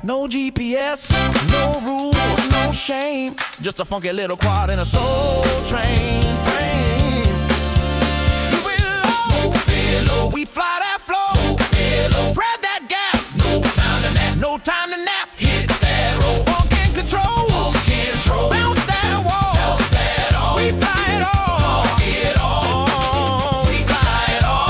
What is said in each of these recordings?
No GPS, no rules, no shame. Just a funky little quad in a soul train frame. We fly that flow. Spread that gap. No time to nap. No time to nap. Hit that road. Funk and control. Funk and control. Bounce that wall. Bounce that all. We fly it all. Funk it all. We fly it all.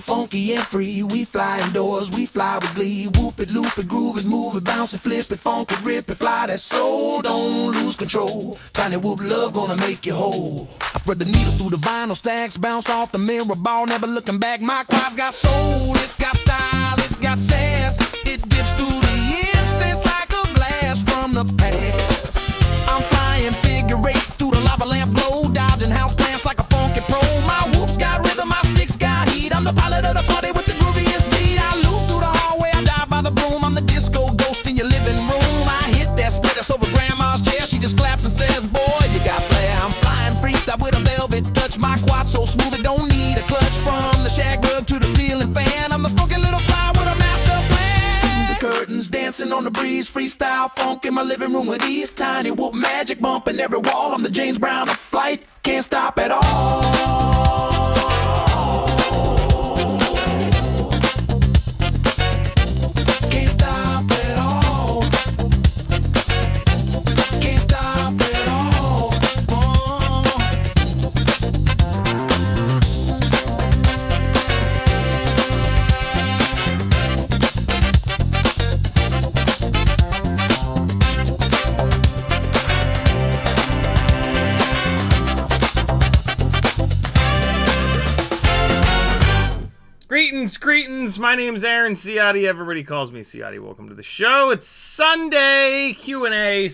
Funky and free, we fly indoors, we fly with glee. Whoop it, loop it, groove it, move it, bounce it, flip it, funk it, rip it, fly that soul, don't lose control. Tiny whoop love gonna make you whole. I thread the needle through the vinyl stacks, bounce off the mirror ball, never looking back. My quad's got soul, it's got style, it's got sass. It dips through the incense like a blast from the past. I'm flying figure eights through the lava lamp glow, dodging house plants like a funky pro. My whoops got rhythm, my sticks got heat. I'm the pilot of the party with the grooviest beat. I loop through the hallway, I dive by the broom. I'm the disco ghost in your living room. I hit that split that's over grandma's chair. She just claps and says, boy, you got flair. I'm flying freestyle with a velvet touch. My quad so smooth it don't need a clutch. From the shag rug to the ceiling fan, I'm the funky little fly with a master plan. The curtains dancing on the breeze, freestyle funk in my living room with ease. Tiny whoop magic bumping every wall. I'm the James Brown of flight, can't stop at all. Greetings, my name's Aaron Ciotti. Everybody calls me Ciotti. Welcome to the show. It's Sunday Q&A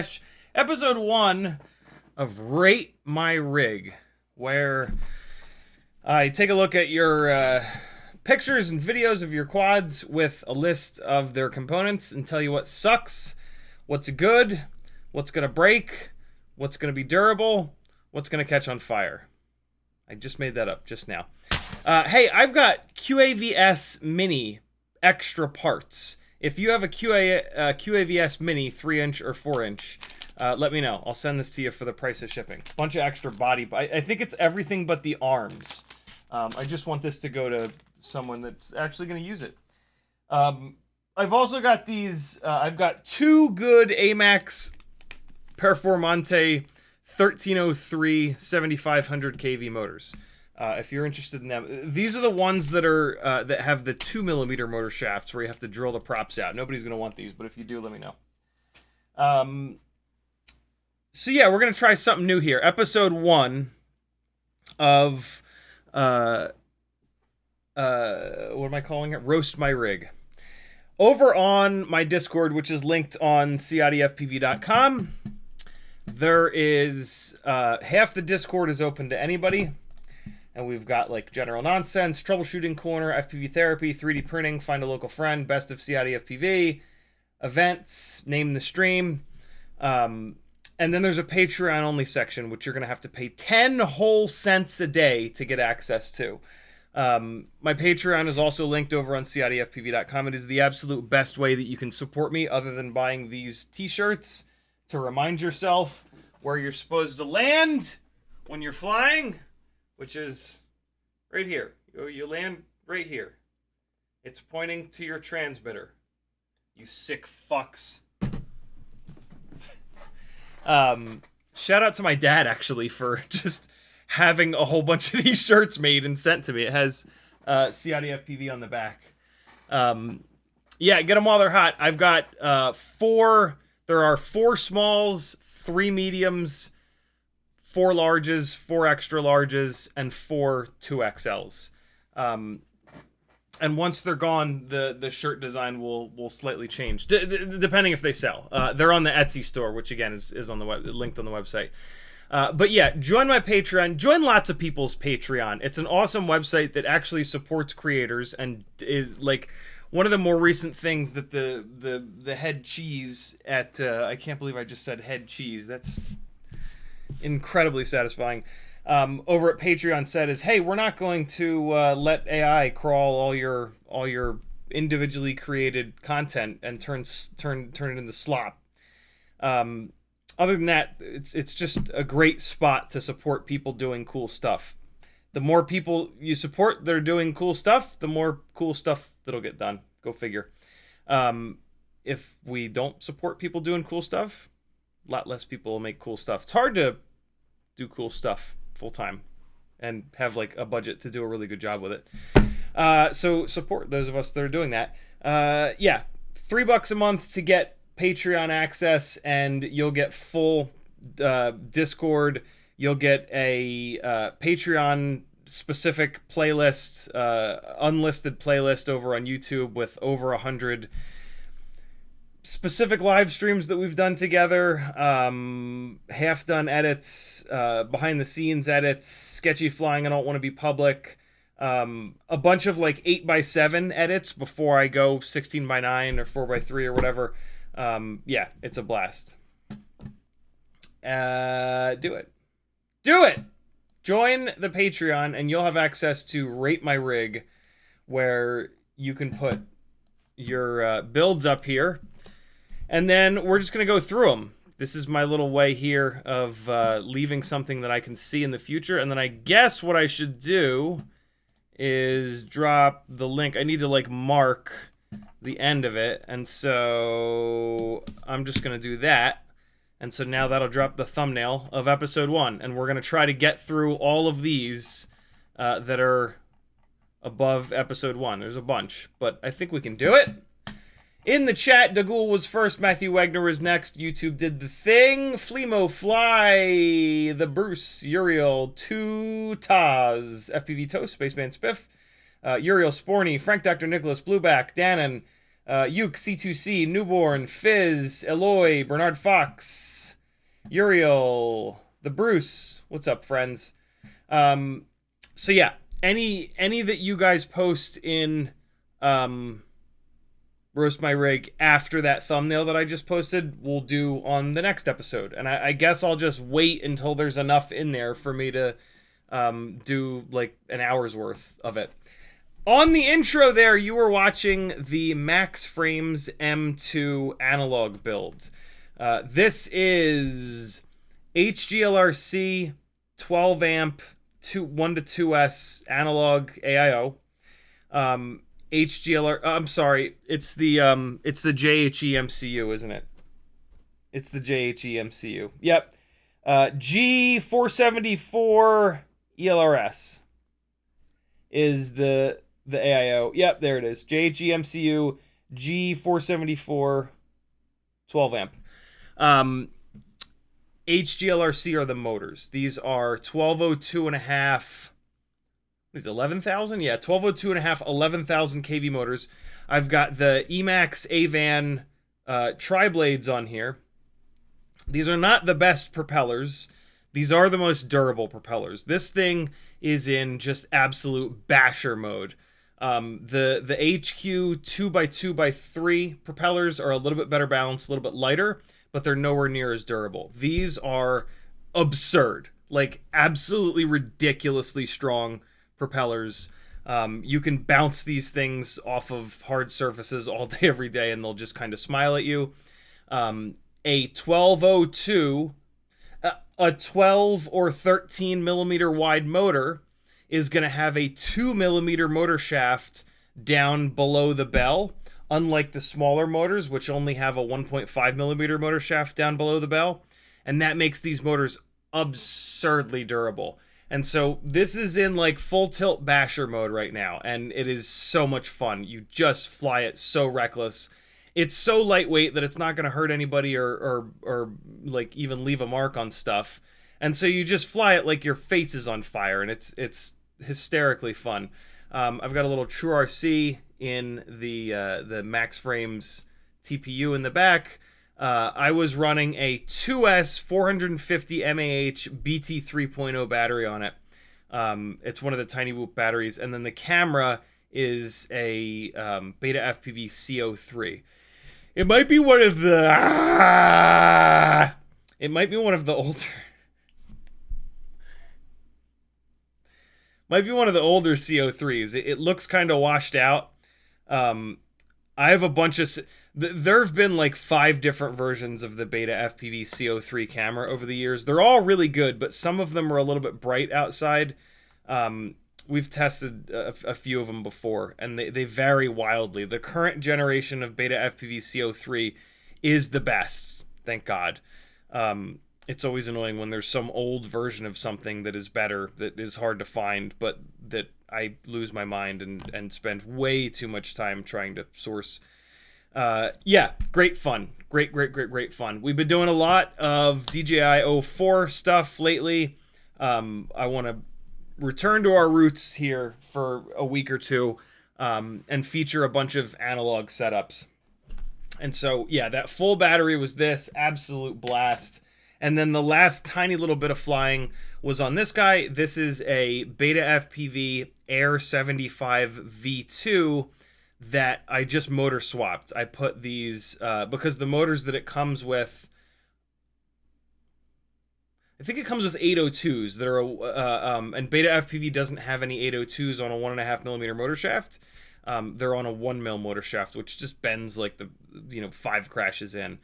/ episode 1 of Rate My Rig, where I take a look at your pictures and videos of your quads with a list of their components and tell you what sucks, what's good, what's going to break, what's going to be durable, what's going to catch on fire. I just made that up just now. Hey, I've got QAVS Mini extra parts. If you have a QAVS Mini 3-inch or 4-inch, let me know. I'll send this to you for the price of shipping. Bunch of extra body. I think it's everything but the arms. I just want this to go to someone that's actually going to use it. I've also got these. I've got 2 good AMAX Performante 1303 7500 kV motors. If you're interested in them, these are the ones that are that have the 2mm motor shafts where you have to drill the props out. Nobody's gonna want these, but if you do, let me know. So yeah, we're gonna try something new here. Episode 1 of what am I calling it? Roast My Rig. Over on my Discord, which is linked on CiottiFPV.com, there is half the Discord is open to anybody. And we've got like general nonsense, troubleshooting corner, FPV therapy, 3D printing, find a local friend, best of CiottiFPV, events, name the stream. And then there's a Patreon only section, which you're going to have to pay 10 whole cents a day to get access to. My Patreon is also linked over on CiottiFPV.com. It is the absolute best way that you can support me other than buying these t-shirts to remind yourself where you're supposed to land when you're flying. Which is right here. You land right here. It's pointing to your transmitter. You sick fucks. Shout out to my dad, actually, for just having a whole bunch of these shirts made and sent to me. It has CiottiFPV on the back. Yeah, get them while they're hot. I've got 4... There are 4 smalls, 3 mediums, 4 larges, 4 extra larges, and 4 2XLs. And once they're gone, the shirt design will slightly change, depending if they sell. They're on the Etsy store, which again is on the linked on the website. But yeah, join my Patreon. Join lots of people's Patreon. It's an awesome website that actually supports creators and is like one of the more recent things that the head cheese at I can't believe I just said head cheese. That's incredibly satisfying. Over at Patreon said is, hey, we're not going to let AI crawl all your individually created content and turn it into slop. Other than that, it's just a great spot to support people doing cool stuff. The more people you support that are doing cool stuff, the more cool stuff that'll get done. Go figure. If we don't support people doing cool stuff, a lot less people will make cool stuff. It's hard to do cool stuff full time and have like a budget to do a really good job with it. So support those of us that are doing that. Yeah, $3 a month to get Patreon access, and you'll get full Discord. You'll get a Patreon specific playlist, unlisted playlist over on YouTube with over 100 specific live streams that we've done together, half done edits, behind the scenes edits, sketchy flying I don't want to be public, a bunch of like 8x7 edits before I go 16x9 or 4x3 or whatever. Yeah, it's a blast. Do it. Join the Patreon and you'll have access to Rate My Rig, where you can put your builds up here. And then we're just going to go through them. This is my little way here of leaving something that I can see in the future. And then I guess what I should do is drop the link. I need to like mark the end of it. And so I'm just going to do that. And so now that'll drop the thumbnail of episode 1. And we're going to try to get through all of these that are above episode 1. There's a bunch, but I think we can do it. In the chat, Dagul was first, Matthew Wagner was next, YouTube did the thing, Fleemo Fly, the Bruce, Uriel, 2 Taz, FPV Toast, Spaceman Spiff, Uriel Sporny, Frank Dr. Nicholas, Blueback, Dannon, Uke, C2C, Newborn, Fizz, Eloy, Bernard Fox, Uriel, the Bruce, what's up, friends? So yeah, any that you guys post in, Roast My Rig after that thumbnail that I just posted, we'll do on the next episode. And I guess I'll just wait until there's enough in there for me to do like an hour's worth of it. On the intro there, you were watching the Max Frames M2 analog build. This is HGLRC 12 amp 1 to 2S analog AIO. HGLR. I'm sorry. It's the JHE MCU, isn't it? It's the JHE MCU. Yep. G474 ELRS is the AIO. Yep, there it is. JHE MCU G474 12 amp. HGLRC are the motors. These are 1202.5. Is 11,000? Yeah, 1202.5, 11,000 kV motors. I've got the Emax Avan tri-blades on here. These are not the best propellers. These are the most durable propellers. This thing is in just absolute basher mode. The HQ 2x2x3 propellers are a little bit better balanced, a little bit lighter, but they're nowhere near as durable. These are absurd, like absolutely ridiculously strong propellers. You can bounce these things off of hard surfaces all day, every day, and they'll just kind of smile at you. A 1202, a 12 or 13 millimeter wide motor is going to have a 2 millimeter motor shaft down below the bell, unlike the smaller motors, which only have a 1.5 millimeter motor shaft down below the bell. And that makes these motors absurdly durable. And so this is in like full tilt basher mode right now, and it is so much fun. You just fly it so reckless. It's so lightweight that it's not going to hurt anybody or like even leave a mark on stuff. And so you just fly it like your face is on fire, and it's hysterically fun. I've got a little True RC in the Max Frames TPU in the back. I was running a 2S 450 mAh BT 3.0 battery on it. It's one of the Tiny Whoop batteries, and then the camera is a Beta FPV CO3. It might be one of the it might be one of the older might be one of the older CO3s. It looks kind of washed out. I have a bunch of there have been like 5 different versions of the Beta FPV CO3 camera over the years. They're all really good, but some of them are a little bit bright outside. We've tested a few of them before, and they vary wildly. The current generation of Beta FPV CO3 is the best, thank God. It's always annoying when there's some old version of something that is better, that is hard to find, but that I lose my mind and spend way too much time trying to source. Yeah, great fun. Great fun. We've been doing a lot of DJI 04 stuff lately. I want to return to our roots here for a week or two, and feature a bunch of analog setups. And so, yeah, that full battery was this absolute blast. And then the last tiny little bit of flying was on this guy. This is a Beta FPV Air 75 V2 that I just motor swapped. I put these, because the motors that it comes with, I think it comes with 802s that are, and Beta FPV doesn't have any 802s on a 1.5mm motor shaft. They're on a 1mm motor shaft, which just bends like 5 crashes in.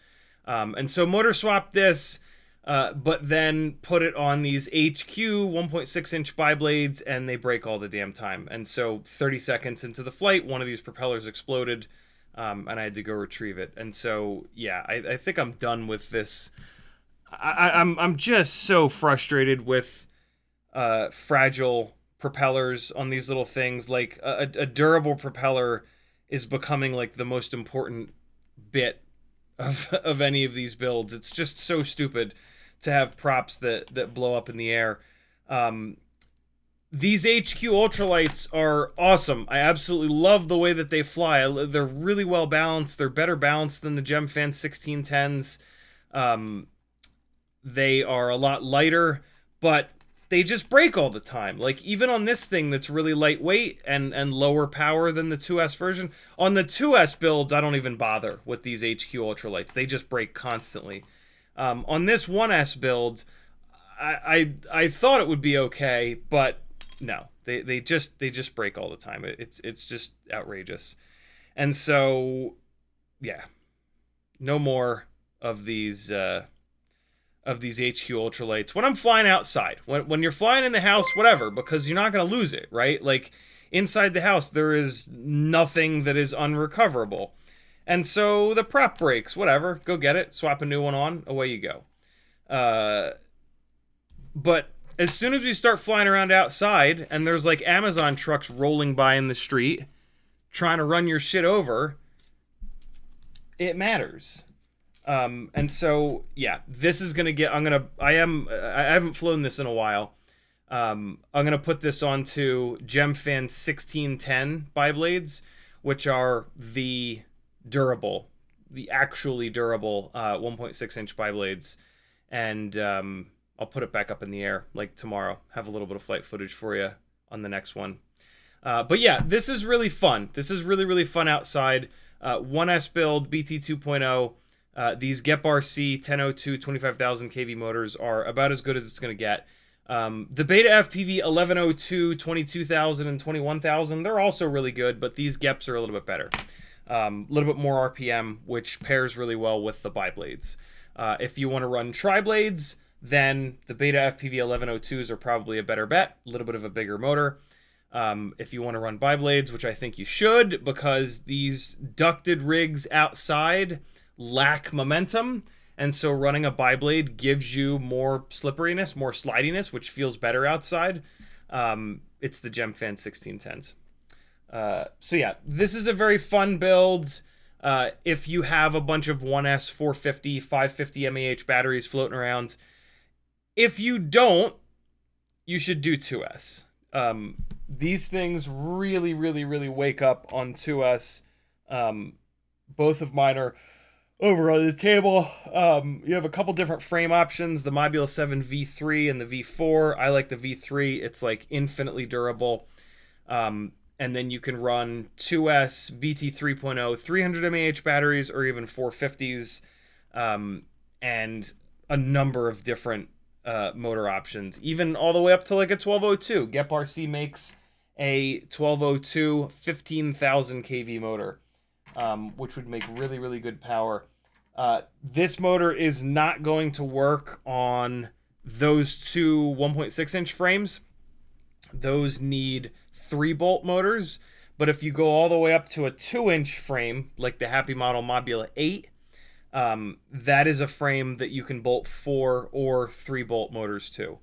And so motor swap this, but then put it on these HQ 1.6-inch bi-blades, and they break all the damn time. And so 30 seconds into the flight, one of these propellers exploded, and I had to go retrieve it. And so, yeah, I think I'm done with this. I'm just so frustrated with fragile propellers on these little things. Like a durable propeller is becoming like the most important bit of any of these builds. It's just so stupid to have props that blow up in the air. These HQ ultralights are awesome. I absolutely love the way that they fly. They're really well balanced. They're better balanced than the Gemfan 1610s. They are a lot lighter, but they just break all the time. Like, even on this thing that's really lightweight and lower power than the 2S version, on the 2S builds, I don't even bother with these HQ ultralights. They just break constantly. On this 1S build, I thought it would be okay, but no, they just break all the time. It's just outrageous. And so, yeah, no more of these HQ ultralights when I'm flying outside. When you're flying in the house, whatever, because you're not going to lose it, right? Like, inside the house, there is nothing that is unrecoverable. And so the prop breaks, whatever, go get it, swap a new one on, away you go. But as soon as you start flying around outside and there's like Amazon trucks rolling by in the street trying to run your shit over, it matters. And so, yeah, this is going to get, I haven't flown this in a while. I'm going to put this onto Gemfan 1610 bi-blades, which are the actually durable 1.6-inch bi-blades. And I'll put it back up in the air like tomorrow. Have a little bit of flight footage for you on the next one. But yeah, this is really fun. This is really fun outside. 1S build, BT 2.0. These Gep RC 1002 25,000 kV motors are about as good as it's going to get. The Beta FPV 1102, 22,000, and 21,000, they're also really good, but these Geps are a little bit better. A little bit more RPM, which pairs really well with the bi-blades. If you want to run tri-blades, then the Beta FPV 1102s are probably a better bet. A little bit of a bigger motor. If you want to run bi-blades, which I think you should, because these ducted rigs outside lack momentum, and so running a bi-blade gives you more slipperiness, more slidiness, which feels better outside. It's the Gemfan 1610s. So yeah, this is a very fun build. If you have a bunch of 1S 450, 550 mAh batteries floating around, If you don't, you should do 2S. These things really, really, really wake up on 2S. Both of mine are over on the table. You have a couple different frame options, the Mobula 7 V3 and the V4. I like the V3. It's like infinitely durable. And then you can run 2S, BT 3.0, 300 mAh batteries, or even 450s, and a number of different motor options, even all the way up to like a 1202. GEP-RC makes a 1202 15,000 kV motor, which would make really, really good power. This motor is not going to work on those two 1.6-inch frames. Those need 3-bolt motors, but if you go all the way up to a 2-inch frame, like the Happy Model Mobula 8, that is a frame that you can bolt 4 or 3-bolt motors to.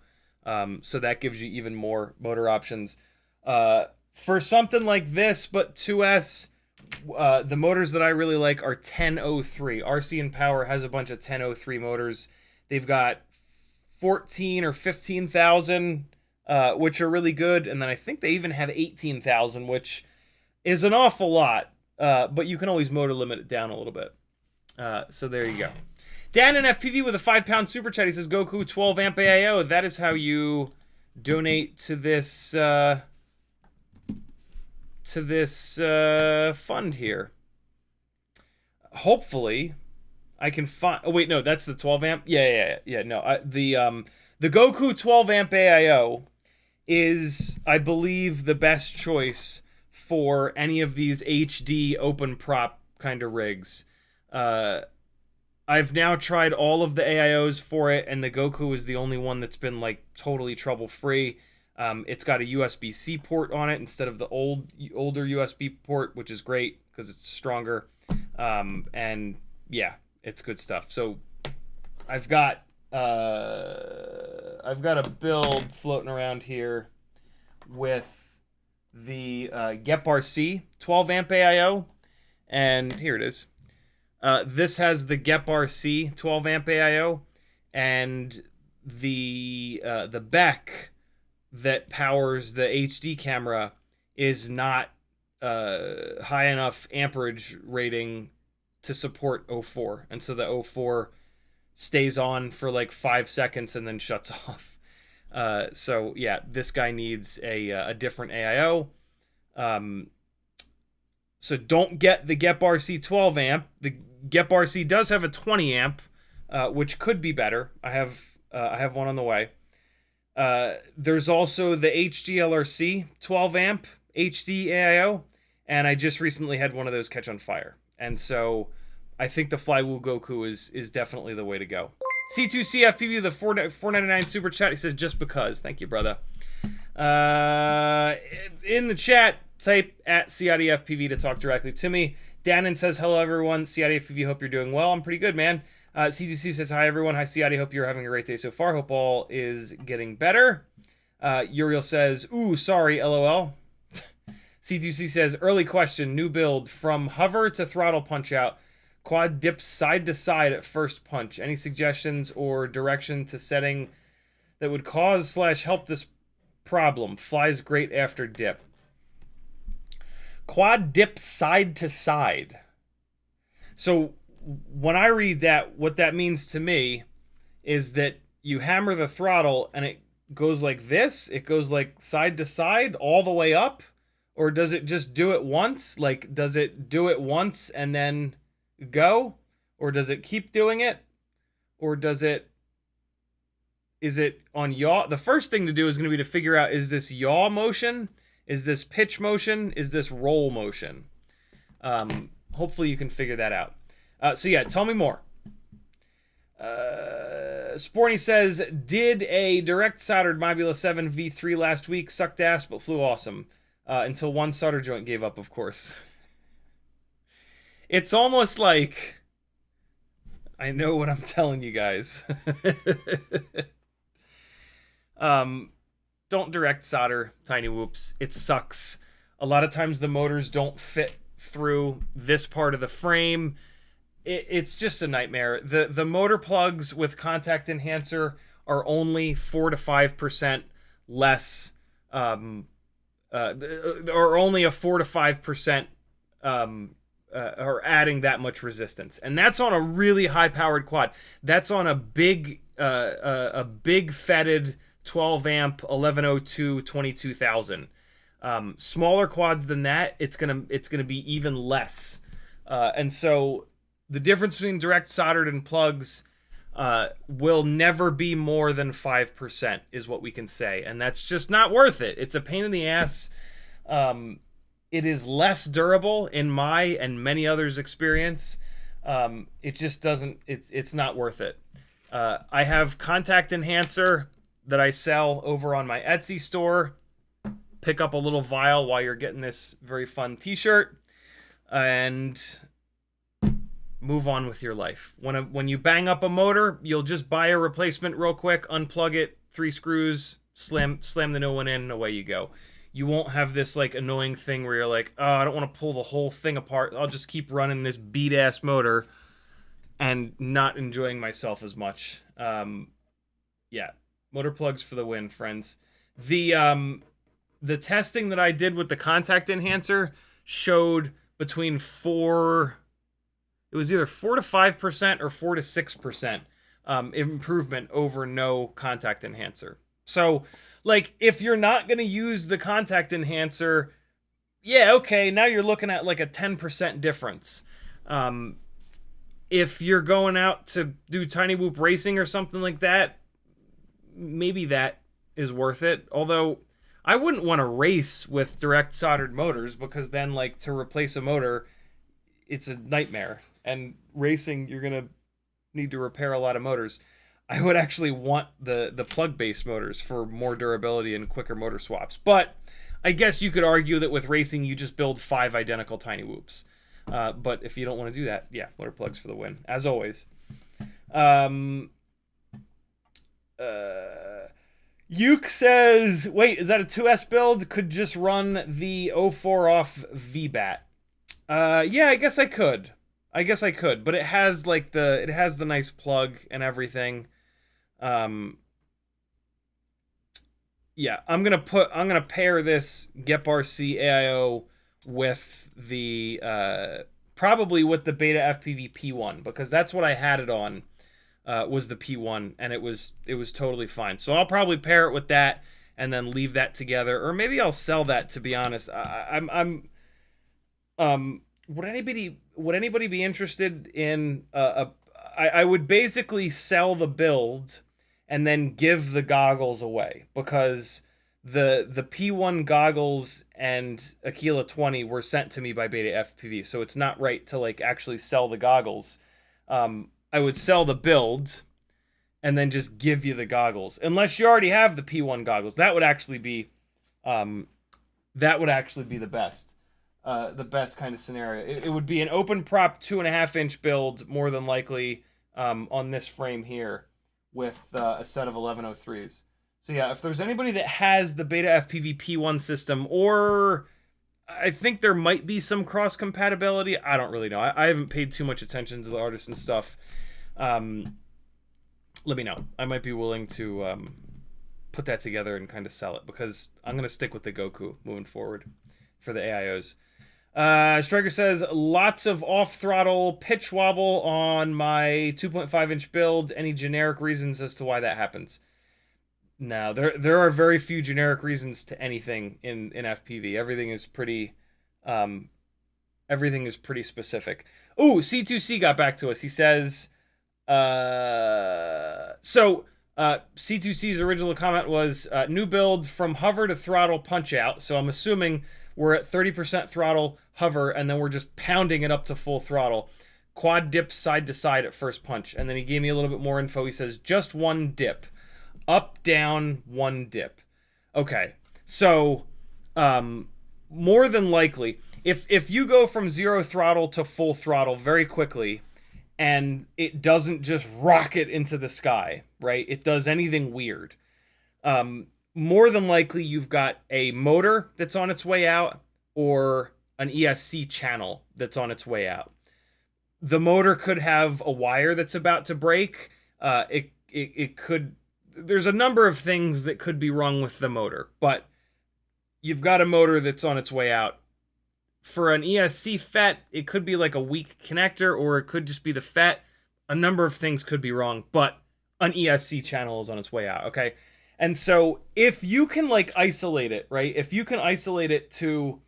So that gives you even more motor options. For something like this, but 2S, the motors that I really like are 1003. RC and Power has a bunch of 1003 motors. They've got 14 or 15,000, which are really good. And then I think they even have 18,000, which is an awful lot. But you can always motor limit it down a little bit. So there you go. Dan and FPV with a 5-pound super chat. He says, Goku 12 amp AIO. That is how you donate to this fund here. Hopefully, I can find. Oh wait, no, that's the 12 amp. Yeah. No, the Goku 12 amp AIO is, I believe, the best choice for any of these HD open prop kind of rigs. I've now tried all of the AIOs for it, and the Goku is the only one that's been like totally trouble-free. It's got a USB-C port on it instead of the older USB port, which is great because it's stronger. And yeah, it's good stuff. So I've got a build floating around here with the GEP-RC 12 amp AIO, and here it is. This has the GEP-RC 12 amp AIO, and the Beck that powers the HD camera is not high enough amperage rating to support 04, and so the 04 stays on for like 5 seconds and then shuts off. So yeah, this guy needs a different AIO. So don't get the GEP-RC 12 amp. The GEP-RC does have a 20 amp, which could be better. I have one on the way. There's also the HDLRC 12 amp HD AIO, and I just recently had one of those catch on fire. And so I think the Flywheel Goku is definitely the way to go. C2CFPV, the $4.99 super chat, he says, just because. Thank you, brother. In the chat, type at CiottiFPV to talk directly to me. Danon says, hello, everyone. CiottiFPV, hope you're doing well. I'm pretty good, man. CTC says, hi, everyone. Hi, Ciotti. Hope you're having a great day so far. Hope all is getting better. Uriel says, ooh, sorry, LOL. C2C says, early question, new build. From hover to throttle punch out. Quad dips side to side at first punch. Any suggestions or direction to setting that would cause/help this problem? Flies great after dip. Quad dip side to side. So when I read that, what that means to me is that you hammer the throttle and it goes like this. It goes like side to side all the way up. Or does it just do it once? Like, does it do it once and then go? Or does it keep doing it? Or is it on yaw? The first thing to do is going to be to figure out, is this yaw motion? Is this pitch motion? Is this roll motion? Hopefully you can figure that out. So yeah, tell me more. Sporny says, did a direct soldered Mobula 7 V3 last week. Sucked ass, but flew awesome. Until one solder joint gave up, of course. It's almost like I know what I'm telling you guys. Don't direct solder Tiny Whoops. It sucks. A lot of times the motors don't fit through this part of the frame. It's just a nightmare. The motor plugs with contact enhancer are only 4 to 5% less, or only a 4 to 5%, are adding that much resistance, and that's on a really high-powered quad. That's on a big fetted 12 amp 1102 22,000. Smaller quads than that, it's gonna be even less. And so the difference between direct soldered and plugs will never be more than 5%, is what we can say, and that's just not worth it. It's a pain in the ass. It is less durable in my and many others' experience. It just doesn't. It's not worth it. I have contact enhancer that I sell over on my Etsy store. Pick up a little vial while you're getting this very fun T-shirt, and move on with your life. When you bang up a motor, you'll just buy a replacement real quick, unplug it, 3 screws, slam the new one in, and away you go. You won't have this like annoying thing where you're like, oh, I don't want to pull the whole thing apart. I'll just keep running this beat ass motor and not enjoying myself as much. Yeah, motor plugs for the win, friends. The testing that I did with the contact enhancer showed between it was either 4 to 5% or 4 to 6% improvement over no contact enhancer. So, like, if you're not going to use the contact enhancer, yeah, okay, now you're looking at like a 10% difference. If you're going out to do tiny whoop racing or something like that, maybe that is worth it. Although, I wouldn't want to race with direct soldered motors, because then, like, to replace a motor, it's a nightmare. And racing, you're going to need to repair a lot of motors. I would actually want the plug-based motors for more durability and quicker motor swaps. But I guess you could argue that with racing, you just build 5 identical tiny whoops. But if you don't want to do that, yeah, motor plugs for the win, as always. Uke says, wait, is that a 2S build? Could just run the 04 off VBAT. Yeah, I guess I could. But it has like the nice plug and everything. Yeah, I'm gonna pair this GEP-RC AIO with the probably with the Beta FPV P1, because that's what I had it on, was the P1, and it was totally fine. So I'll probably pair it with that and then leave that together, or maybe I'll sell that, to be honest. Would anybody be interested in I would basically sell the build and then give the goggles away, because the P1 goggles and Aquila 20 were sent to me by Beta FPV, so it's not right to like actually sell the goggles. I would sell the build and then just give you the goggles, unless you already have the P1 goggles. That would actually be the best. The best kind of scenario. It would be an open prop 2.5-inch build, more than likely, on this frame here, with a set of 1103s. So yeah, if there's anybody that has the Beta FPV P1 system, or I think there might be some cross compatibility, I don't really know. I haven't paid too much attention to the artisan stuff. Let me know. I might be willing to put that together and kind of sell it, because I'm going to stick with the Goku moving forward for the AIOs. Striker says, lots of off-throttle pitch wobble on my 2.5-inch build. Any generic reasons as to why that happens? No, there are very few generic reasons to anything in FPV. Everything is pretty specific. Ooh, C2C got back to us. He says, C2C's original comment was, new build from hover to throttle punch out. So I'm assuming we're at 30% throttle hover, and then we're just pounding it up to full throttle. Quad dips side to side at first punch. And then he gave me a little bit more info. He says, just one dip. Up, down, one dip. Okay. So, more than likely, if you go from 0 throttle to full throttle very quickly, and it doesn't just rocket into the sky, right? It does anything weird. More than likely, you've got a motor that's on its way out, or an ESC channel that's on its way out. The motor could have a wire that's about to break. It could. there's a number of things that could be wrong with the motor, but you've got a motor that's on its way out. For an ESC FET, it could be like a weak connector, or it could just be the FET. A number of things could be wrong, but an ESC channel is on its way out, okay? And so if you can like isolate it, right? If you can isolate it to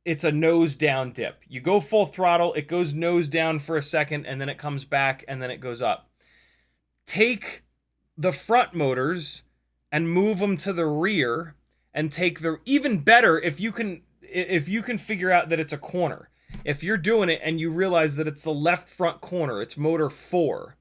it's a nose down dip. You go full throttle, it goes nose down for a second, and then it comes back, and then it goes up. Take the front motors and move them to the rear, and take the even better if you can figure out that it's a corner. If you're doing it and you realize that it's the left front corner, it's motor 4,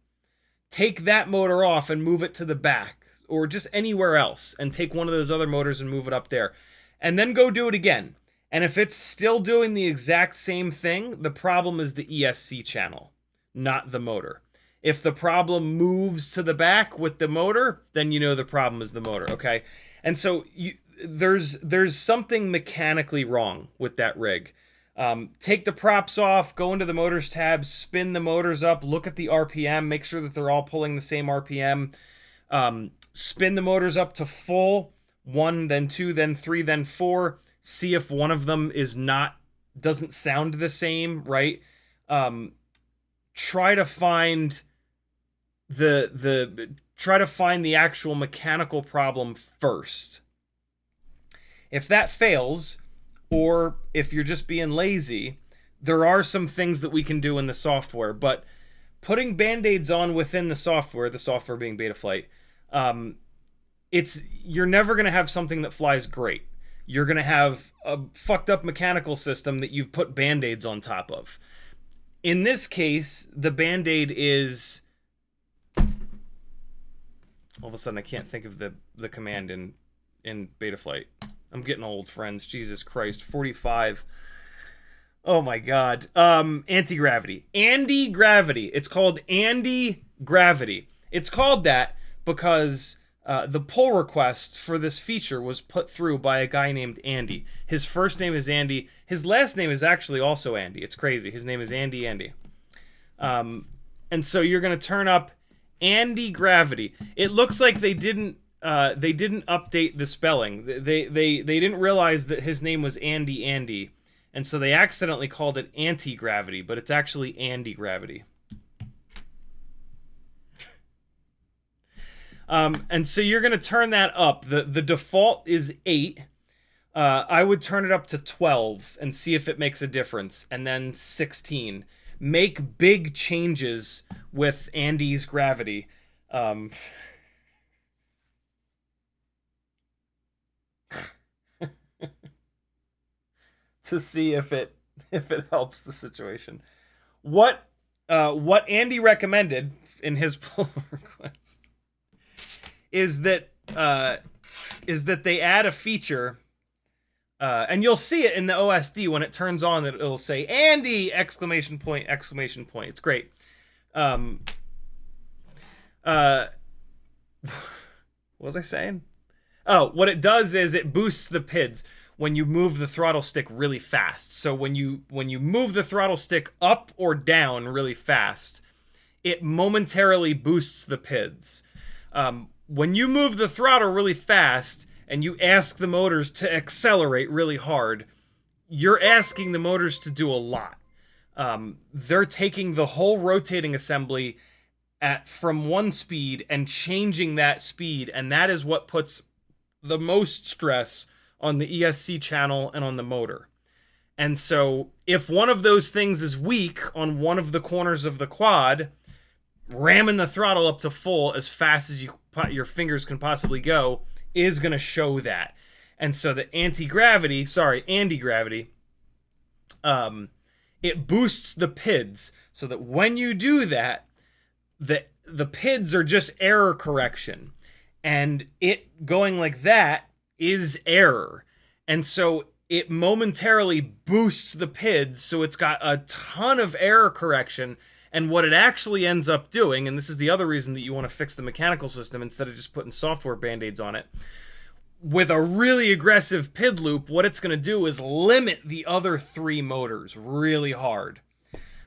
take that motor off and move it to the back, or just anywhere else, and take one of those other motors and move it up there. And then go do it again. And if it's still doing the exact same thing, the problem is the ESC channel, not the motor. If the problem moves to the back with the motor, then you know the problem is the motor, okay? And so there's something mechanically wrong with that rig. Take the props off, go into the motors tab, spin the motors up, look at the RPM, make sure that they're all pulling the same RPM. Spin the motors up to full, 1, then 2, then 3, then 4. See if one of them doesn't sound the same, right? Try to find the actual mechanical problem first. If that fails, or if you're just being lazy, there are some things that we can do in the software, but putting band-aids on within the software being Betaflight, you're never going to have something that flies great. You're going to have a fucked up mechanical system that you've put band-aids on top of. In this case, the band-aid is... All of a sudden, I can't think of the command in Betaflight. I'm getting old, friends. Jesus Christ. 45. Oh, my God. Anti-gravity. Anti-gravity. It's called anti-gravity. It's called that because... the pull request for this feature was put through by a guy named Andy. His first name is Andy. His last name is actually also Andy. It's crazy. His name is Andy. And so you're going to turn up anti-gravity. It looks like they didn't update the spelling. They didn't realize that his name was Andy. And so they accidentally called it anti-gravity, but it's actually anti-gravity. And so you're going to turn that up. The default is 8. I would turn it up to 12 and see if it makes a difference. And then 16. Make big changes with Andy's gravity. To see if it helps the situation. What Andy recommended in his pull request is that they add a feature, and you'll see it in the OSD when it turns on, that it'll say Andy! Exclamation point, exclamation point. It's great. What was I saying? Oh, what it does is it boosts the PIDs when you move the throttle stick really fast. So when you move the throttle stick up or down really fast, it momentarily boosts the PIDs. When you move the throttle really fast and you ask the motors to accelerate really hard, you're asking the motors to do a lot. They're taking the whole rotating assembly from one speed and changing that speed, and that is what puts the most stress on the ESC channel and on the motor. And so if one of those things is weak on one of the corners of the quad, ramming the throttle up to full as fast as your fingers can possibly go is going to show that. And so the anti-gravity, it boosts the PIDs so that when you do that, the PIDs are just error correction. And it going like that is error. And so it momentarily boosts the PIDs, so it's got a ton of error correction. And what it actually ends up doing, and this is the other reason that you want to fix the mechanical system instead of just putting software band-aids on it, with a really aggressive PID loop, what it's going to do is limit the other 3 motors really hard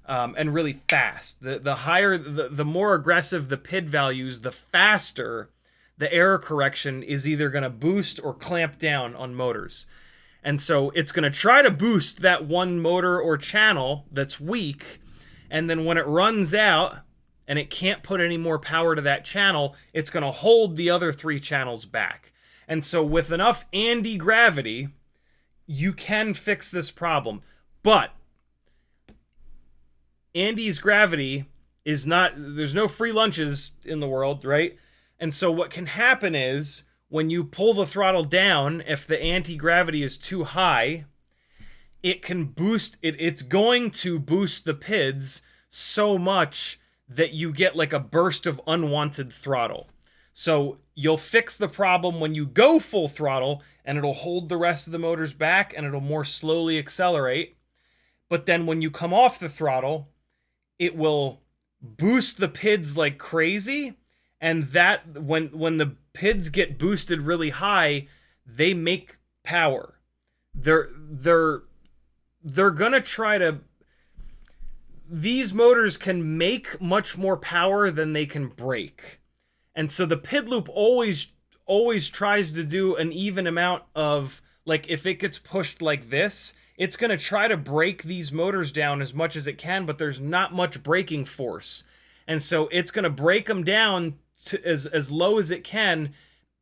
and really fast. The higher, the more aggressive the PID values, the faster the error correction is either going to boost or clamp down on motors. And so it's going to try to boost that one motor or channel that's weak, and then when it runs out and it can't put any more power to that channel, it's going to hold the other 3 channels back. And so with enough anti-gravity, you can fix this problem. But Andy's gravity is not, there's no free lunches in the world, right? And so what can happen is when you pull the throttle down, if the anti-gravity is too high, it can boost it. It's going to boost the PIDs so much that you get like a burst of unwanted throttle. So you'll fix the problem when you go full throttle, and it'll hold the rest of the motors back and it'll more slowly accelerate. But then when you come off the throttle, it will boost the PIDs like crazy. And that when the PIDs get boosted really high, they make power. They're gonna try to. These motors can make much more power than they can break, and so the PID loop always tries to do an even amount of, like, if it gets pushed like this, it's gonna try to break these motors down as much as it can, but there's not much braking force, and so it's gonna break them down to as low as it can,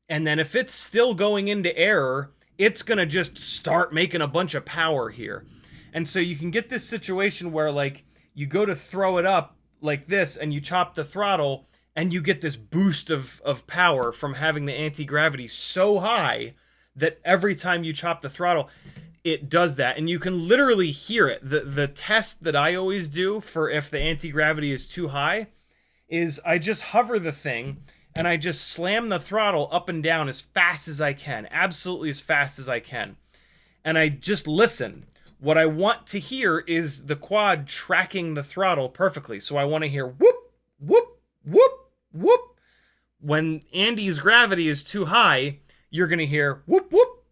and then if it's still going into error, it's gonna just start making a bunch of power here. And so you can get this situation where, like, you go to throw it up like this and you chop the throttle and you get this boost of power from having the anti-gravity so high that every time you chop the throttle, it does that. And you can literally hear it. The test that I always do for if the anti-gravity is too high is I just hover the thing and I just slam the throttle up and down as fast as I can, absolutely as fast as I can. And I just listen. What I want to hear is the quad tracking the throttle perfectly. So I want to hear whoop, whoop, whoop, whoop. When Andy's gravity is too high, you're going to hear whoop, whoop,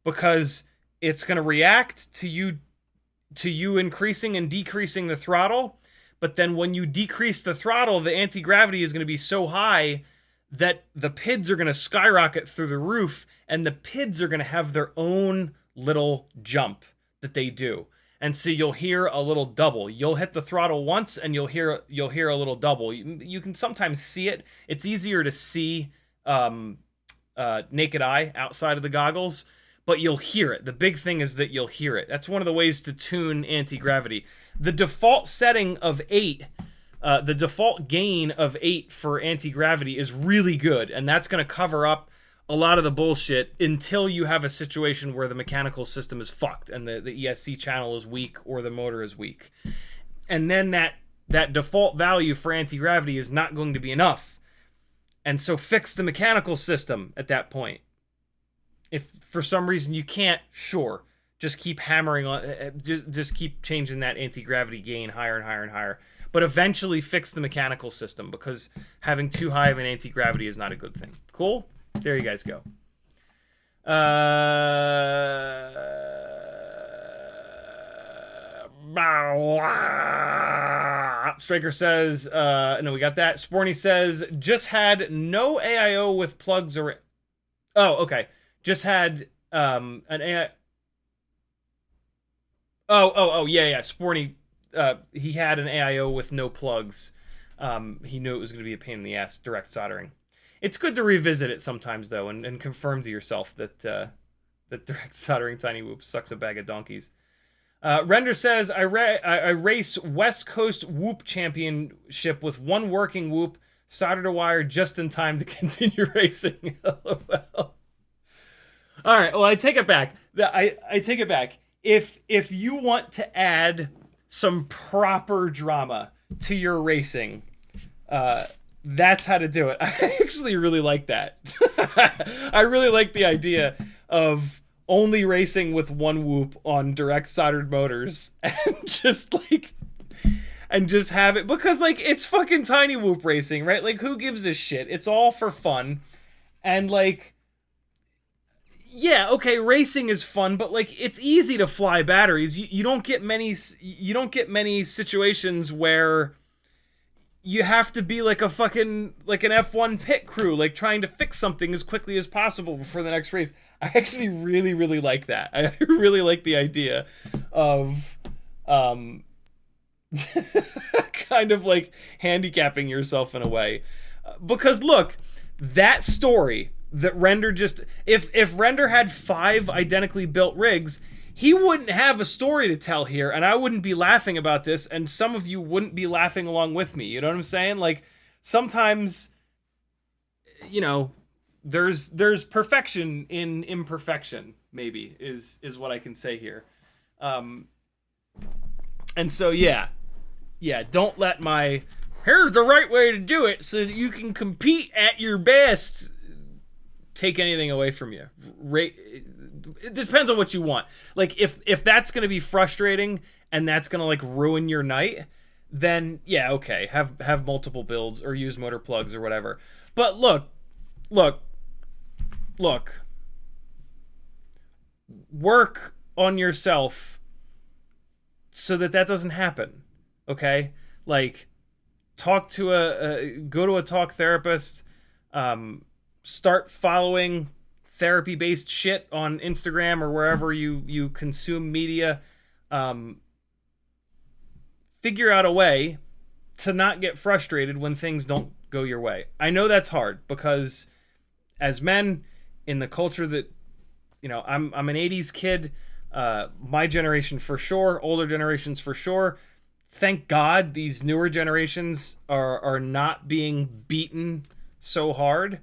because it's going to react to you increasing and decreasing the throttle. But then when you decrease the throttle, the anti-gravity is going to be so high that the PIDs are going to skyrocket through the roof, and the PIDs are going to have their own little jump that they do. And so you'll hear a little double. You'll hit the throttle once and you'll hear a little double. You can sometimes see it. It's easier to see naked eye outside of the goggles, but you'll hear it. The big thing is that you'll hear it. That's one of the ways to tune anti-gravity. The default setting of 8, the default gain of 8 for anti-gravity is really good, and that's going to cover up a lot of the bullshit until you have a situation where the mechanical system is fucked and the ESC channel is weak or the motor is weak. And then that default value for anti-gravity is not going to be enough. And so fix the mechanical system at that point. If for some reason you can't, sure, just keep hammering on, just keep changing that anti-gravity gain higher and higher and higher. But eventually fix the mechanical system, because having too high of an anti-gravity is not a good thing. Cool? There you guys go. Striker says, no, we got that. Sporny says, just had no AIO with plugs or... Oh, okay. Just had an AI... Yeah. Sporny, he had an AIO with no plugs. He knew it was going to be a pain in the ass, direct soldering. It's good to revisit it sometimes, though, and confirm to yourself that that direct soldering tiny whoops sucks a bag of donkeys. Render says, I race West Coast Whoop Championship with one working whoop, solder to wire just in time to continue racing. LOL. All right, well, I take it back. I take it back. If you want to add some proper drama to your racing, that's how to do it. I actually really like that. I really like the idea of only racing with one whoop on direct soldered motors and just have it, because like it's fucking tiny whoop racing, right? Like, who gives a shit? It's all for fun. And like, yeah, okay, racing is fun, but like it's easy to fly batteries. You don't get many situations where you have to be like a fucking like an F1 pit crew, like trying to fix something as quickly as possible before the next race. I actually really, really like that. I really like the idea of kind of like handicapping yourself in a way. Because look, that story that Render just if Render had 5 identically built rigs, he wouldn't have a story to tell here, and I wouldn't be laughing about this, and some of you wouldn't be laughing along with me. You know what I'm saying? Like, sometimes, you know, there's perfection in imperfection, maybe, is what I can say here. And so, yeah, don't let my, here's the right way to do it so that you can compete at your best, take anything away from you. It depends on what you want. Like, if that's going to be frustrating and that's going to like ruin your night, then yeah, okay, have multiple builds or use motor plugs or whatever. But look, work on yourself so that doesn't happen. Okay, like talk to go to a talk therapist. Start following therapy-based shit on Instagram or wherever you consume media. Figure out a way to not get frustrated when things don't go your way. I know that's hard because as men in the culture that, you know, I'm an 80s kid, my generation for sure, older generations for sure. Thank God these newer generations are not being beaten so hard.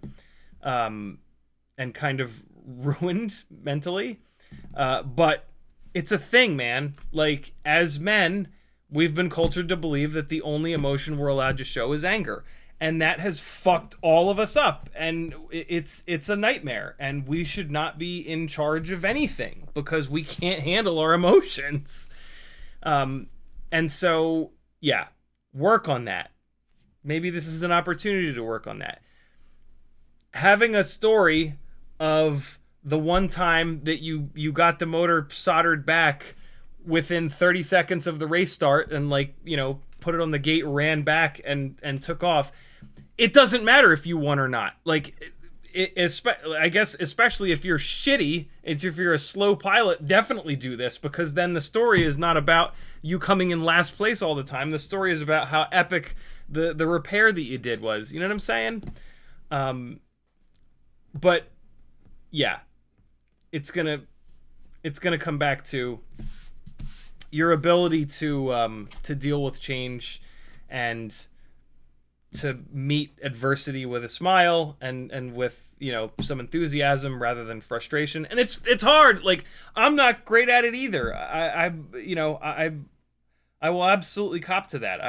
And kind of ruined mentally. But it's a thing, man. Like, as men, we've been cultured to believe that the only emotion we're allowed to show is anger. And that has fucked all of us up. And it's a nightmare. And we should not be in charge of anything because we can't handle our emotions. And so, yeah, work on that. Maybe this is an opportunity to work on that. Having a story of the one time that you got the motor soldered back within 30 seconds of the race start and, like, you know, put it on the gate, ran back and took off. It doesn't matter if you won or not. Like, I guess especially if you're shitty, if you're a slow pilot, definitely do this, because then the story is not about you coming in last place all the time. The story is about how epic the repair that you did was. You know what I'm saying? But yeah, it's gonna come back to your ability to deal with change and to meet adversity with a smile and with, you know, some enthusiasm rather than frustration. And it's hard. Like, I'm not great at it either. I will absolutely cop to that.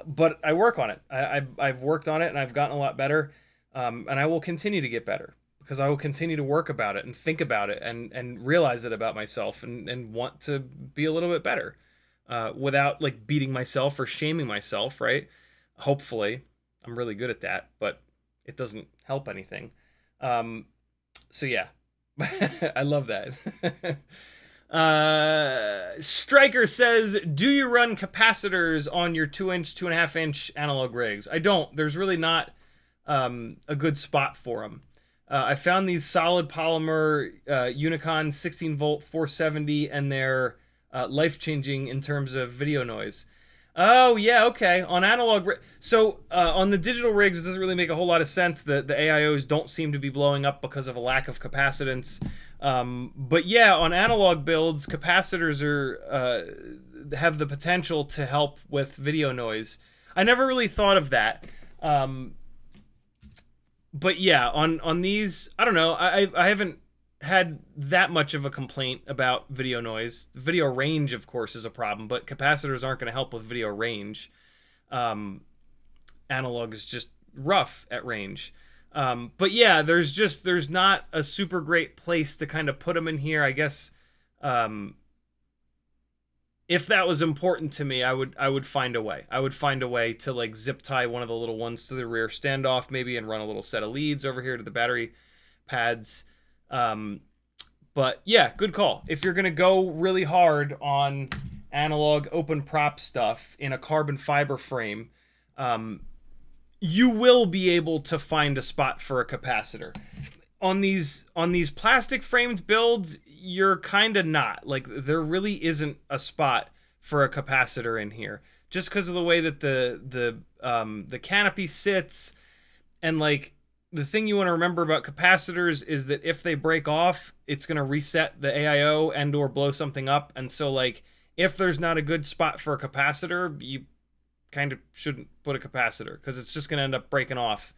But I work on it. I've worked on it and I've gotten a lot better. And I will continue to get better because I will continue to work about it and think about it and realize it about myself and want to be a little bit better without like beating myself or shaming myself, right? Hopefully. I'm really good at that, but it doesn't help anything. So yeah, I love that. Striker says, do you run capacitors on your 2-inch, 2.5-inch analog rigs? I don't. There's really not a good spot for them. I found these solid polymer Unicon 16 volt 470, and they're life-changing in terms of video noise. Oh yeah, okay. On analog, so on the digital rigs, it doesn't really make a whole lot of sense. The AIOs don't seem to be blowing up because of a lack of capacitance. But yeah, on analog builds, capacitors have the potential to help with video noise. I never really thought of that. But yeah, on these, I don't know. I haven't had that much of a complaint about video noise. Video range, of course, is a problem, but capacitors aren't going to help with video range. Analog is just rough at range. But yeah, there's not a super great place to kind of put them in here. I guess if that was important to me, I would find a way. I would find a way to like zip tie one of the little ones to the rear standoff maybe and run a little set of leads over here to the battery pads. But yeah, good call. If you're going to go really hard on analog open prop stuff in a carbon fiber frame, you will be able to find a spot for a capacitor. On these plastic framed builds, you're kind of not. Like, there really isn't a spot for a capacitor in here, just because of the way that the canopy sits. And like, the thing you want to remember about capacitors is that if they break off, it's going to reset the AIO and or blow something up. And so like, if there's not a good spot for a capacitor, you kind of shouldn't put a capacitor, because it's just going to end up breaking off,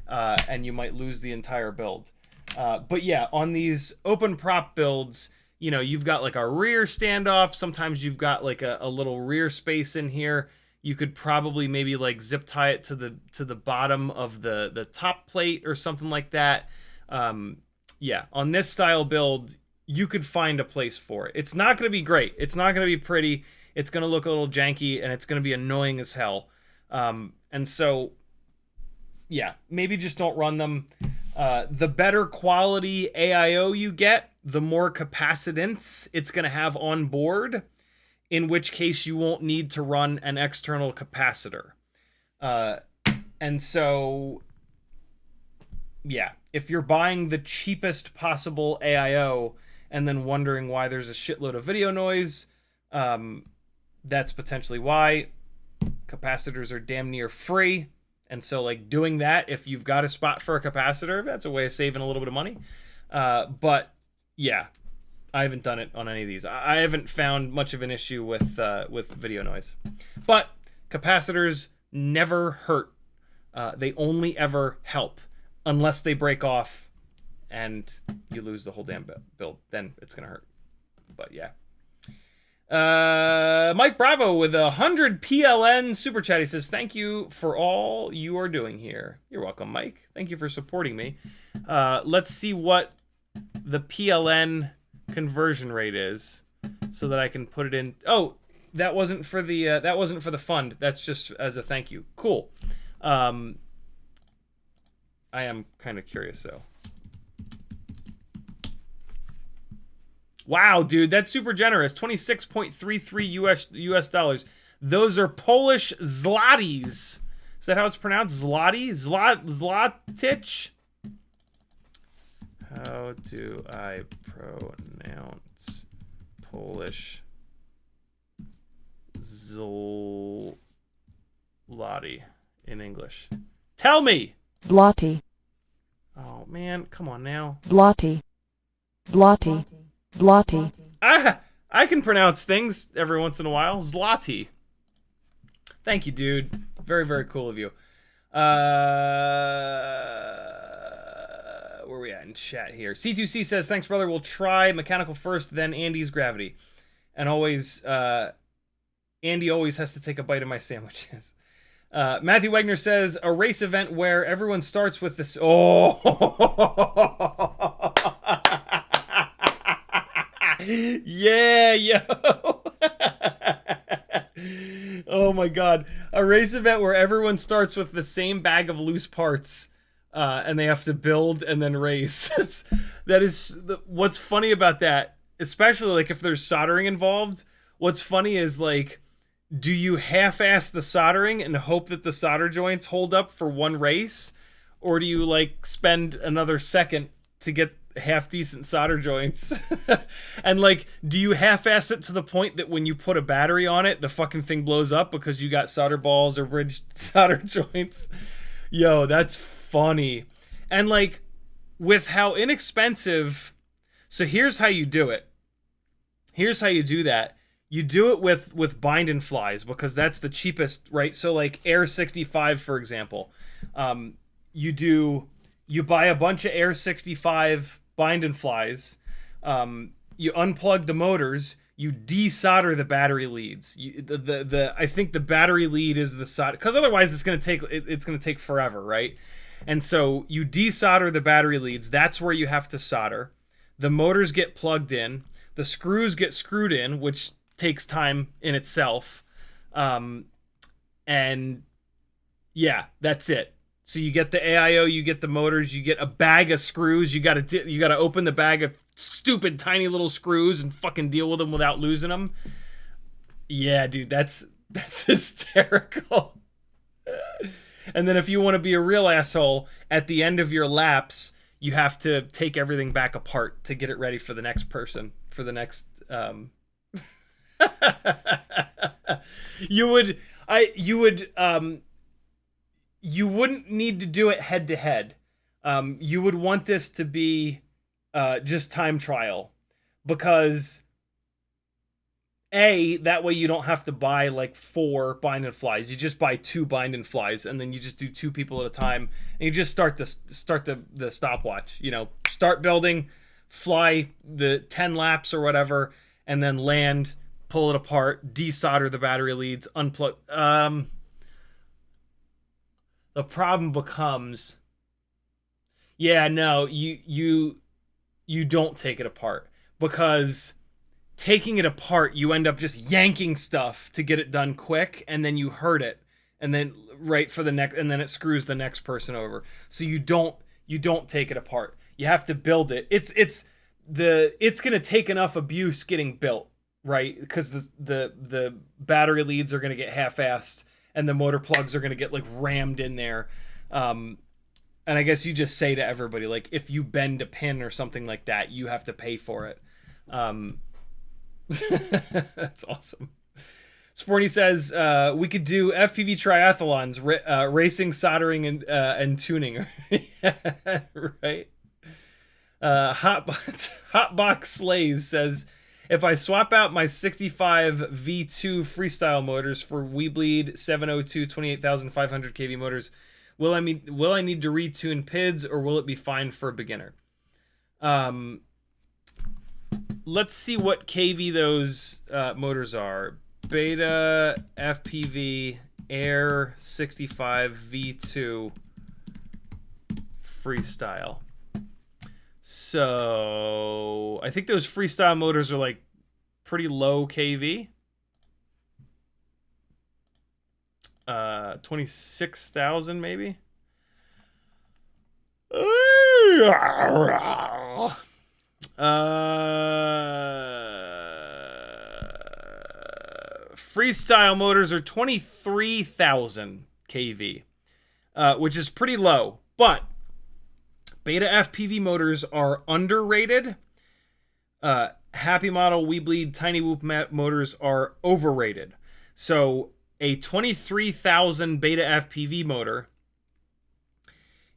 and you might lose the entire build. But yeah, on these open prop builds, you know, you've got like a rear standoff. Sometimes you've got like a little rear space in here. You could probably maybe like zip tie it to the bottom of the top plate or something like that. Yeah, on this style build, you could find a place for it. It's not going to be great. It's not going to be pretty. It's going to look a little janky, and it's going to be annoying as hell. And so, yeah, maybe just don't run them. The better quality AIO you get, the more capacitance it's going to have on board, in which case you won't need to run an external capacitor. And so, yeah, if you're buying the cheapest possible AIO and then wondering why there's a shitload of video noise, that's potentially why. Capacitors are damn near free. And so, like, doing that, if you've got a spot for a capacitor, that's a way of saving a little bit of money. But, yeah, I haven't done it on any of these. I haven't found much of an issue with video noise. But capacitors never hurt. They only ever help, unless they break off and you lose the whole damn build. Then it's going to hurt. But, yeah. Mike Bravo with 100 PLN super chat. He says, thank you for all you are doing here. You're welcome, Mike. Thank you for supporting me. Let's see what the PLN conversion rate is so that I can put it in. Oh, that wasn't for the fund. That's just as a thank you. Cool. I am kind of curious though. Wow, dude, that's super generous. 26.33 US dollars. Those are Polish zlotys. Is that how it's pronounced? Zloty? Zlotich? How do I pronounce Polish zloty in English? Tell me! Zloty. Oh, man, come on now. Zloty. Zloty. Zloty. I can pronounce things every once in a while. Zloty. Thank you, dude. Very, very cool of you. Where are we at in chat here? C2C says, thanks, brother. We'll try mechanical first, then Andy's gravity. And always, Andy always has to take a bite of my sandwiches. Matthew Wagner says, a race event where everyone starts with this. Oh! Yeah, yo. Oh my god. A race event where everyone starts with the same bag of loose parts, and they have to build and then race. That is what's funny about that, especially like if there's soldering involved. What's funny is, like, do you half-ass the soldering and hope that the solder joints hold up for one race, or do you like spend another second to get half-decent solder joints? And like, do you half-ass it to the point that when you put a battery on it, the fucking thing blows up because you got solder balls or bridged solder joints? Yo, that's funny. And like, with how inexpensive, so here's how you do it. Here's how you do that. You do it with bind and flies, because that's the cheapest, right? So like Air 65, for example, you buy a bunch of Air 65 bind and flies, you unplug the motors, you desolder the battery leads. I think the battery lead is the solder, because otherwise it's gonna take forever, right? And so you desolder the battery leads. That's where you have to solder. The motors get plugged in. The screws get screwed in, which takes time in itself. And yeah, that's it. So you get the AIO, you get the motors, you get a bag of screws. You gotta open the bag of stupid tiny little screws and fucking deal with them without losing them. Yeah, dude, that's hysterical. And then if you want to be a real asshole, at the end of your laps, you have to take everything back apart to get it ready for the next person, for the next you wouldn't need to do it head to head. You would want this to be just time trial, because that way you don't have to buy like 4 bind and flies. You just buy 2 bind and flies, and then you just do 2 people at a time, and you just start the stopwatch. You know, start building, fly the 10 laps or whatever, and then land, pull it apart, desolder the battery leads, unplug. The problem becomes, you don't take it apart, because taking it apart, you end up just yanking stuff to get it done quick, and then you hurt it, and then for the next, and then it screws the next person over. So you don't take it apart. You have to build it. It's gonna take enough abuse getting built, right? Because the battery leads are gonna get half-assed, and the motor plugs are gonna get like rammed in there. And I guess you just say to everybody, like, if you bend a pin or something like that, you have to pay for it. That's awesome. Sporty says we could do FPV triathlons, racing, soldering, and tuning. Yeah, right. Hotbox Slays says, if I swap out my 65 V2 freestyle motors for Weebleed 702 28,500 kV motors, will I need to retune PIDs, or will it be fine for a beginner? Let's see what kV those motors are. Beta FPV Air 65 V2 freestyle. So I think those freestyle motors are like pretty low kV. 26,000 maybe. Freestyle motors are 23,000 kV, which is pretty low, but Beta FPV motors are underrated. Happy Model, Weebleed, Tiny Whoop motors are overrated. So a 23,000 Beta FPV motor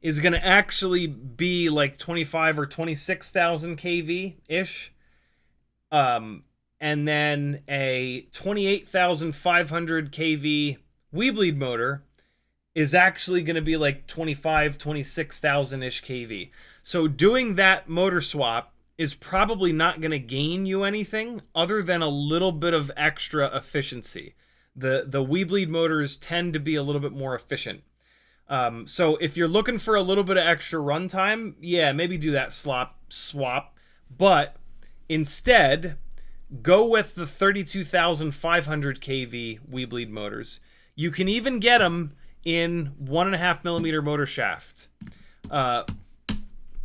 is going to actually be like 25 or 26,000 kV-ish. And then a 28,500 kV Weebleed motor is actually going to be like 25, 26,000-ish kV. So doing that motor swap is probably not going to gain you anything other than a little bit of extra efficiency. The Weebleed motors tend to be a little bit more efficient. So if you're looking for a little bit of extra runtime, yeah, maybe do that swap. But instead, go with the 32,500 kV Weebleed motors. You can even get them in 1.5mm motor shaft,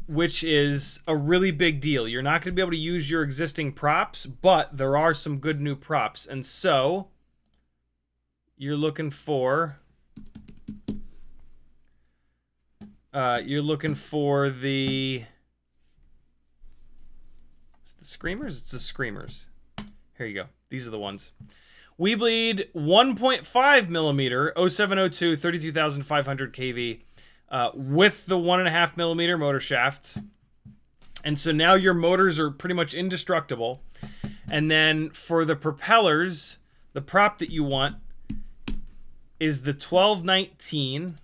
which is a really big deal. You're not going to be able to use your existing props, but there are some good new props. And so you're looking for the Screamers? It's the Screamers. Here you go. These are the ones. Weebleed 1.5mm 0702 32,500 kV with the 1.5mm motor shaft. And so now your motors are pretty much indestructible. And then for the propellers, the prop that you want is the 1219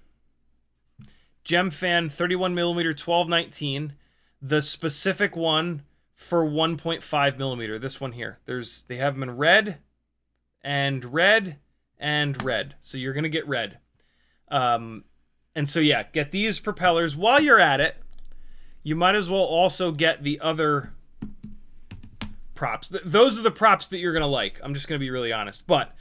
Gemfan 31mm 1219, the specific one for 1.5mm. This one here. They have them in red and red and red. So you're going to get red. And so yeah, get these propellers. While you're at it, you might as well also get the other props. Those are the props that you're going to like. I'm just going to be really honest. But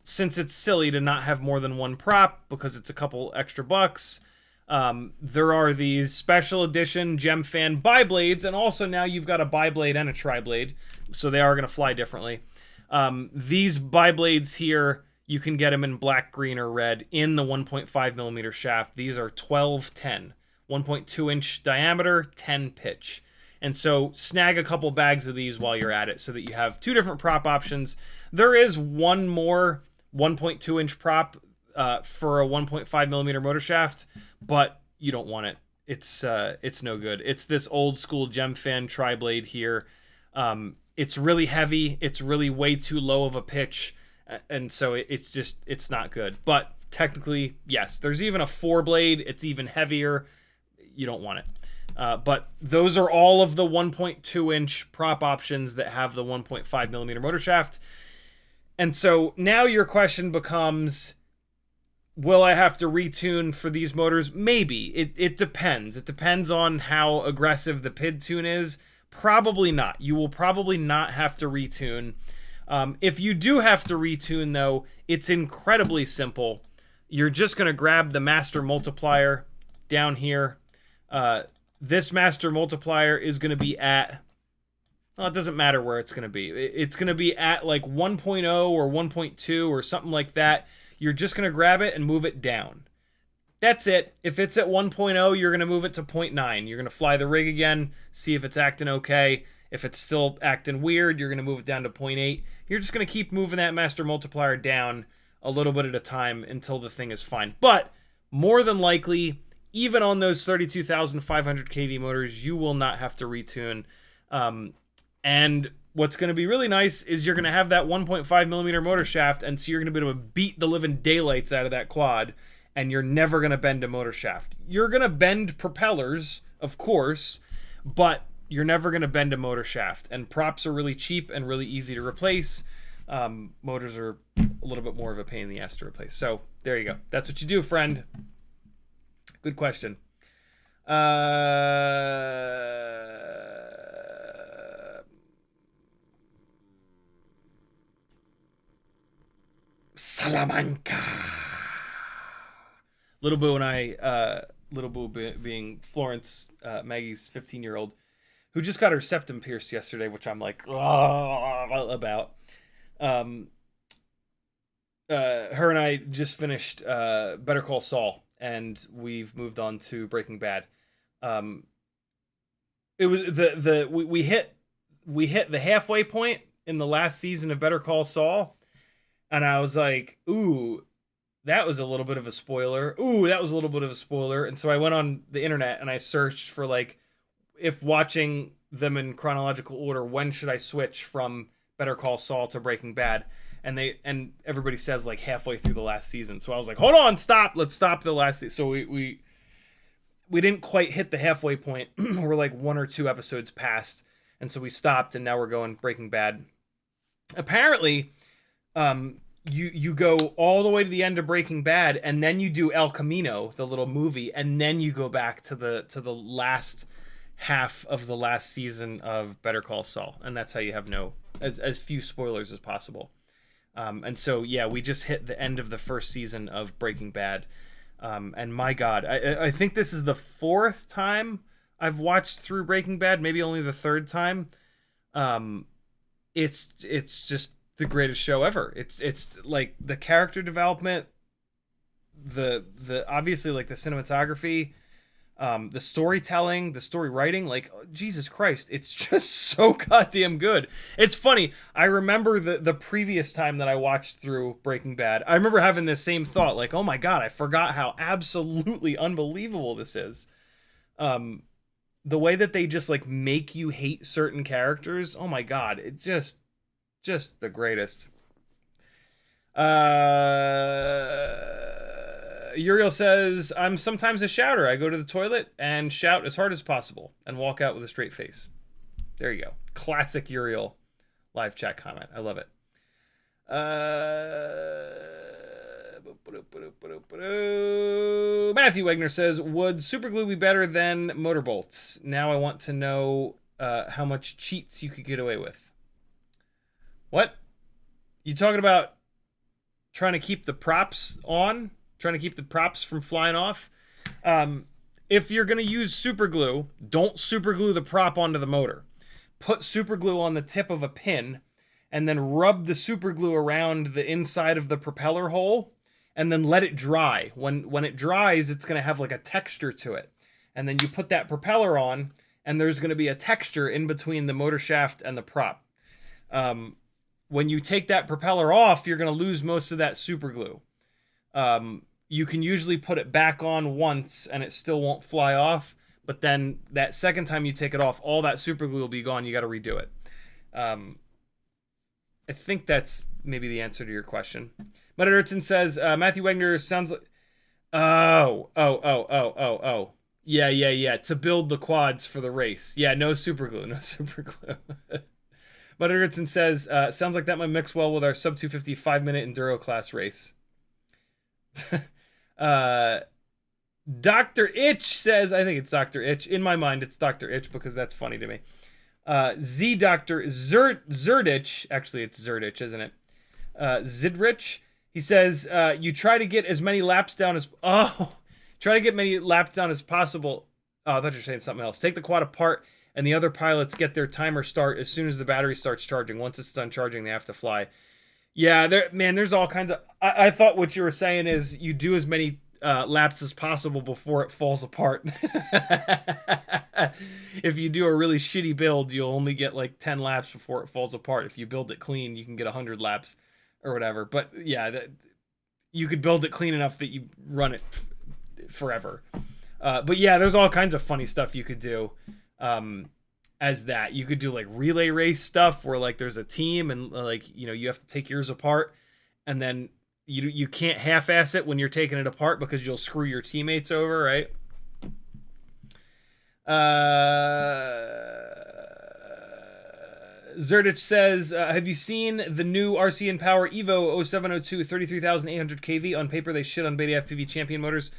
since it's silly to not have more than one prop because it's a couple extra bucks, there are these special edition Gemfan biblades, and also now you've got a biblade and a triblade, so they are going to fly differently. These bi-blades here, you can get them in black, green, or red in the 1.5 millimeter shaft. These are 12-10, 1.2 inch diameter, 10 pitch. And so snag a couple bags of these while you're at it so that you have two different prop options. There is one more 1.2 inch prop for a 1.5 millimeter motor shaft, but you don't want it. It's no good. It's this old school Gemfan tri-blade here. It's really heavy. It's really way too low of a pitch. And so it's not good. But technically, yes, there's even a 4-blade. It's even heavier. You don't want it. But those are all of the 1.2 inch prop options that have the 1.5 millimeter motor shaft. And so now your question becomes, will I have to retune for these motors? Maybe. It depends. It depends on how aggressive the PID tune is. Probably not. You will probably not have to retune. If you do have to retune, though, it's incredibly simple. You're just going to grab the master multiplier down here. This master multiplier is going to be at, well, it doesn't matter where it's going to be. It's going to be at like 1.0 or 1.2 or something like that. You're just going to grab it and move it down. That's it. If it's at 1.0, you're going to move it to 0.9. You're going to fly the rig again, see if it's acting okay. If it's still acting weird, you're going to move it down to 0.8. You're just going to keep moving that master multiplier down a little bit at a time until the thing is fine. But more than likely, even on those 32,500 kV motors, you will not have to retune. And what's going to be really nice is you're going to have that 1.5 millimeter motor shaft, and so you're going to be able to beat the living daylights out of that quad, and you're never going to bend a motor shaft. You're going to bend propellers, of course, but you're never going to bend a motor shaft. And props are really cheap and really easy to replace. Motors are a little bit more of a pain in the ass to replace. So there you go. That's what you do, friend. Good question. Salamanca. Little Boo and I, Little Boo being Florence, Maggie's 15-year-old, who just got her septum pierced yesterday, which I'm like, about. Her and I just finished Better Call Saul, and we've moved on to Breaking Bad. It was we hit the halfway point in the last season of Better Call Saul, and I was like, ooh, that was a little bit of a spoiler. Ooh, that was a little bit of a spoiler. And so I went on the internet and I searched for, like, if watching them in chronological order, when should I switch from Better Call Saul to Breaking Bad? And everybody says like halfway through the last season. So I was like, hold on, stop. Let's stop the last season. So we didn't quite hit the halfway point. We're like 1 or 2 episodes past. And so we stopped, and now we're going Breaking Bad. Apparently, you go all the way to the end of Breaking Bad, and then you do El Camino, the little movie, and then you go back to the last half of the last season of Better Call Saul, and that's how you have as few spoilers as possible. And so yeah, we just hit the end of the first season of Breaking Bad, and my God, I think this is the 4th time I've watched through Breaking Bad, maybe only the 3rd time. It's just the greatest show ever. It's like the character development, the obviously like the cinematography, the storytelling, the story writing, like, Jesus Christ, it's just so goddamn good. It's funny, I remember the previous time that I watched through Breaking Bad, I remember having this same thought, like, oh my God, I forgot how absolutely unbelievable this is. The way that they just like make you hate certain characters, oh my God, it's just the greatest. Uriel says, I'm sometimes a shouter. I go to the toilet and shout as hard as possible and walk out with a straight face. There you go. Classic Uriel live chat comment. I love it. Matthew Wegner says, would super glue be better than motor bolts? Now I want to know how much cheats you could get away with. What? You talking about trying to keep the props on? Trying to keep the props from flying off? If you're going to use super glue, don't super glue the prop onto the motor. Put super glue on the tip of a pin and then rub the super glue around the inside of the propeller hole, and then let it dry. When it dries, it's going to have like a texture to it. And then you put that propeller on, and there's going to be a texture in between the motor shaft and the prop. When you take that propeller off, you're going to lose most of that super glue. You can usually put it back on once and it still won't fly off, but then that second time you take it off, all that super glue will be gone. You got to redo it. I think that's maybe the answer to your question. Mudderton says, Matthew Wagner sounds like... Oh. Yeah. To build the quads for the race. Yeah, no super glue. But Erickson says, sounds like that might mix well with our sub 250 5-minute enduro class race. Dr. Itch says, I think it's Dr. Itch. In my mind, it's Dr. Itch because that's funny to me. Z Dr. Zerdich, actually it's Zerdich, isn't it? Zidrich, he says, you try to get as many laps down as, many laps down as possible. Oh, I thought you were saying something else. Take the quad apart, and the other pilots get their timer start as soon as the battery starts charging. Once it's done charging, they have to fly. Yeah, there's all kinds of... I thought what you were saying is you do as many laps as possible before it falls apart. If you do a really shitty build, you'll only get like 10 laps before it falls apart. If you build it clean, you can get 100 laps or whatever. But yeah, you could build it clean enough that you run it forever. But yeah, there's all kinds of funny stuff you could do. As that, you could do like relay race stuff where like there's a team and like, you have to take yours apart, and then you can't half-ass it when you're taking it apart because you'll screw your teammates over, right? Zerdich says, have you seen the new RCN Power Evo 0702 33,800 kV? On paper, they shit on Beta FPV Champion motors.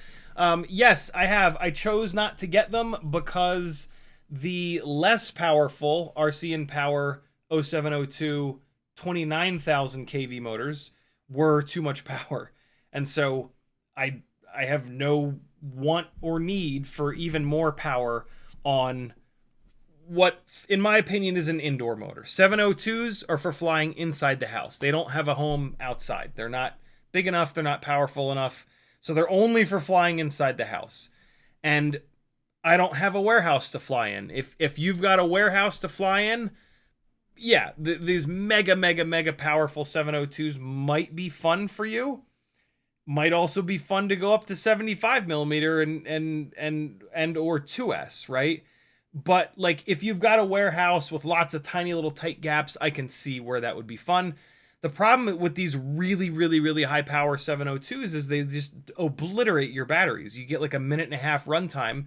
Yes, I have. I chose not to get them because the less powerful RCN Power 0702 29,000 kV motors were too much power. And so I have no want or need for even more power on what, in my opinion, is an indoor motor. 702s are for flying inside the house. They don't have a home outside. They're not big enough. They're not powerful enough. So they're only for flying inside the house. And I don't have a warehouse to fly in. If you've got a warehouse to fly in, yeah, these mega powerful 702s might be fun for you. Might also be fun to go up to 75 millimeter and or 2S, right? But like if you've got a warehouse with lots of tiny little tight gaps, I can see where that would be fun. The problem with these really high power 702s is they just obliterate your batteries. You get like a 1.5-minute runtime,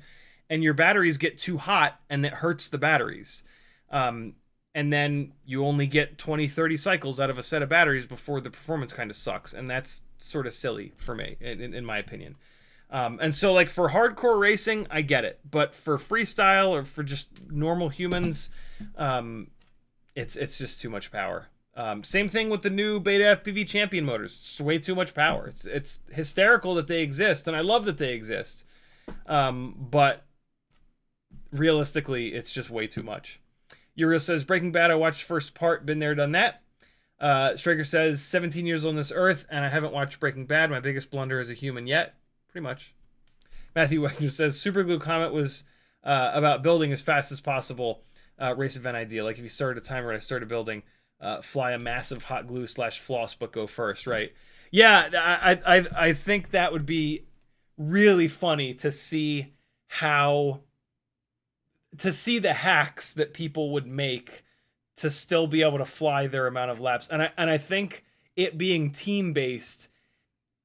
and your batteries get too hot, and it hurts the batteries. And then you only get 20-30 cycles out of a set of batteries before the performance kind of sucks, and that's sort of silly for me, in my opinion. And so, like, for hardcore racing, I get it. But for freestyle or for just normal humans, it's just too much power. Same thing with the new Beta FPV Champion motors. It's way too much power. It's hysterical that they exist, and I love that they exist. But realistically, it's just way too much. Uriel says, Breaking Bad, I watched first part, been there, done that. Straker says, 17 years on this earth, and I haven't watched Breaking Bad. My biggest blunder as a human yet. Pretty much. Matthew Wagner says, Superglue Comet was about building as fast as possible. Race event idea. Like if you started a timer and I started building, fly a massive hot glue / floss, but go first, right? Yeah, I think that would be really funny to see the hacks that people would make to still be able to fly their amount of laps. And I think it being team-based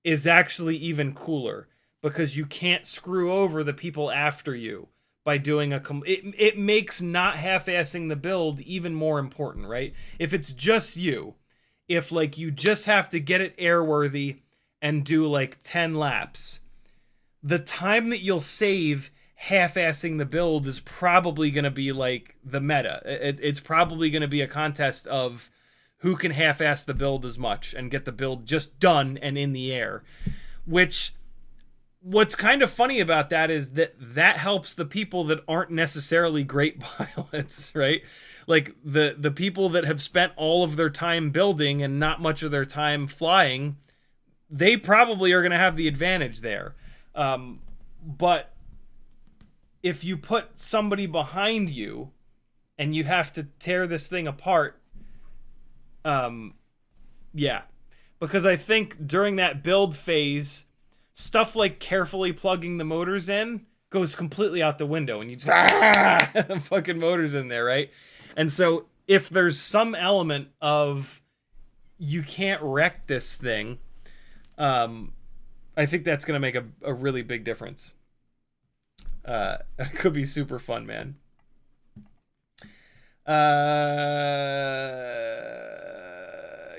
is actually even cooler because you can't screw over the people after you by doing it makes not half-assing the build even more important, right? If it's just you, if like you just have to get it airworthy and do like 10 laps, the time that you'll save half-assing the build is probably going to be like the meta. It's probably going to be a contest of who can half-ass the build as much and get the build just done and in the air, which what's kind of funny about that is that helps the people that aren't necessarily great pilots, right? Like the people that have spent all of their time building and not much of their time flying, they probably are going to have the advantage there. But if you put somebody behind you and you have to tear this thing apart, yeah. Because I think during that build phase, stuff like carefully plugging the motors in goes completely out the window, and you just the fucking motors in there, right? And so if there's some element of you can't wreck this thing, I think that's going to make a really big difference. It could be super fun, man.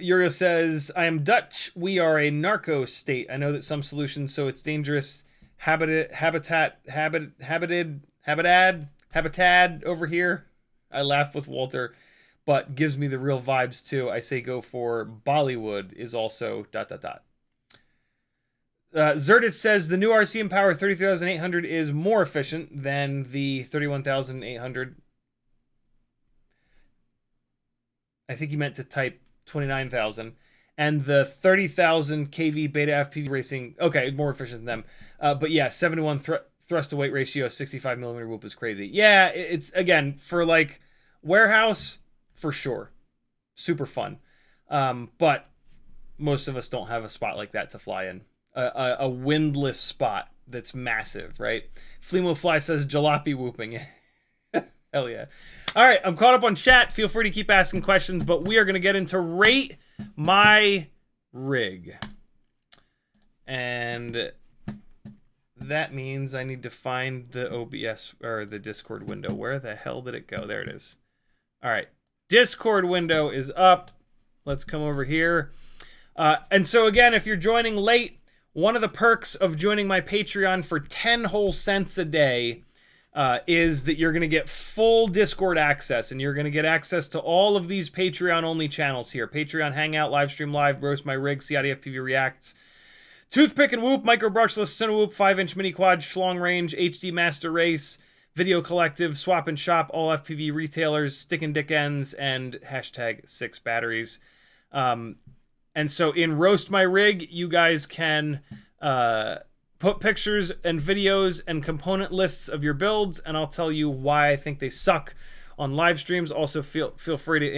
Uriel says, I am Dutch. We are a narco state. I know that some solutions, so it's dangerous. Habitat over here. I laugh with Walter, but gives me the real vibes too. I say go for Bollywood is also ... Zerdis says the new RC Power 30,800 is more efficient than the 31,800. I think he meant to type 29,000. And the 30,000 kV Beta FPV Racing, okay, more efficient than them. But yeah, 71 thrust to weight ratio, 65 millimeter whoop is crazy. Yeah, it's, again, for like warehouse, for sure. Super fun. But most of us don't have a spot like that to fly in. A windless spot that's massive, right? Flemo Fly says jalopy whooping. Hell yeah. All right, I'm caught up on chat. Feel free to keep asking questions, but we are going to get into Rate My Rig. And that means I need to find the OBS or the Discord window. Where the hell did it go? There it is. All right. Discord window is up. Let's come over here. And so again, if you're joining late, one of the perks of joining my Patreon for 10 whole cents a day is that you're going to get full Discord access, and you're going to get access to all of these Patreon-only channels here. Patreon Hangout, Livestream Live, Roast My Rig, CiottiFPV Reacts, Toothpick and Whoop, Micro Brushless, Cinewhoop, 5-inch Mini Quad, Schlong Range, HD Master Race, Video Collective, Swap and Shop, All FPV Retailers, Stick and Dick Ends, and hashtag 6 batteries. And so in Roast My Rig, you guys can put pictures and videos and component lists of your builds, and I'll tell you why I think they suck on live streams. Also, feel free to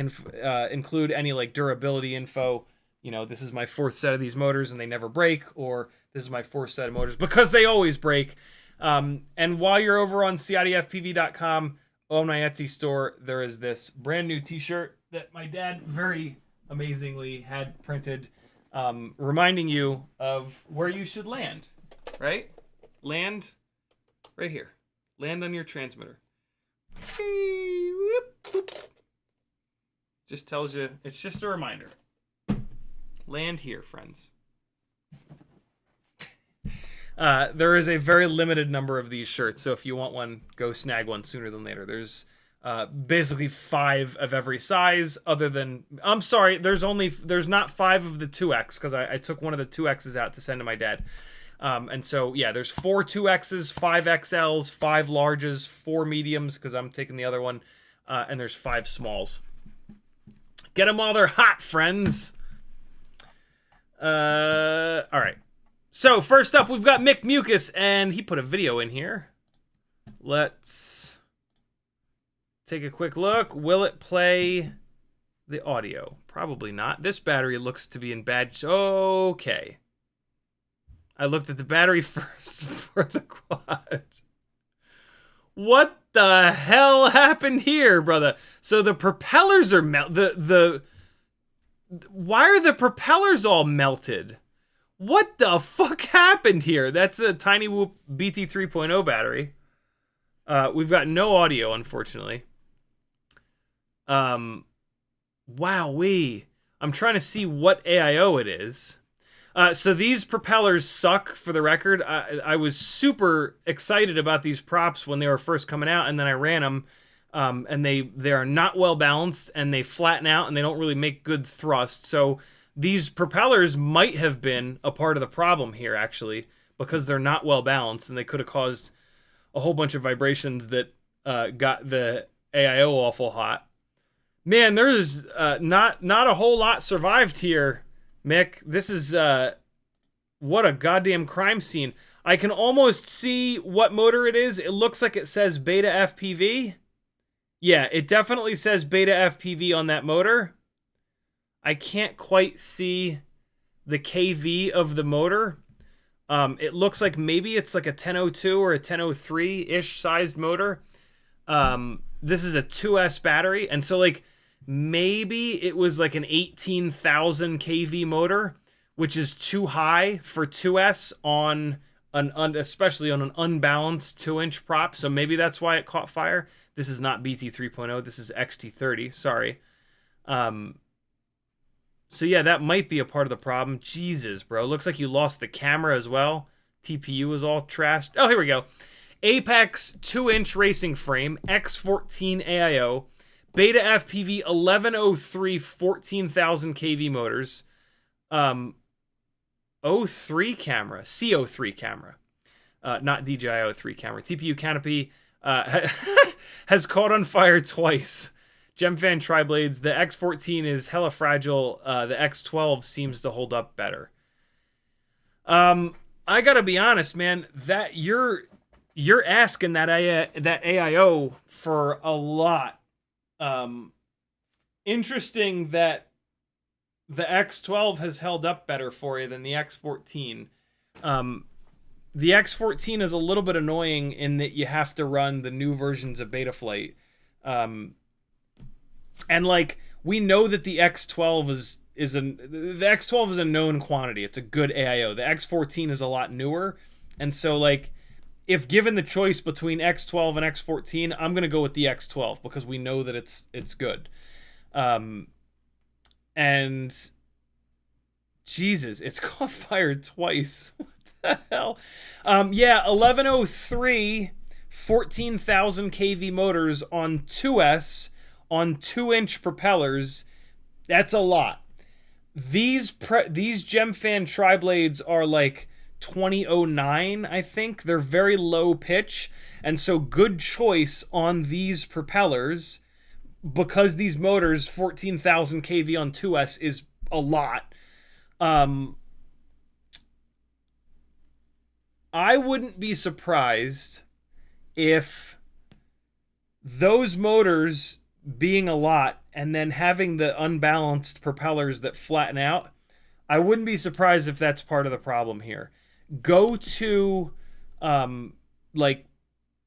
include any like durability info. You know, this is my 4th set of these motors and they never break, or this is my 4th set of motors because they always break. And while you're over on CiottiFPV.com, on my Etsy store, there is this brand new t-shirt that my dad very amazingly had printed, reminding you of where you should land, right? Land right here. Land on your transmitter. Just tells you, it's just a reminder. Land here, friends. There is a very limited number of these shirts, so if you want one, go snag one sooner than later. There's basically 5 of every size, other than, I'm sorry, there's not 5 of the 2X, because I took one of the 2Xs out to send to my dad. And so, yeah, there's 4 2Xs, 5 XLs, 5 larges, 4 mediums, because I'm taking the other one, and there's 5 smalls. Get them while they're hot, friends. All right. So, first up, we've got Mick Mucus, and he put a video in here. Let's take a quick look. Will it play the audio? Probably not. This battery looks to be in bad... Okay. I looked at the battery first for the quad. What the hell happened here, brother? So the propellers are why are the propellers all melted? What the fuck happened here? That's a Tiny Whoop BT 3.0 battery. We've got no audio, unfortunately. Wowee. I'm trying to see what AIO it is. So these propellers suck, for the record. I was super excited about these props when they were first coming out, and then I ran them, and they are not well balanced, and they flatten out, and they don't really make good thrust. So these propellers might have been a part of the problem here, actually. because they're not well balanced, and they could have caused a whole bunch of vibrations that got the AIO awful hot. Man, there's not a whole lot survived here, Mick. This is what a goddamn crime scene. I can almost see what motor it is. It looks like it says Beta FPV. Yeah, it definitely says Beta FPV on that motor. I can't quite see the KV of the motor. It looks like maybe it's like a 1002 or a 1003-ish sized motor. This is a 2S battery, and so like maybe it was like an 18,000 kV motor, which is too high for 2S on especially on an unbalanced 2-inch prop. So maybe that's why it caught fire. This is not BT 3.0. This is XT30. Sorry. So yeah, that might be a part of the problem. Jesus, bro. Looks like you lost the camera as well. TPU is all trashed. Oh, here we go. Apex 2-inch racing frame, X14 AIO, Beta FPV 1103 14,000 kV motors, O3 camera, CO3 camera, not DJI 03 camera. TPU canopy has caught on fire twice. Gemfan tri-blades. The X14 is hella fragile. The X12 seems to hold up better. I gotta be honest, man. That you're asking that AIO for a lot. Interesting that the X12 has held up better for you than the X14. The X14 is a little bit annoying in that you have to run the new versions of Betaflight. And like we know that the X12 is a known quantity. It's a good AIO. The X14 is a lot newer, and so like if given the choice between X12 and X14, I'm gonna go with the X12 because we know that it's good. And Jesus, it's caught fire twice. What the hell? Yeah, 1103 14,000 kV motors on 2S on 2-inch propellers. That's a lot. These Gemfan tri-blades are like 2009, I think. They're very low pitch, and so good choice on these propellers because these motors 14,000 kV on 2S is a lot. I wouldn't be surprised if those motors being a lot and then having the unbalanced propellers that flatten out, I wouldn't be surprised if that's part of the problem here. Go to the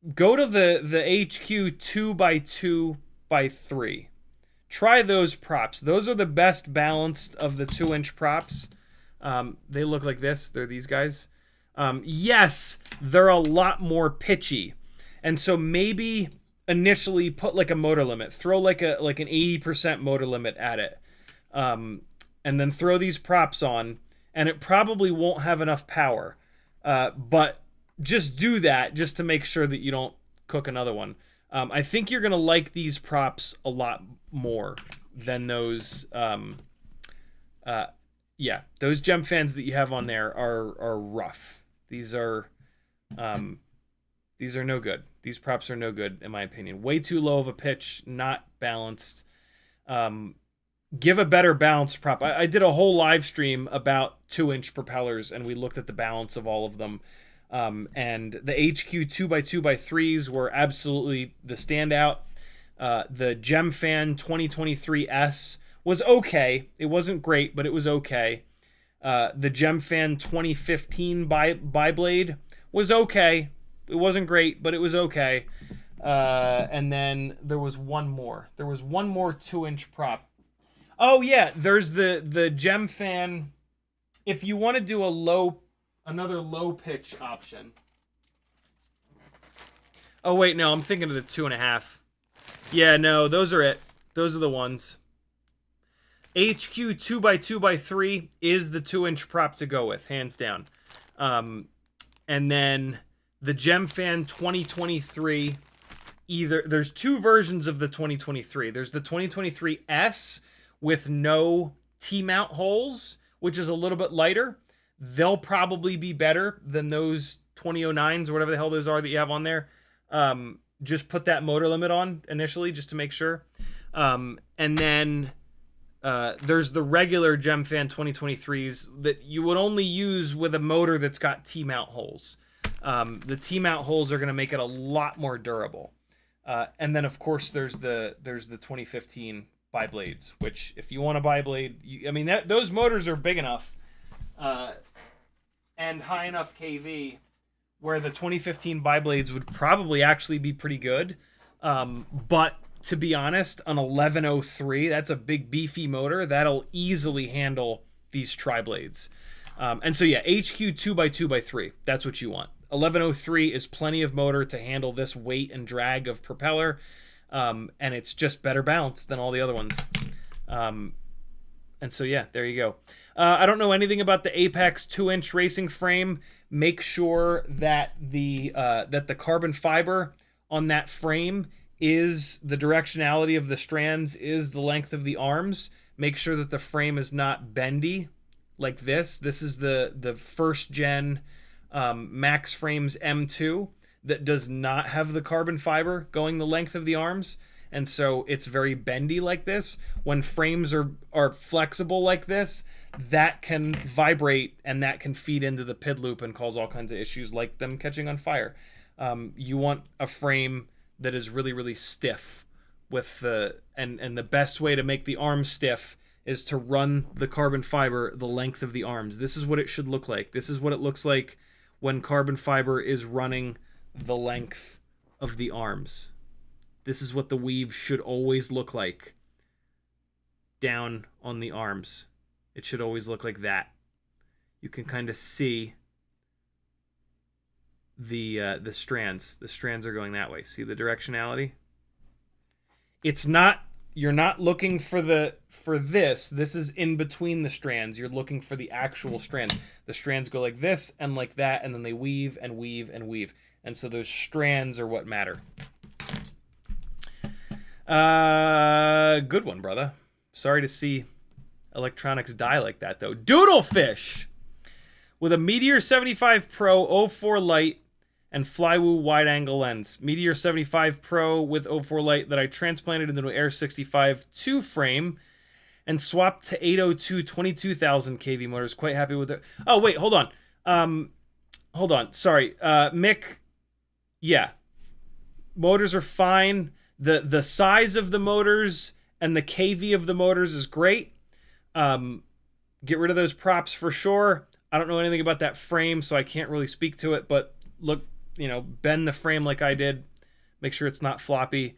HQ 2x2x3. Try those props. Those are the best balanced of the 2-inch props. They look like this. They're these guys. Yes, they're a lot more pitchy. And so maybe initially put like a motor limit. Throw like an 80% motor limit at it. And then throw these props on, and it probably won't have enough power. But just do that just to make sure that you don't cook another one. I think you're going to like these props a lot more than those. Yeah, those Gemfans that you have on there are rough. These are no good. These props are no good, in my opinion. Way too low of a pitch, not balanced. Give a better balanced prop. I did a whole live stream about 2-inch propellers, and we looked at the balance of all of them. And the HQ 2x2x3s were absolutely the standout. The Gemfan 2023S was okay. It wasn't great, but it was okay. The Gemfan 2015 Biblade was okay. It wasn't great, but it was okay. And then there was one more. There was one more 2-inch prop. Oh yeah, there's the Gemfan. If you want to do another low pitch option. Oh wait, no, I'm thinking of the 2.5. Yeah, no, those are it. Those are the ones. HQ 2x2x3 is the 2-inch prop to go with, hands down. And then the Gemfan 2023, there's two versions of the 2023. There's the 2023S with no T-mount holes, which is a little bit lighter. they'll probably be better than those 2009s or whatever the hell those are that you have on there. Just put that motor limit on initially just to make sure. And then there's the regular GemFan 2023s that you would only use with a motor that's got T-mount holes. The T-mount holes are going to make it a lot more durable. And then, of course, there's the 2015 bi-blades, which if you want a bi-blade, those motors are big enough and high enough kV where the 2015 bi-blades would probably actually be pretty good. But to be honest, an 1103, that's a big beefy motor that'll easily handle these tri-blades. And so yeah, HQ 2x2x3, that's what you want. 1103 is plenty of motor to handle this weight and drag of propeller, and it's just better balanced than all the other ones. And so yeah, there you go. I don't know anything about the Apex 2-inch racing frame. Make sure that the carbon fiber on that frame is the directionality of the strands is the length of the arms. Make sure that the frame is not bendy like this. This is the first gen Max Frames M2 that does not have the carbon fiber going the length of the arms. And so it's very bendy like this. When frames are flexible like this, that can vibrate and that can feed into the PID loop and cause all kinds of issues like them catching on fire. You want a frame that is really, really stiff with and the best way to make the arms stiff is to run the carbon fiber the length of the arms. This is what it should look like. This is what it looks like when carbon fiber is running the length of the arms. This is what the weave should always look like down on the arms. It should always look like that. You can kind of see the strands. The strands are going that way. See the directionality? It's not, you're not looking for this. This is in between the strands. You're looking for the actual strand. The strands go like this and like that, and then they weave and weave and weave. And so those strands are what matter. Good one, brother. Sorry to see electronics die like that, though. Doodlefish! With a Meteor 75 Pro 04 light and Flywoo wide-angle lens. Meteor 75 Pro with 04 light that I transplanted into an Air 65 2 frame and swapped to 802 22,000 kV motors. Quite happy with it. Oh, wait, hold on. Hold on. Sorry. Mick, yeah. Motors are fine. The size of the motors and the KV of the motors is great. Get rid of those props for sure. I don't know anything about that frame, so I can't really speak to it, but look, bend the frame like I did. Make sure it's not floppy.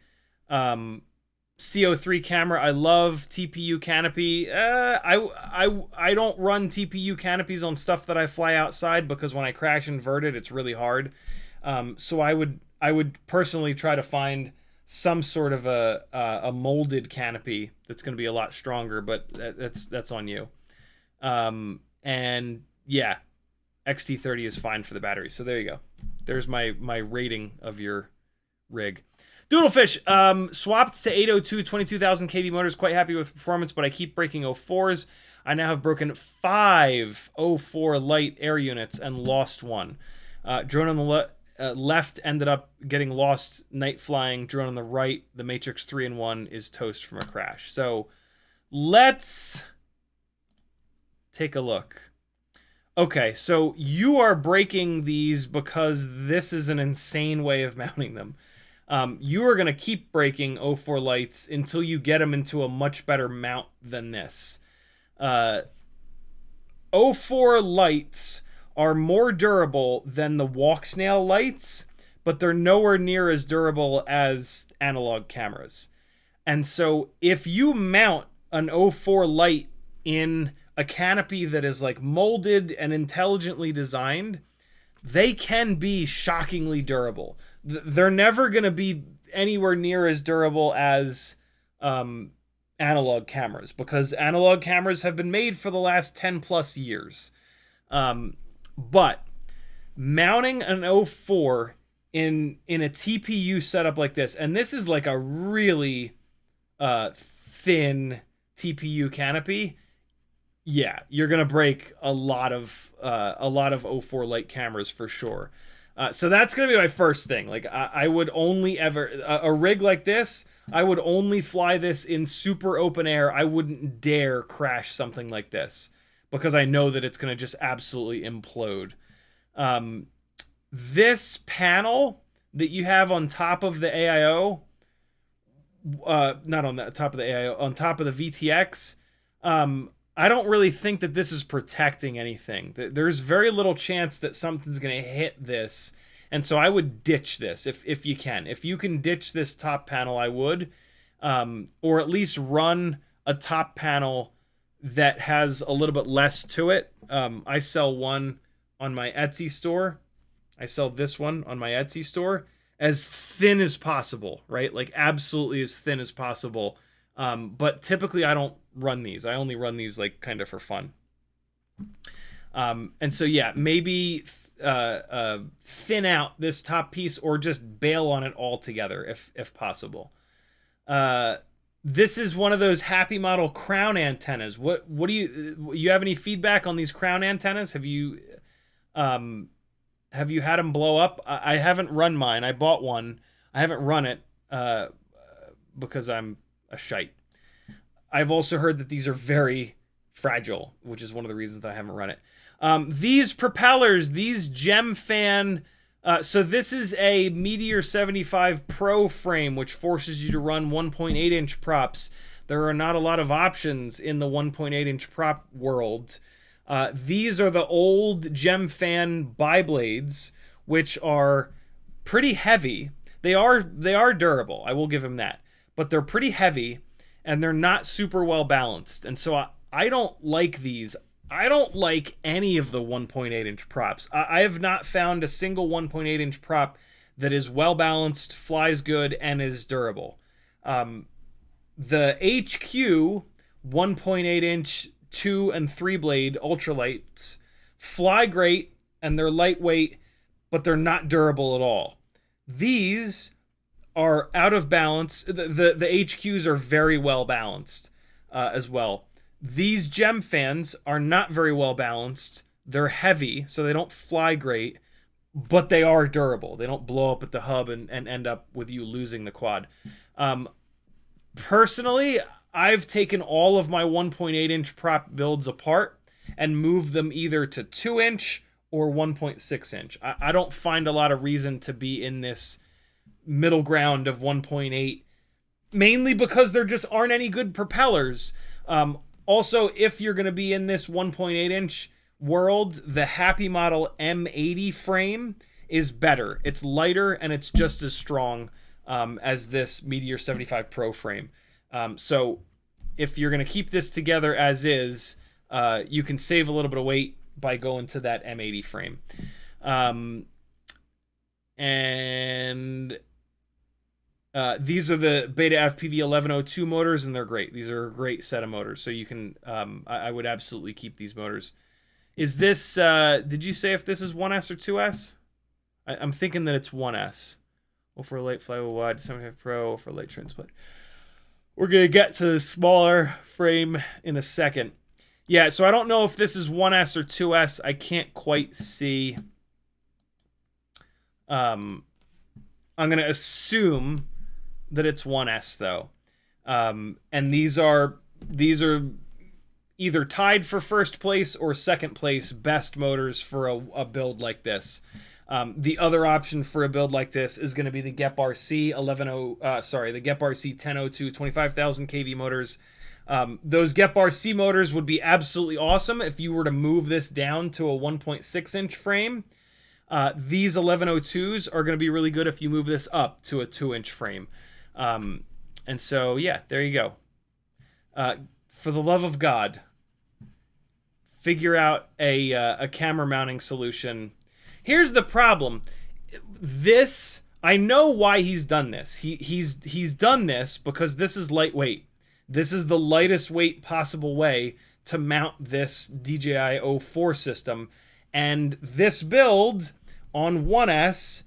CO3 camera, I love. TPU canopy. I don't run TPU canopies on stuff that I fly outside because when I crash inverted, it's really hard. So I would personally try to find some sort of a molded canopy that's going to be a lot stronger, but that's on you. And yeah, XT30 is fine for the battery. So there you go. There's my rating of your rig. Doodlefish, swapped to 802 22,000 kV motors. Quite happy with performance, but I keep breaking 04s. I now have broken 5 04 light air units and lost one. Drone on the left ended up getting lost night flying. Drone on the right, the Matrix 3-in-1 is toast from a crash. So let's take a look. Okay, so you are breaking these because this is an insane way of mounting them. You are going to keep breaking 04 lights until you get them into a much better mount than this. 04 lights are more durable than the walk snail lights, but they're nowhere near as durable as analog cameras. And so if you mount an 04 light in a canopy that is like molded and intelligently designed, they can be shockingly durable. They're never going to be anywhere near as durable as analog cameras, because analog cameras have been made for the last 10 plus years. But mounting an 04 in a TPU setup like this, and this is like a really thin TPU canopy, yeah, you're gonna break a lot of O4 light cameras for sure. So that's gonna be my first thing. Like I would only ever a rig like this. I would only fly this in super open air. I wouldn't dare crash something like this because I know that it's gonna just absolutely implode. This panel that you have on top of the AIO, not on the top of the AIO, on top of the VTX, I don't really think that this is protecting anything. There's very little chance that something's going to hit this. And so I would ditch this if you can. If you can ditch this top panel, I would. Or at least run a top panel that has a little bit less to it. I sell one on my Etsy store. I sell this one on my Etsy store. As thin as possible, right? Like absolutely as thin as possible. But typically I don't run these. I only run these like kind of for fun. And so yeah, maybe thin out this top piece or just bail on it altogether if possible. This is one of those Happy Model crown antennas. What do you have any feedback on these crown antennas? Have you had them blow up? I haven't run mine. I bought one. I haven't run it because I'm a shite. I've also heard that these are very fragile, which is one of the reasons I haven't run it. These propellers, these Gem Fan. So this is a Meteor 75 Pro frame, which forces you to run 1.8 inch props. There are not a lot of options in the 1.8 inch prop world. These are the old Gem Fan bi-blades, which are pretty heavy. They are durable. I will give them that, but they're pretty heavy and they're not super well balanced. And so I don't like these. I don't like any of the 1.8 inch props. I have not found a single 1.8 inch prop that is well balanced, flies good, and is durable. The HQ 1.8 inch 2 and 3 blade ultralights fly great and they're lightweight, but they're not durable at all. These are out of balance. The HQs are very well balanced as well. These Gem Fans are not very well balanced. They're heavy, so they don't fly great, but they are durable. They don't blow up at the hub and end up with you losing the quad. Personally, I've taken all of my 1.8 inch prop builds apart and moved them either to 2 inch or 1.6 inch. I don't find a lot of reason to be in this middle ground of 1.8, mainly because there just aren't any good propellers. Also, if you're going to be in this 1.8 inch world, the Happy Model M80 frame is better. It's lighter and it's just as strong as this Meteor 75 Pro frame. So if you're going to keep this together as is, you can save a little bit of weight by going to that M80 frame. These are the Beta FPV 1102 motors, and they're great. These are a great set of motors, so you can. I would absolutely keep these motors. Is this? Did you say if this is 1S or 2S? I'm thinking that it's 1S. Oh, for a light flywheel wide, 75 Pro for light transplant. We're gonna get to the smaller frame in a second. Yeah, so I don't know if this is 1S or 2S. I can't quite see. I'm gonna assume that it's 1S though, and these are either tied for first place or second place best motors for a build like this. The other option for a build like this is going to be the Gep RC the Gep RC 1002 25,000 kV motors. Those Gep RC motors would be absolutely awesome if you were to move this down to a 1.6 inch frame. These 1102s are going to be really good if you move this up to a 2 inch frame. And so, yeah, there you go. For the love of God, figure out a camera mounting solution. Here's the problem. This, I know why he's done this. He's done this because this is lightweight. This is the lightest weight possible way to mount this DJI O4 system. And this build on 1S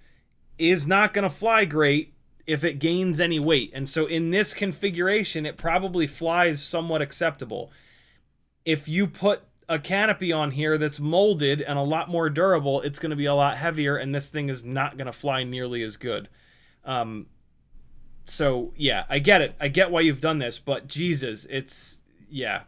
is not going to fly great if it gains any weight. And so in this configuration, it probably flies somewhat acceptable. if you put a canopy on here that's molded and a lot more durable, it's going to be a lot heavier, and this thing is not going to fly nearly as good. So yeah, I get it. I get why you've done this, but Jesus, it's, yeah.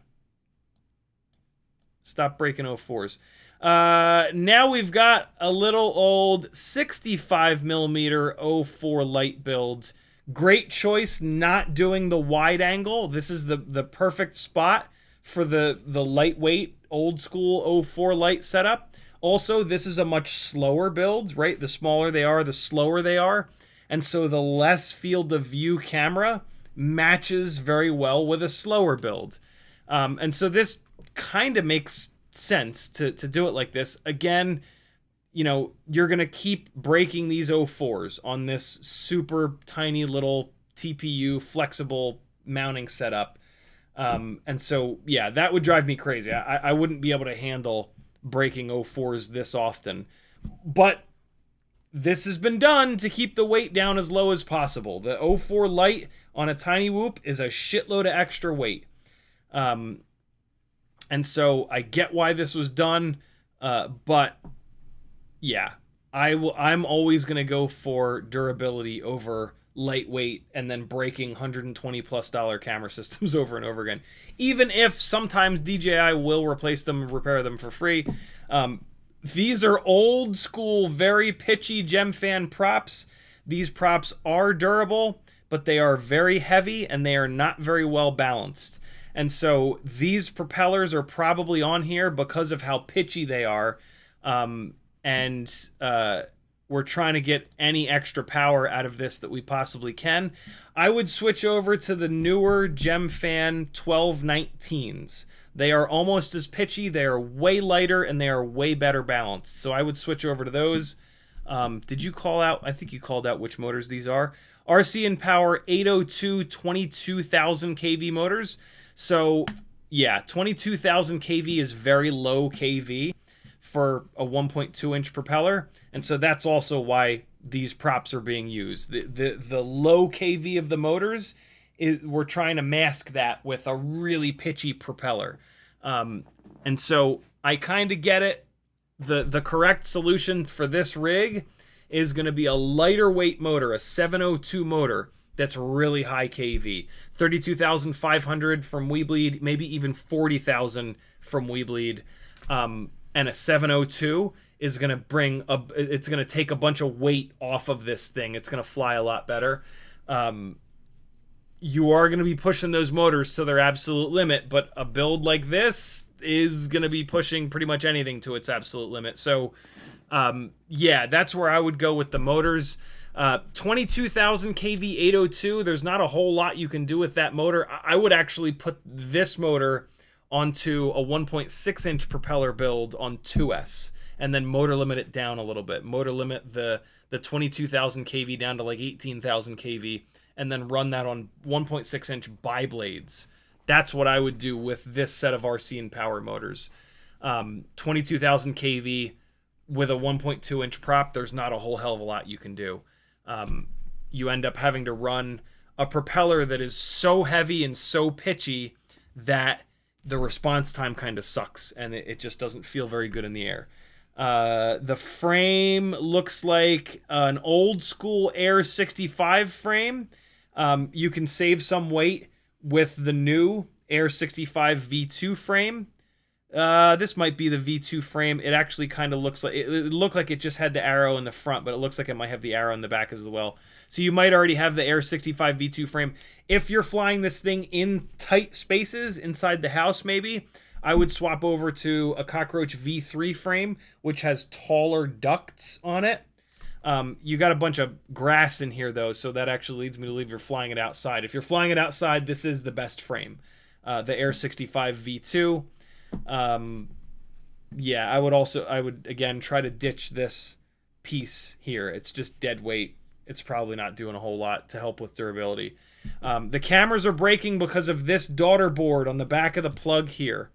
Stop breaking 04s. Now we've got a little old 65 millimeter 04 light build. Great choice not doing the wide angle. This is the perfect spot for the lightweight old school 04 light setup. Also, this is a much slower build, right? The smaller they are, the slower they are. And so the less field of view camera matches very well with a slower build. And so this kind of makes sense to do it like this. Again, you know, you're going to keep breaking these 04s on this super tiny little TPU flexible mounting setup. And so, yeah, that would drive me crazy. I wouldn't be able to handle breaking 04s this often. But this has been done to keep the weight down as low as possible. The 04 light on a tiny whoop is a shitload of extra weight. And so I get why this was done, but yeah, I'm always going to go for durability over lightweight and then breaking $120+ camera systems over and over again. Even if sometimes DJI will replace them and repair them for free. These are old school, very pitchy Gemfan props. These props are durable, but they are very heavy and they are not very well balanced. And so these propellers are probably on here because of how pitchy they are. We're trying to get any extra power out of this that we possibly can. I would switch over to the newer Gemfan 1219s. They are almost as pitchy, they are way lighter, and they are way better balanced. So I would switch over to those. Did you call out? I think you called out which motors these are. RC and Power 802 22,000 kV motors. So yeah, 22,000 kV is very low kV for a 1.2 inch propeller, and so that's also why these props are being used. The low kV of the motors we're trying to mask that with a really pitchy propeller, and so I kind of get it. The correct solution for this rig is going to be a lighter weight motor, a 702 motor that's really high kV, 32,500 from Weebleed, maybe even 40,000 from Weebleed. And a 702 is going to it's going to take a bunch of weight off of this thing. It's going to fly a lot better. You are going to be pushing those motors to their absolute limit, but a build like this is going to be pushing pretty much anything to its absolute limit. So, yeah, that's where I would go with the motors. 22,000 kV 802, there's not a whole lot you can do with that motor. I would actually put this motor onto a 1.6 inch propeller build on 2S, and then motor limit it down a little bit. Motor limit the 22,000 kV down to like 18,000 kV, and then run that on 1.6 inch bi-blades. That's what I would do with this set of RC and Power motors. 22,000 kV with a 1.2 inch prop, there's not a whole hell of a lot you can do. You end up having to run a propeller that is so heavy and so pitchy that the response time kind of sucks, and it just doesn't feel very good in the air. The frame looks like an old school Air 65 frame. You can save some weight with the new Air 65 V2 frame. This might be the V2 frame. It actually kind of looks like it looked like it just had the arrow in the front, but it looks like it might have the arrow in the back as well. So you might already have the Air 65 V2 frame. If you're flying this thing in tight spaces inside the house, maybe I would swap over to a Cockroach V3 frame, which has taller ducts on it. You got a bunch of grass in here though, so that actually leads me to believe you're flying it outside. If you're flying it outside, this is the best frame. The Air 65 V2. Yeah, I would again try to ditch this piece here. It's just dead weight. It's probably not doing a whole lot to help with durability. The cameras are breaking because of this daughter board on the back of the plug here.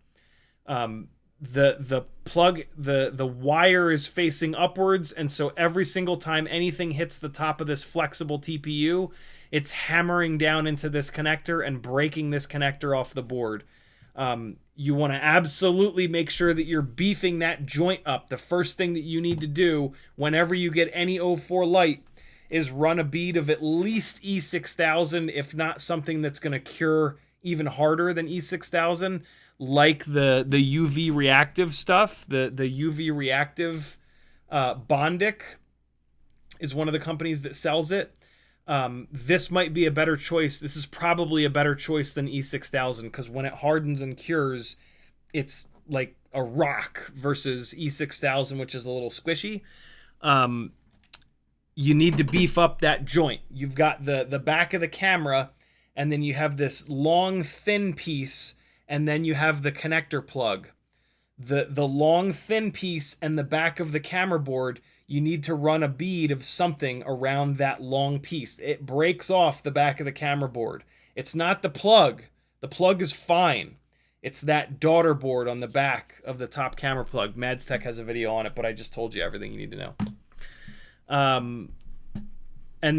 The plug, the wire is facing upwards, and so every single time anything hits the top of this flexible TPU, it's hammering down into this connector and breaking this connector off the board. you want to absolutely make sure that you're beefing that joint up. The first thing that you need to do whenever you get any 04 light is run a bead of at least E6000, if not something that's going to cure even harder than E6000, like the UV reactive stuff. The UV reactive Bondic is one of the companies that sells it. This might be a better choice. This is probably a better choice than E6000, because when it hardens and cures, it's like a rock versus E6000, which is a little squishy. You need to beef up that joint. You've got the back of the camera, and then you have this long, thin piece, and then you have the connector plug. The long, thin piece and the back of the camera board, you need to run a bead of something around that long piece. It breaks off the back of the camera board. It's not the plug. The plug is fine. It's that daughter board on the back of the top camera plug. Mads Tech has a video on it, but I just told you everything you need to know. And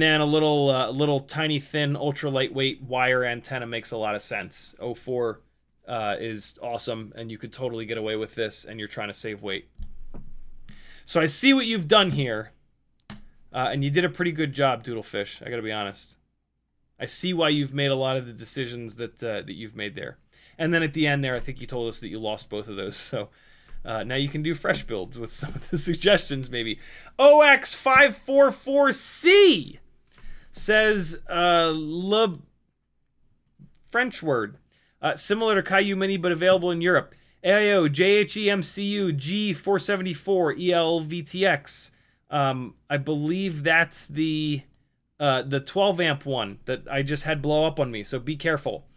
then a little tiny, thin, ultra lightweight wire antenna makes a lot of sense. 04 is awesome, and you could totally get away with this, and you're trying to save weight. So I see what you've done here, and you did a pretty good job, Doodlefish. I got to be honest. I see why you've made a lot of the decisions that you've made there. And then at the end there, I think you told us that you lost both of those. So now you can do fresh builds with some of the suggestions, maybe. OX544C says, French word. Similar to Caillou Mini, but available in Europe. AIO, JHEMCU, G474, ELVTX. I believe that's the 12 amp one that I just had blow up on me, so be careful.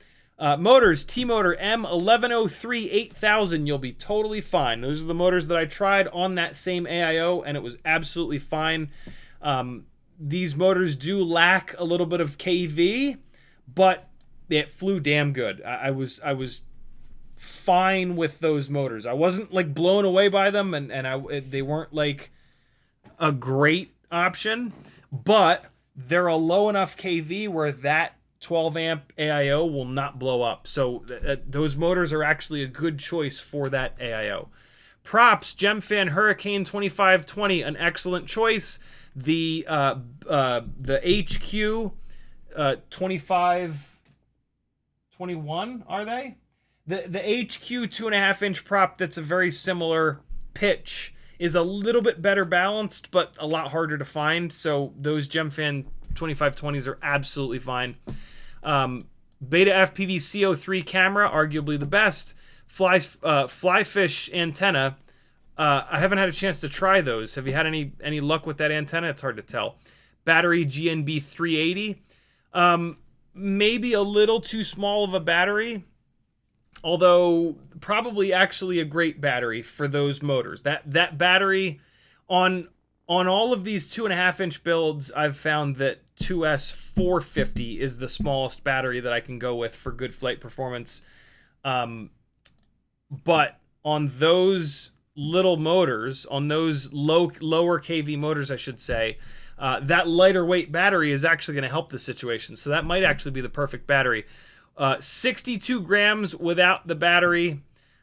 Motors, T-Motor M1103 8000, you'll be totally fine. Those are the motors that I tried on that same AIO, and it was absolutely fine. These motors do lack a little bit of KV, but it flew damn good. I was fine with those motors. I wasn't like blown away by them, and they weren't like a great option, but they're a low enough KV where that 12 amp AIO will not blow up. So those motors are actually a good choice for that AIO. Props, Gemfan Hurricane 2520, an excellent choice. The HQ 2521, are they? The HQ 2.5 inch prop that's a very similar pitch is a little bit better balanced, but a lot harder to find. So those Gemfan 2520s are absolutely fine. Beta FPV CO3 camera, arguably the best. Flyfish antenna. I haven't had a chance to try those. Have you had any luck with that antenna? It's hard to tell. Battery GNB 380. Maybe a little too small of a battery, although probably actually a great battery for those motors. That battery on all of these 2.5 inch builds, I've found that 2S450 is the smallest battery that I can go with for good flight performance. But on those little motors, on those lower KV motors, I should say, that lighter weight battery is actually going to help the situation. So that might actually be the perfect battery. 62 grams without the battery.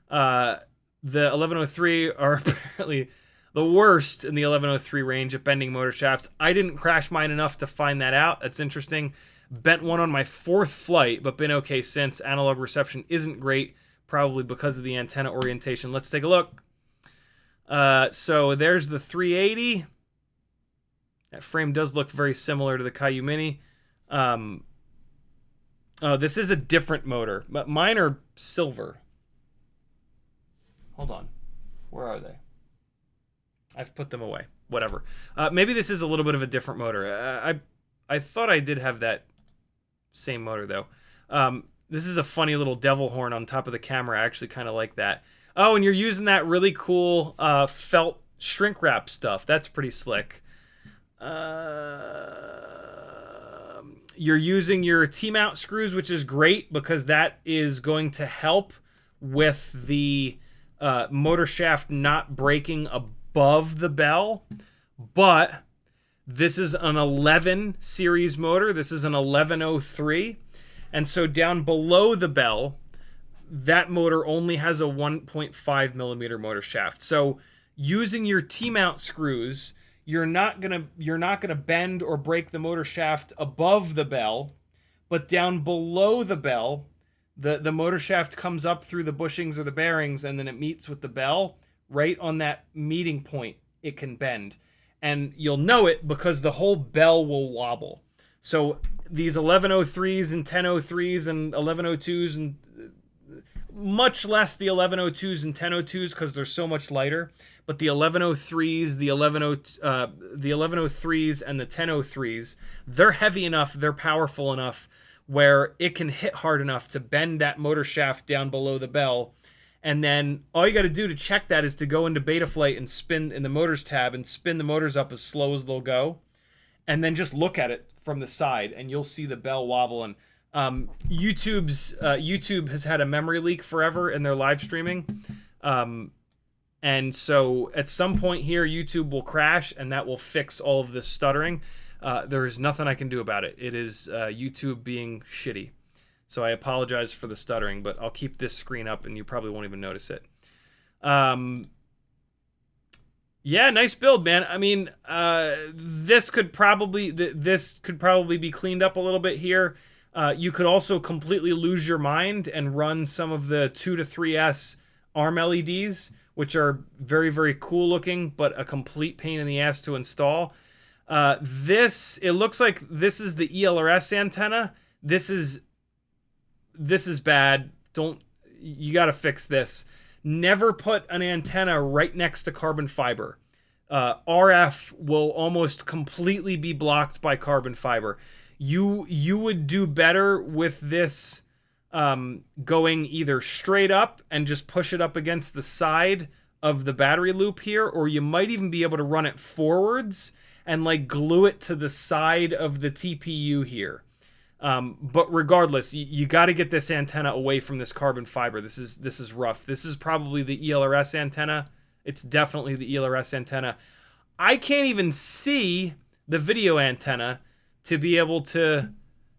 The 1103 are apparently the worst in the 1103 range at bending motor shafts. I didn't crash mine enough to find that out. That's interesting. Bent one on my 4th flight, but been okay since. Analog reception isn't great, probably because of the antenna orientation. Let's take a look. So there's the 380. That frame does look very similar to the Caillou Mini. Oh, this is a different motor, but mine are silver. Hold on. Where are they? I've put them away. Whatever. Maybe this is a little bit of a different motor. I thought I did have that same motor, though. This is a funny little devil horn on top of the camera. I actually kind of like that. Oh, and you're using that really cool felt shrink wrap stuff. That's pretty slick. You're using your T-mount screws, which is great because that is going to help with the motor shaft not breaking above the bell. But this is an 11 series motor. This is an 1103. And so down below the bell, that motor only has a 1.5 millimeter motor shaft. So using your T-mount screws, you're not gonna bend or break the motor shaft above the bell, but down below the bell, the motor shaft comes up through the bushings or the bearings, and then it meets with the bell. Right on that meeting point, it can bend. And you'll know it because the whole bell will wobble. So these 1103s and 1003s and 1102s, and much less the 1102s and 1002s because they're so much lighter, but the 1103s, the 1103s and the 1003s, they're heavy enough, they're powerful enough where it can hit hard enough to bend that motor shaft down below the bell. And then all you got to do to check that is to go into Betaflight and spin in the motors tab and spin the motors up as slow as they'll go. And then just look at it from the side and you'll see the bell wobble. And YouTube has had a memory leak forever in their live streaming. And so at some point here, YouTube will crash and that will fix all of this stuttering. There is nothing I can do about it. It is YouTube being shitty. So I apologize for the stuttering, but I'll keep this screen up and you probably won't even notice it. Yeah, nice build, man. I mean, this could probably be cleaned up a little bit here. You could also completely lose your mind and run some of the 2 to 3S ARM LEDs, which are very, very cool looking, but a complete pain in the ass to install. It looks like this is the ELRS antenna. This is bad. You got to fix this. Never put an antenna right next to carbon fiber. RF will almost completely be blocked by carbon fiber. You would do better with this going either straight up and just push it up against the side of the battery loop here, or you might even be able to run it forwards and like glue it to the side of the TPU here. But regardless, you got to get this antenna away from this carbon fiber. This is rough. This is probably the ELRS antenna. It's definitely the ELRS antenna. I can't even see the video antenna to be able to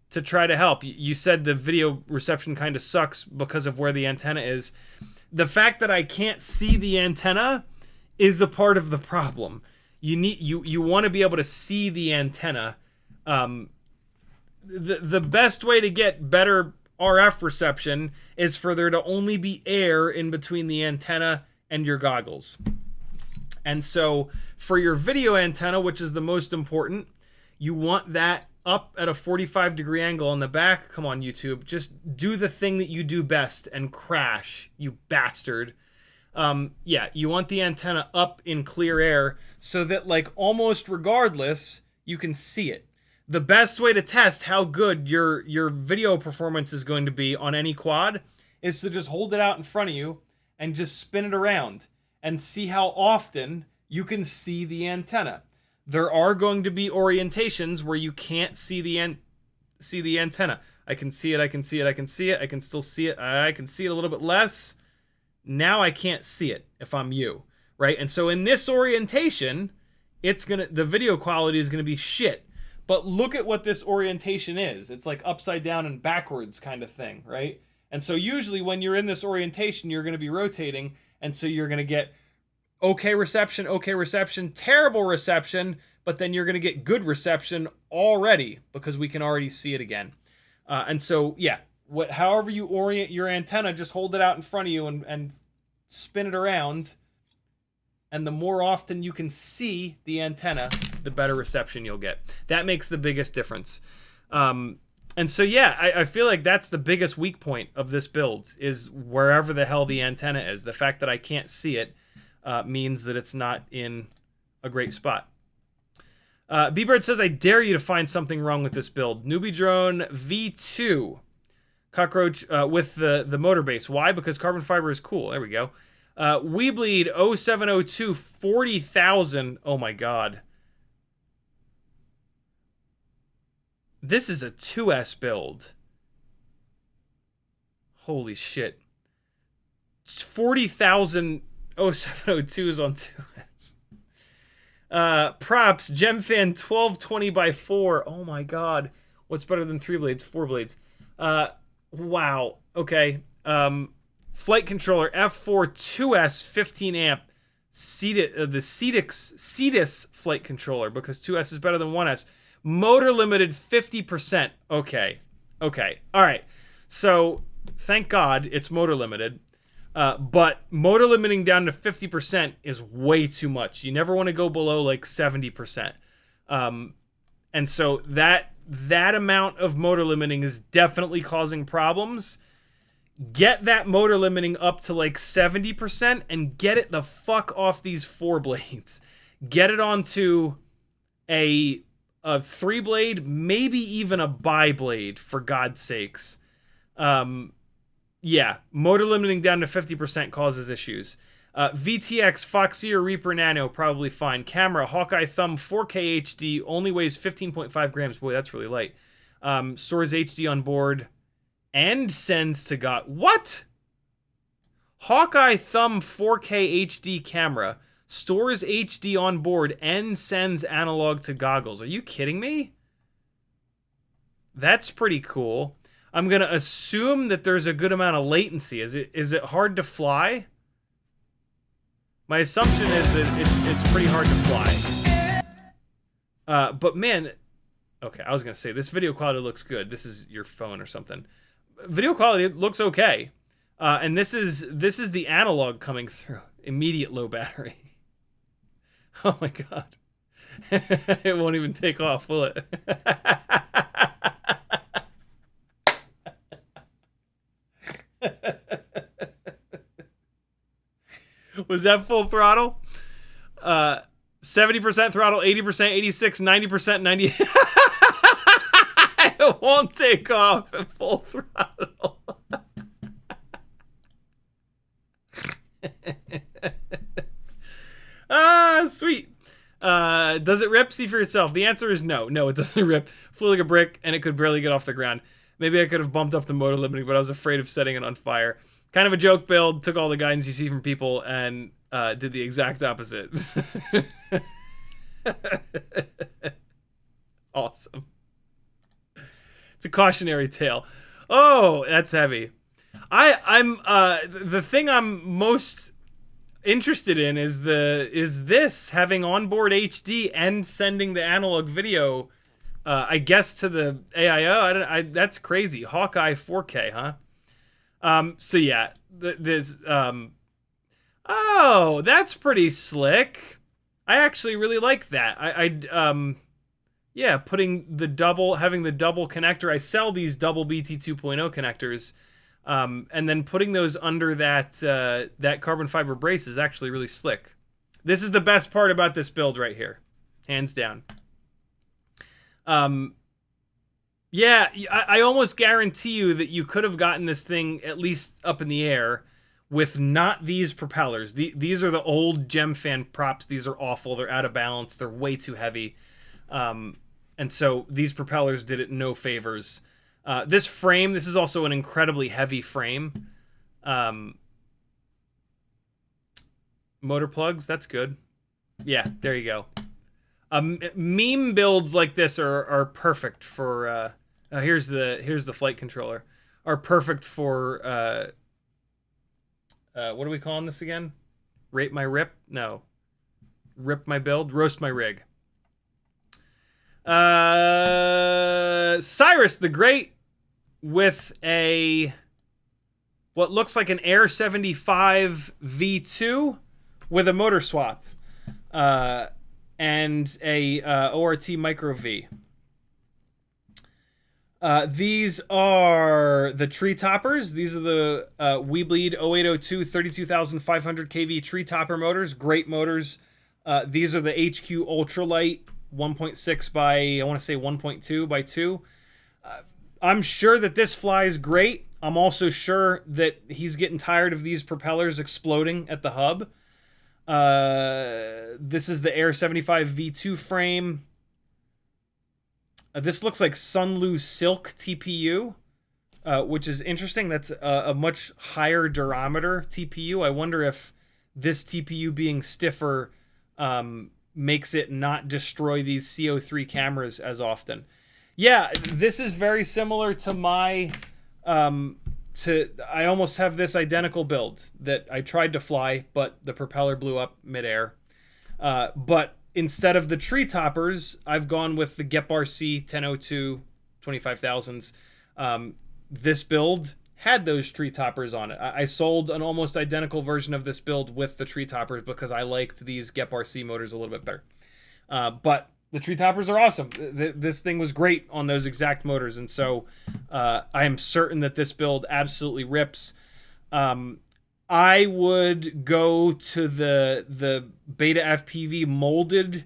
try to help. You said the video reception kind of sucks because of where the antenna is. The fact that I can't see the antenna is a part of the problem. You want to be able to see the antenna. The best way to get better RF reception is for there to only be air in between the antenna and your goggles. And so for your video antenna, which is the most important, you want that up at a 45-degree angle on the back. Come on, YouTube. Just do the thing that you do best and crash, you bastard. Yeah, you want the antenna up in clear air so that, like, almost regardless, you can see it. The best way to test how good your video performance is going to be on any quad is to just hold it out in front of you and just spin it around and see how often you can see the antenna. There are going to be orientations where you can't see the antenna. I can see it, I can see it, I can see it, I can still see it, I can see it a little bit less. Now I can't see it if I'm you, right? And so in this orientation, the video quality is gonna be shit. But look at what this orientation is. It's like upside down and backwards kind of thing, right? And so usually when you're in this orientation, you're going to be rotating. And so you're going to get okay reception, terrible reception, but then you're going to get good reception already because we can already see it again. And so, yeah, however you orient your antenna, just hold it out in front of you and spin it around. And the more often you can see the antenna, the better reception you'll get. That makes the biggest difference. And so, yeah, I feel like that's the biggest weak point of this build is wherever the hell the antenna is. The fact that I can't see it means that it's not in a great spot. B-Bird says, I dare you to find something wrong with this build. Newbie Drone V2. Cockroach with the motor base. Why? Because carbon fiber is cool. There we go. We Bleed 0702 40,000. Oh my god. This is a 2S build. Holy shit. 40,000 0702s on 2S. Props. GemFan 1220 by 4. Oh my god. What's better than 3 blades? 4 blades. Wow. Okay. flight controller F4 2S 15 amp the Cetus flight controller, because 2S is better than 1S. Motor limited 50%. Okay. All right. So thank God it's motor limited. But motor limiting down to 50% is way too much. You never want to go below like 70%. And so that amount of motor limiting is definitely causing problems. Get that motor limiting up to like 70% and get it the fuck off these 4 blades. Get it onto a 3 blade, maybe even a bi-blade, for God's sakes. Yeah, motor limiting down to 50% causes issues. VTX, Foxy or Reaper Nano, probably fine. Camera, Hawkeye Thumb 4K HD, only weighs 15.5 grams. Boy, that's really light. Stores HD on board and sends to God. What? Hawkeye Thumb 4K HD camera, stores HD on board and sends analog to goggles. Are you kidding me? That's pretty cool. I'm going to assume that there's a good amount of latency. Is it hard to fly? My assumption is that it's pretty hard to fly. But man, okay, I was going to say, this video quality looks good. This is your phone or something. Video quality looks okay. And this is the analog coming through. Immediate low battery. Oh my God. It won't even take off, will it? Was that full throttle? 70% throttle, 80%, 86, 90%, 90. It won't take off at full throttle. Sweet. Does it rip? See for yourself. The answer is no. No, it doesn't rip. Flew like a brick, and it could barely get off the ground. Maybe I could have bumped up the motor limiting, but I was afraid of setting it on fire. Kind of a joke build. Took all the guidance you see from people and did the exact opposite. Awesome. It's a cautionary tale. Oh, that's heavy. I'm the thing I'm most interested in is this having onboard HD and sending the analog video. I guess to the AIO. That's crazy. Hawkeye 4K, huh? So yeah, there's oh, that's pretty slick. I actually really like that. Yeah, having the double connector. I sell these double BT 2.0 connectors, and then putting those under that carbon fiber brace is actually really slick. This is the best part about this build right here, hands down. Yeah, I almost guarantee you that you could have gotten this thing at least up in the air with not these propellers. These are the old Gemfan props. These are awful. They're out of balance. They're way too heavy. And so these propellers did it no favors. This frame, this is also an incredibly heavy frame. Motor plugs, that's good. Yeah, there you go. Meme builds like this are perfect for here's the flight controller, are perfect for what are we calling this again? Rate my rip? No. Rip my build? Roast my rig. Cyrus the Great with what looks like an Air 75 V2 with a motor swap. And a ORT Micro V. These are the tree toppers. These are the Weebleed 0802 32,500 kV tree topper motors. Great motors. These are the HQ Ultralight 1.6 by, I want to say 1.2 by 2. I'm sure that this flies great. I'm also sure that he's getting tired of these propellers exploding at the hub. This is the Air 75 V2 frame. This looks like Sunlu Silk TPU, which is interesting. That's a much higher durometer TPU. I wonder if this TPU being stiffer makes it not destroy these CO3 cameras as often. Yeah, this is very similar to my I almost have this identical build that I tried to fly, but the propeller blew up midair. But instead of the tree toppers, I've gone with the Gep RC 1002 25,000s. This build had those tree toppers on it. I sold an almost identical version of this build with the tree toppers because I liked these Gep RC motors a little bit better. But the tree toppers are awesome. This thing was great on those exact motors, and so I am certain that this build absolutely rips. I would go to the Beta FPV molded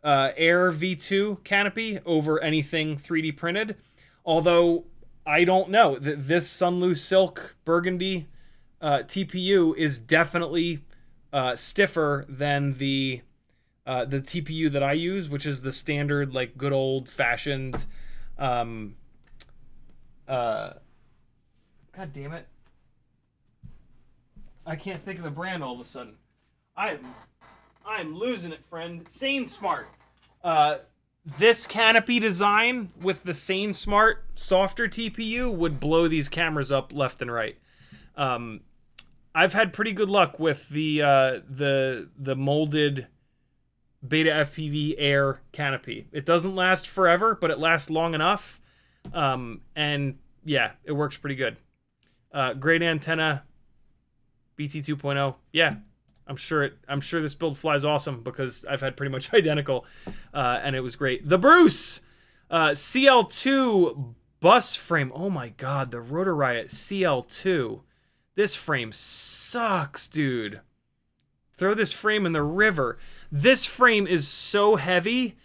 Air V2 canopy over anything 3D printed, although I don't know. This Sunloose Silk Burgundy TPU is definitely stiffer than the TPU that I use, which is the standard, like, good old fashioned. God damn it! I can't think of the brand all of a sudden. I'm losing it, friend. Sane Smart. This canopy design with the Sane Smart softer TPU would blow these cameras up left and right. I've had pretty good luck with the molded Beta FPV Air canopy. It doesn't last forever, but it lasts long enough. And yeah, it works pretty good. Great antenna, BT 2.0. Yeah, I'm sure this build flies awesome because I've had pretty much identical, and it was great. The Bruce CL2 bus frame. Oh my god, the Rotor Riot CL2. This frame sucks, dude. Throw this frame in the river. This frame is so heavy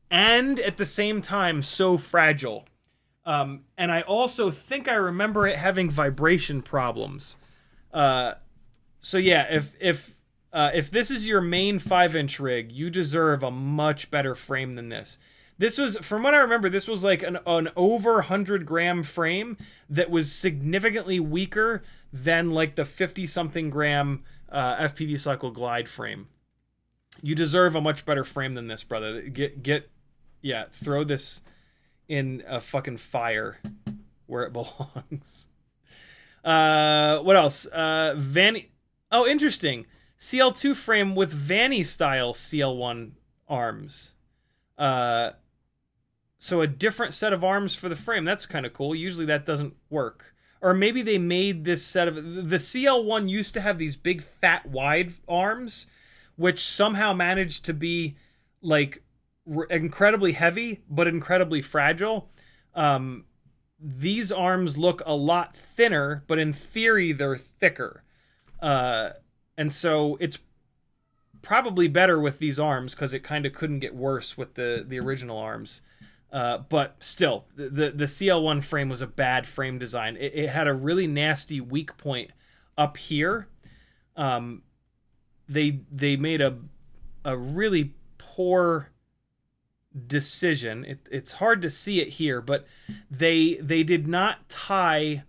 and at the same time so fragile. And I also think I remember it having vibration problems. So yeah, if this is your main 5-inch rig, you deserve a much better frame than this. This was, from what I remember, this was like an over 100-gram frame that was significantly weaker than like the 50-something gram FPV Cycle Glide frame. You deserve a much better frame than this, brother. Throw this in a fucking fire where it belongs. What else? Vanny. Oh, interesting. CL2 frame with Vanny style CL1 arms. So a different set of arms for the frame. That's kind of cool. Usually that doesn't work. Or maybe they made this set of... The CL1 used to have these big, fat, wide arms, which somehow managed to be, like, incredibly heavy, but incredibly fragile. These arms look a lot thinner, but in theory, they're thicker. And so it's probably better with these arms because it kind of couldn't get worse with the original arms. But still, the CL1 frame was a bad frame design. It had a really nasty weak point up here. They made a really poor decision. It's hard to see it here, but they did not tie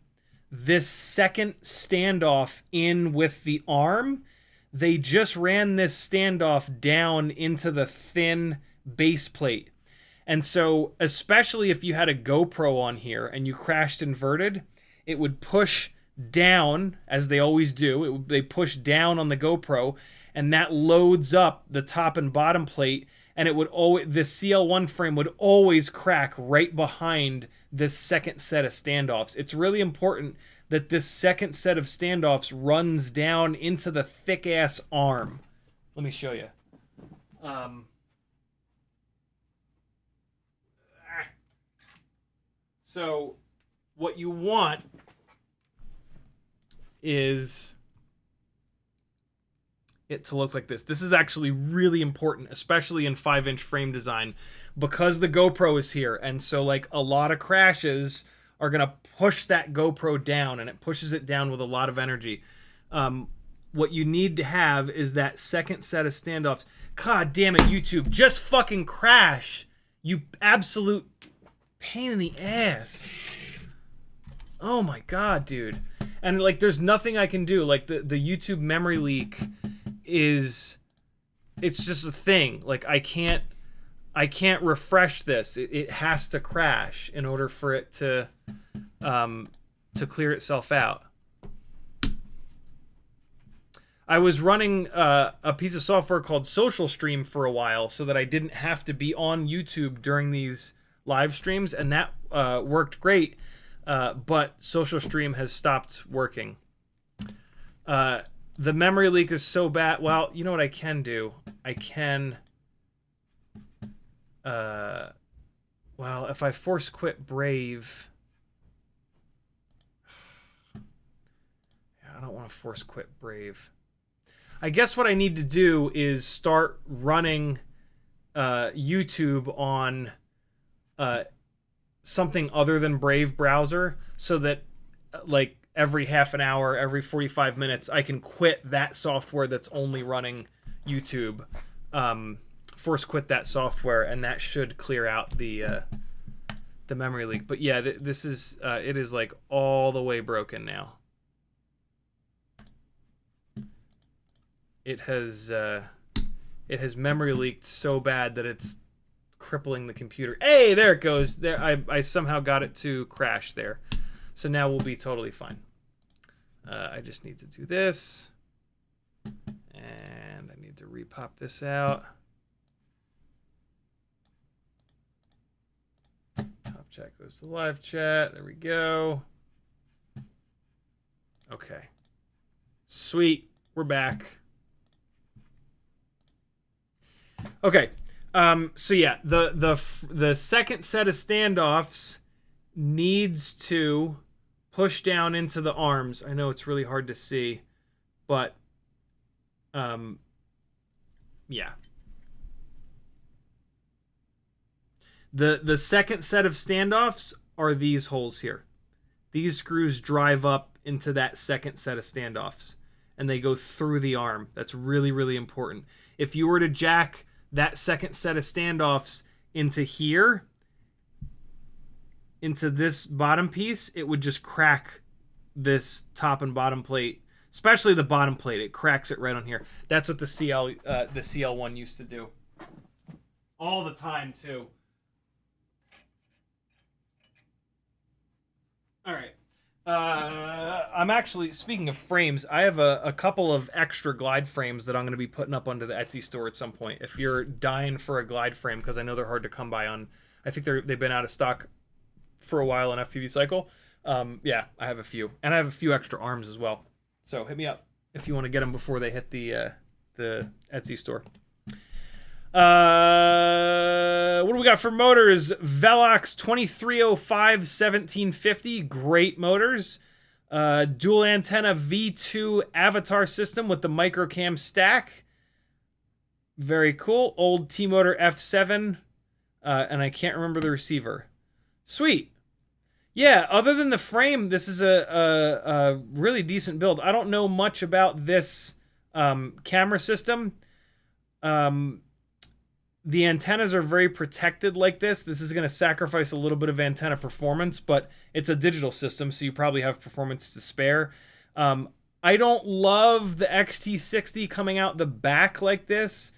this second standoff in with the arm. They just ran this standoff down into the thin base plate. And so, especially if you had a GoPro on here and you crashed inverted, it would push down, as they always do. They push down on the GoPro, and that loads up the top and bottom plate, and it would always, the CL1 frame would always crack right behind this second set of standoffs. It's really important that this second set of standoffs runs down into the thick-ass arm. Let me show you. So what you want is it to look like this. This is actually really important, especially in 5-inch frame design, because the GoPro is here. And so, like, a lot of crashes are going to push that GoPro down, and it pushes it down with a lot of energy. What you need to have is that second set of standoffs. God damn it, YouTube. Just fucking crash. You absolute pain in the ass. Oh my god, dude. And, like, there's nothing I can do. Like, the YouTube memory leak is... It's just a thing. Like, I can't refresh this. It has to crash in order for it to to clear itself out. I was running a piece of software called Social Stream for a while so that I didn't have to be on YouTube during these live streams, and that worked great, but Social Stream has stopped working. The memory leak is so bad. Well, you know what I can do? I can... well, if I force quit Brave... I don't want to force quit Brave. I guess what I need to do is start running YouTube on something other than Brave browser, so that like every half an hour, every 45 minutes, I can quit that software that's only running YouTube. Force quit that software, and that should clear out the memory leak. But yeah, this is it is like all the way broken now. It has memory leaked so bad that it's crippling the computer. Hey, there it goes. There, I somehow got it to crash there. So now we'll be totally fine. I just need to do this. And I need to repop this out. Top chat goes to live chat. There we go. Okay. Sweet. We're back. Okay, so yeah, the second set of standoffs needs to push down into the arms. I know it's really hard to see, but yeah. The second set of standoffs are these holes here. These screws drive up into that second set of standoffs, and they go through the arm. That's really, really important. If you were to jack that second set of standoffs into here, into this bottom piece, it would just crack this top and bottom plate, especially the bottom plate. It cracks it right on here. That's what the CL1 used to do. All the time, too. All right. I'm actually, speaking of frames, I have a couple of extra glide frames that I'm going to be putting up onto the Etsy store at some point. If you're dying for a glide frame, because I know they're hard to come by on, I think they've been out of stock for a while on FPV Cycle. Yeah, I have a few. And I have a few extra arms as well. So hit me up if you want to get them before they hit the Etsy store. What do we got for motors? Velox 2305 1750, great motors. Dual antenna V2 Avatar system with the microcam stack. Very cool. Old T-Motor F7, and I can't remember the receiver. Sweet. Yeah, other than the frame, this is a really decent build. I don't know much about this camera system. The antennas are very protected like this. This is going to sacrifice a little bit of antenna performance, but it's a digital system, so you probably have performance to spare. I don't love the XT60 coming out the back like this.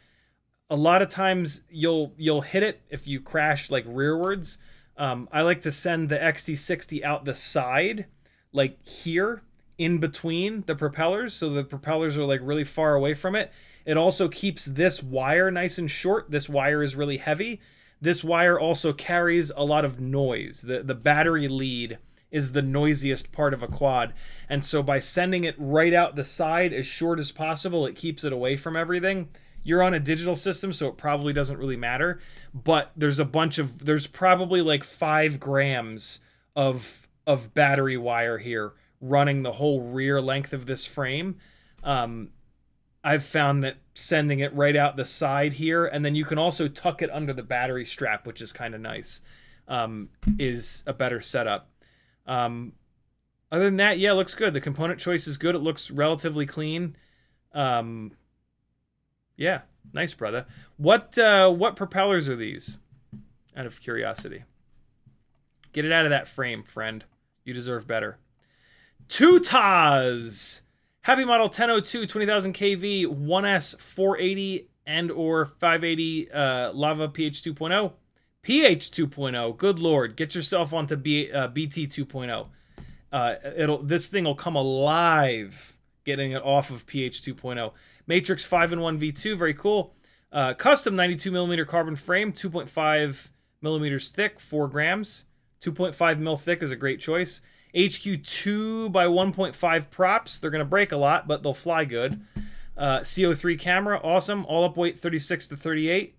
A lot of times you'll hit it if you crash like rearwards. I like to send the XT60 out the side, like here, in between the propellers, so the propellers are like really far away from it. It also keeps this wire nice and short. This wire is really heavy. This wire also carries a lot of noise. The battery lead is the noisiest part of a quad. And so by sending it right out the side as short as possible, it keeps it away from everything. You're on a digital system, so it probably doesn't really matter. But there's probably like 5 grams of battery wire here running the whole rear length of this frame. I've found that sending it right out the side here, and then you can also tuck it under the battery strap, which is kind of nice, is a better setup. Other than that, yeah, it looks good. The component choice is good. It looks relatively clean. Yeah, nice, brother. What propellers are these? Out of curiosity. Get it out of that frame, friend. You deserve better. Tutaz! Happy Model 1002 20,000 kV 1S 480 and or 580 Lava PH 2.0. PH 2.0, good lord. Get yourself onto BT 2.0. This thing will come alive getting it off of PH 2.0. Matrix 5-in-1 V2, very cool. Custom 92mm carbon frame, 2.5 millimeters thick, 4 grams. 2.5 mil thick is a great choice. HQ 2 by 1.5 props. They're going to break a lot, but they'll fly good. CO3 camera, awesome. All up weight 36 to 38.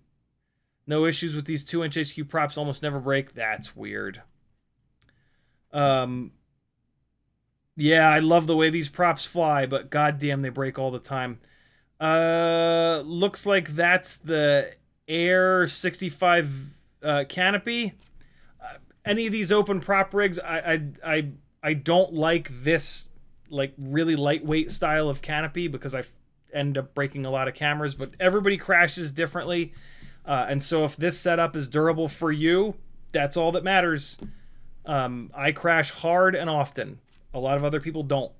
No issues with these 2-inch HQ props, almost never break. That's weird. Yeah, I love the way these props fly, but goddamn, they break all the time. Looks like that's the Air 65 canopy. Any of these open prop rigs, I don't like this like really lightweight style of canopy because I end up breaking a lot of cameras. But everybody crashes differently, and so if this setup is durable for you, that's all that matters. I crash hard and often. A lot of other people don't.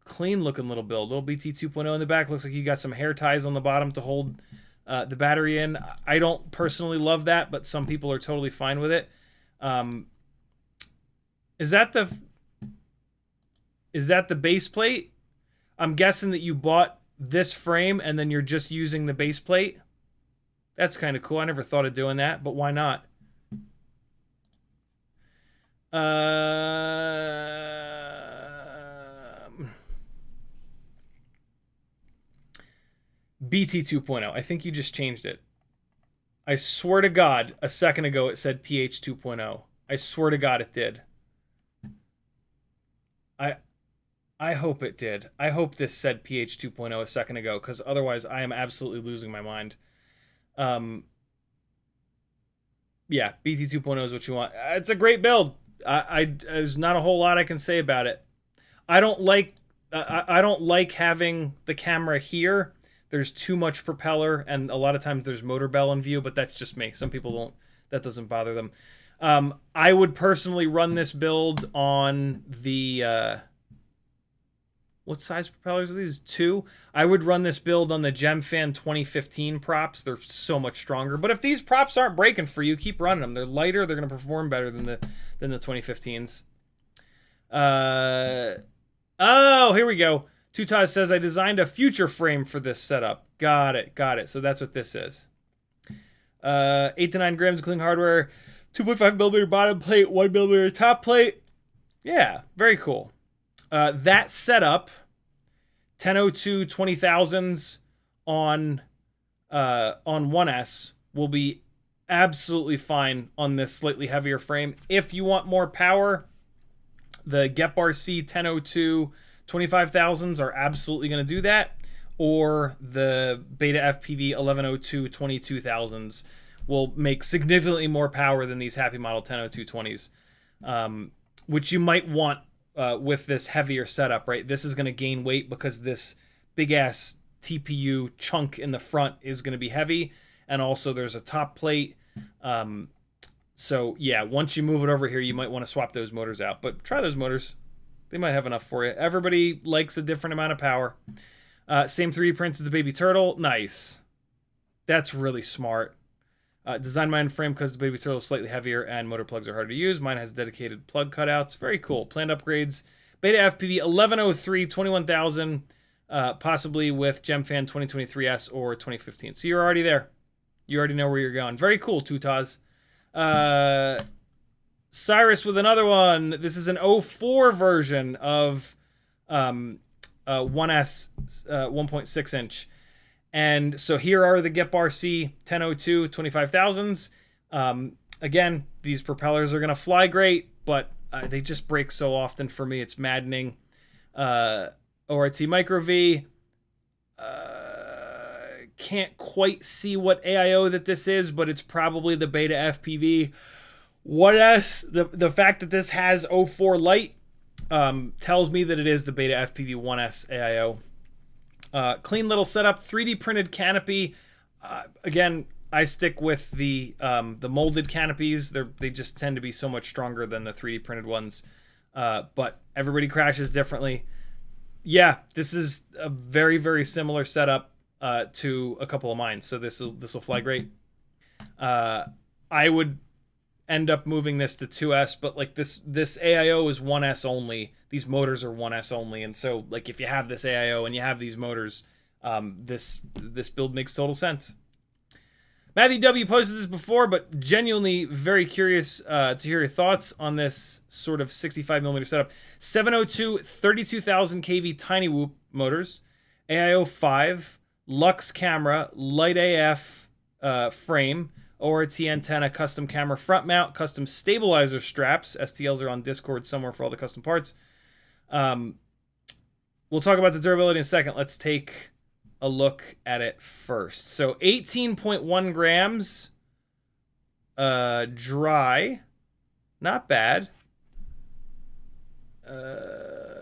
Clean looking little build. Little BT 2.0 in the back. Looks like you got some hair ties on the bottom to hold the battery in. I don't personally love that, but some people are totally fine with it. Is that the base plate? I'm guessing that you bought this frame and then you're just using the base plate. That's kind of cool. I never thought of doing that, but why not? BT 2.0. I think you just changed it. I swear to God, a second ago it said PH 2.0. I swear to God it did. I hope it did. I hope this said PH 2.0 a second ago, because otherwise I am absolutely losing my mind. Yeah, BT 2.0 is what you want. It's a great build. There's not a whole lot I can say about it. I don't like having the camera here. There's too much propeller, and a lot of times there's motor bell in view, but that's just me. Some people don't. That doesn't bother them. I would personally run this build on the what size propellers are these? 2. I would run this build on the GemFan 2015 props. They're so much stronger. But if these props aren't breaking for you, keep running them. They're lighter. They're going to perform better than the 2015s. Oh, here we go. Tutaz says, I designed a future frame for this setup. Got it. So that's what this is. 8 to 9 grams of clean hardware. 2.5 millimeter bottom plate. 1 millimeter top plate. Yeah, very cool. That setup, 1002 20,000s on 1S will be absolutely fine on this slightly heavier frame. If you want more power, the GetBar-C 1002 25,000s are absolutely going to do that, or the Beta FPV 1102 22,000s will make significantly more power than these Happy Model 1002 20s, which you might want with this heavier setup, right? This is going to gain weight because this big-ass TPU chunk in the front is going to be heavy, and also there's a top plate. So, yeah, once you move it over here, you might want to swap those motors out. But try those motors. They might have enough for you. Everybody likes a different amount of power. Same 3D prints as the Baby Turtle. Nice. That's really smart. Designed mine frame because the Baby Turtle is slightly heavier and motor plugs are hard to use. Mine has dedicated plug cutouts. Very cool. Planned upgrades. Beta FPV 1103 21,000, possibly with GemFan 2023S or 2015. So you're already there. You already know where you're going. Very cool, Tutaz. Cyrus with another one. This is an 04 version of 1S 1.6 inch. And so here are the GetBar-C 1002 25,000s. Again, these propellers are going to fly great, but they just break so often for me. It's maddening. ORT Micro V. Can't quite see what AIO that this is, but it's probably the Beta FPV 1S. The fact that this has 04 light tells me that it is the Beta FPV 1S AIO. Clean little setup, 3D printed canopy. Again, I stick with the molded canopies. They just tend to be so much stronger than the 3D printed ones. But everybody crashes differently. Yeah, this is a very, very similar setup to a couple of mine. So this will fly great. I would end up moving this to 2S, but like this AIO is 1S only. These motors are 1S only, and so like if you have this AIO and you have these motors, this build makes total sense. Matthew W. posted this before, but genuinely very curious to hear your thoughts on this sort of 65mm setup. 702 32,000 kV tiny whoop motors, AIO 5, Lux camera, light AF frame, ORT antenna, custom camera front mount, custom stabilizer straps. STLs are on Discord somewhere for all the custom parts. We'll talk about the durability in a second. Let's take a look at it first. So 18.1 grams dry. Not bad.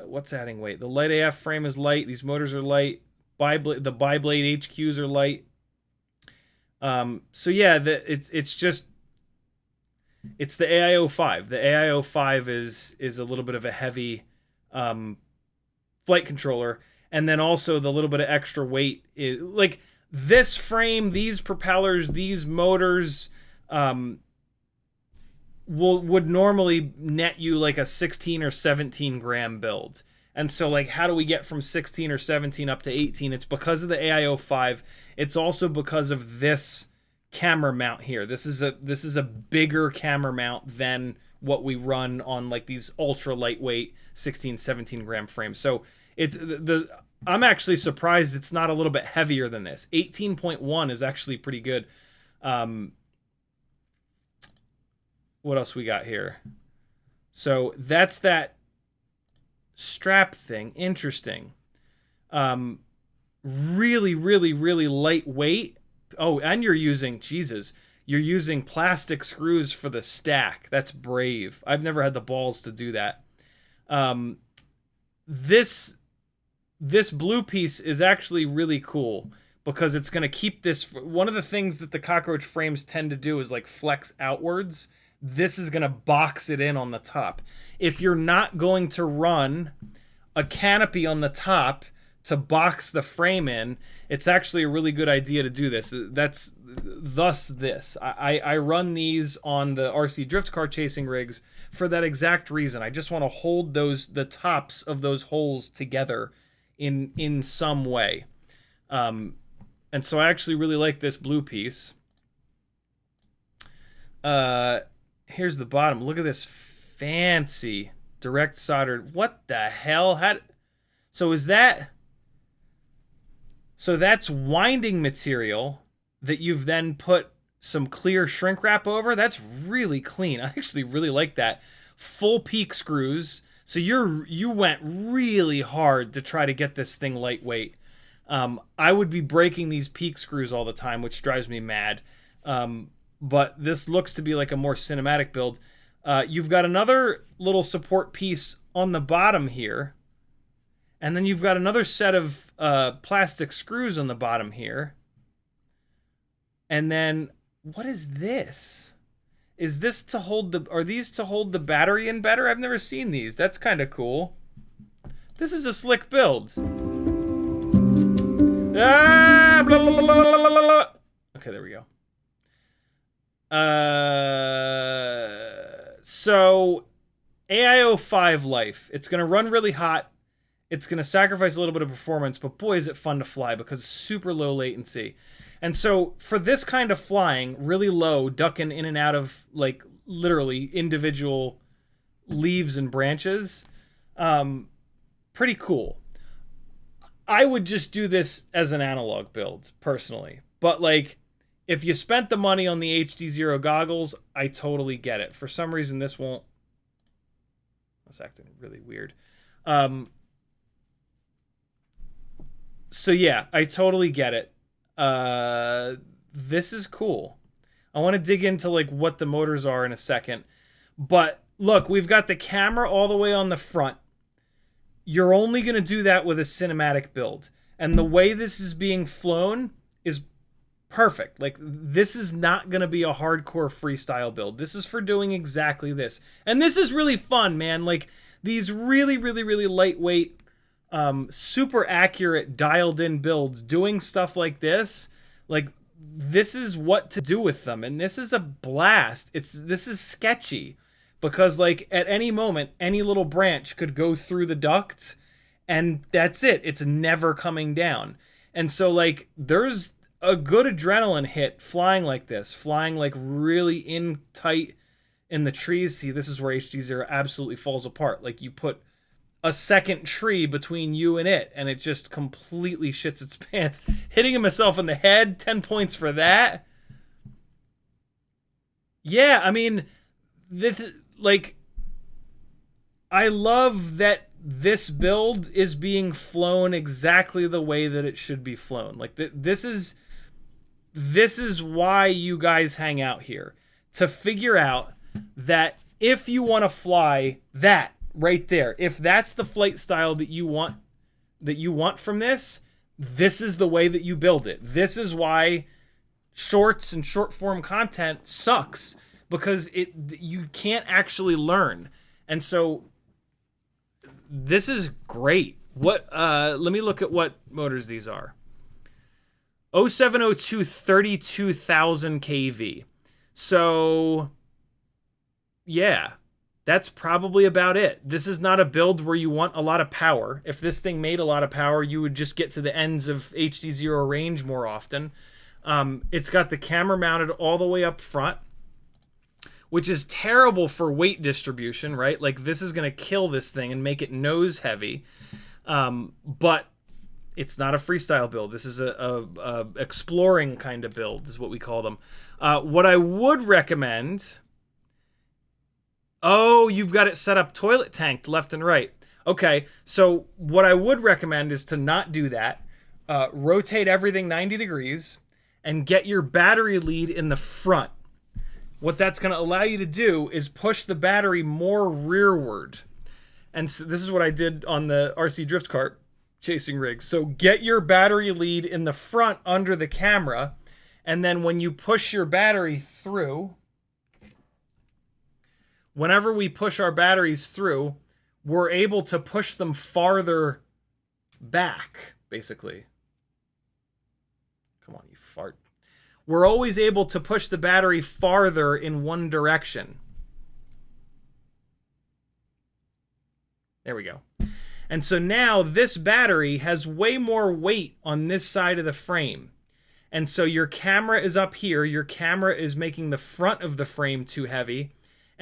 What's adding weight? The light AF frame is light. These motors are light. The bi-blade HQs are light. So yeah, it's the AIO 5. The AIO 5 is a little bit of a heavy flight controller, and then also the little bit of extra weight is like this frame, these propellers, these motors would normally net you like a 16 or 17 gram build. And so like how do we get from 16 or 17 up to 18? It's because of the AIO 5. It's also because of this camera mount here. This is a bigger camera mount than what we run on like these ultra lightweight 16, 17 gram frames. So I'm actually surprised it's not a little bit heavier than this. 18.1 is actually pretty good. What else we got here? So that's that strap thing. Interesting. Really, really, really lightweight. Oh, and you're using plastic screws for the stack. That's brave. I've never had the balls to do that. This blue piece is actually really cool because it's going to keep this. One of the things that the cockroach frames tend to do is like flex outwards. This is going to box it in on the top. If you're not going to run a canopy on the top to box the frame in, it's actually a really good idea to do this. That's thus this. I run these on the RC drift car chasing rigs for that exact reason. I just want to hold the tops of those holes together in some way. And so I actually really like this blue piece. Here's the bottom. Look at this fancy direct soldered. What the hell? So that's winding material that you've then put some clear shrink wrap over. That's really clean. I actually really like that. Full peak screws. So you went really hard to try to get this thing lightweight. I would be breaking these peak screws all the time, which drives me mad. But this looks to be like a more cinematic build. You've got another little support piece on the bottom here. And then you've got another set of plastic screws on the bottom here. And then, what is this? Is this to hold are these to hold the battery in better? I've never seen these. That's kind of cool. This is a slick build. Ah, blah, blah, blah, blah, blah, blah. Okay, there we go. So AIO 5 life. It's going to run really hot. It's going to sacrifice a little bit of performance, but boy, is it fun to fly because it's super low latency. And so for this kind of flying, really low, ducking in and out of like literally individual leaves and branches, pretty cool. I would just do this as an analog build personally, but like if you spent the money on the HD0 goggles, I totally get it. For some reason, this won't. That's acting really weird. So yeah, I totally get it. This is cool. I want to dig into like what the motors are in a second. But look, we've got the camera all the way on the front. You're only going to do that with a cinematic build. And the way this is being flown is perfect. Like, this is not going to be a hardcore freestyle build. This is for doing exactly this. And this is really fun, man. Like, these really, really, really lightweight, super accurate, dialed in builds, doing stuff like this, like, this is what to do with them, and this is a blast. This is sketchy because like at any moment any little branch could go through the duct and that's it. It's never coming down. And so like there's a good adrenaline hit flying like this, flying like really in tight in the trees. See, this is where HD0 absolutely falls apart. Like you put a second tree between you and it just completely shits its pants. Hitting himself in the head, 10 points for that. Yeah, I mean, this, like, I love that this build is being flown exactly the way that it should be flown. Like, this is why you guys hang out here. To figure out that if you want to fly that, right there, if that's the flight style that you want from this is the way that you build it. This is why shorts and short form content sucks, because you can't actually learn. And so this is great. Let me look at what motors these are. 0702 32,000 kV. So yeah, that's probably about it. This is not a build where you want a lot of power. If this thing made a lot of power, you would just get to the ends of HD0 range more often. It's got the camera mounted all the way up front, which is terrible for weight distribution, right? Like this is going to kill this thing and make it nose heavy. But it's not a freestyle build. This is a exploring kind of build is what we call them. What I would recommend... Oh, you've got it set up toilet tanked left and right. Okay, so what I would recommend is to not do that. Rotate everything 90 degrees and get your battery lead in the front. What that's going to allow you to do is push the battery more rearward. And so this is what I did on the RC drift kart chasing rig. So get your battery lead in the front under the camera, and then when you push your battery through... Whenever we push our batteries through, we're able to push them farther back, basically. Come on, you fart. We're always able to push the battery farther in one direction. There we go. And so now this battery has way more weight on this side of the frame. And so your camera is up here. Your camera is making the front of the frame too heavy.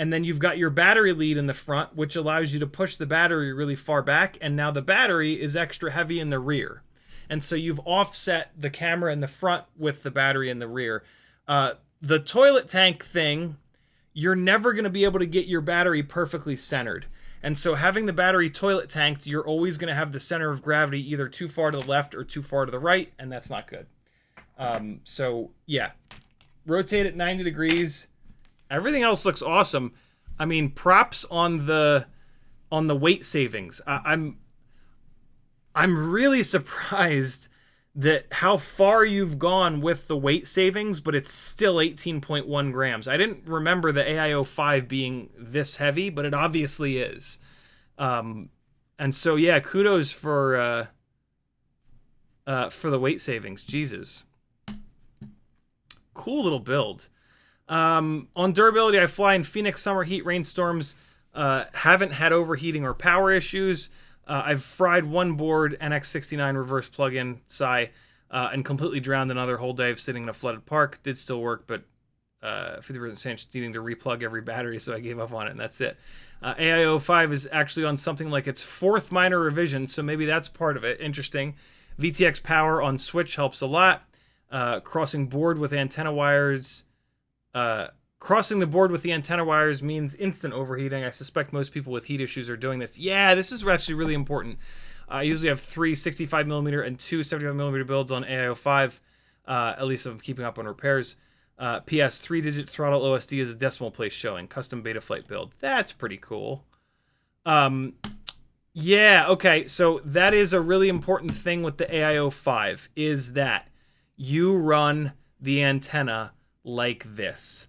And then you've got your battery lead in the front, which allows you to push the battery really far back. And now the battery is extra heavy in the rear. And so you've offset the camera in the front with the battery in the rear. The toilet tank thing, you're never going to be able to get your battery perfectly centered. And so having the battery toilet tanked, you're always going to have the center of gravity either too far to the left or too far to the right. And that's not good. So yeah, rotate it 90 degrees. Everything else looks awesome. I mean, props on the weight savings. I'm really surprised that how far you've gone with the weight savings, but it's still 18.1 grams. I didn't remember the AIO5 being this heavy, but it obviously is. And so yeah, kudos for the weight savings. Jesus, cool little build. On durability, I fly in Phoenix summer heat rainstorms. Haven't had overheating or power issues. I've fried one board, NX69 reverse plug-in Sci, and completely drowned another whole day of sitting in a flooded park. Did still work, but 50% chance needing to replug every battery, so I gave up on it, and that's it. AIO5 is actually on something like its 4th minor revision, so maybe that's part of it. Interesting. VTX power on switch helps a lot. Crossing board with antenna wires... crossing the board with the antenna wires means instant overheating. I suspect most people with heat issues are doing this. Yeah, this is actually really important. I usually have 3 65mm and 2 75mm builds on AIO5, at least if I'm keeping up on repairs. PS, 3-digit throttle OSD is a decimal place showing. Custom Betaflight build. That's pretty cool. Yeah, okay, so that is a really important thing with the AIO5, is that you run the antenna like this,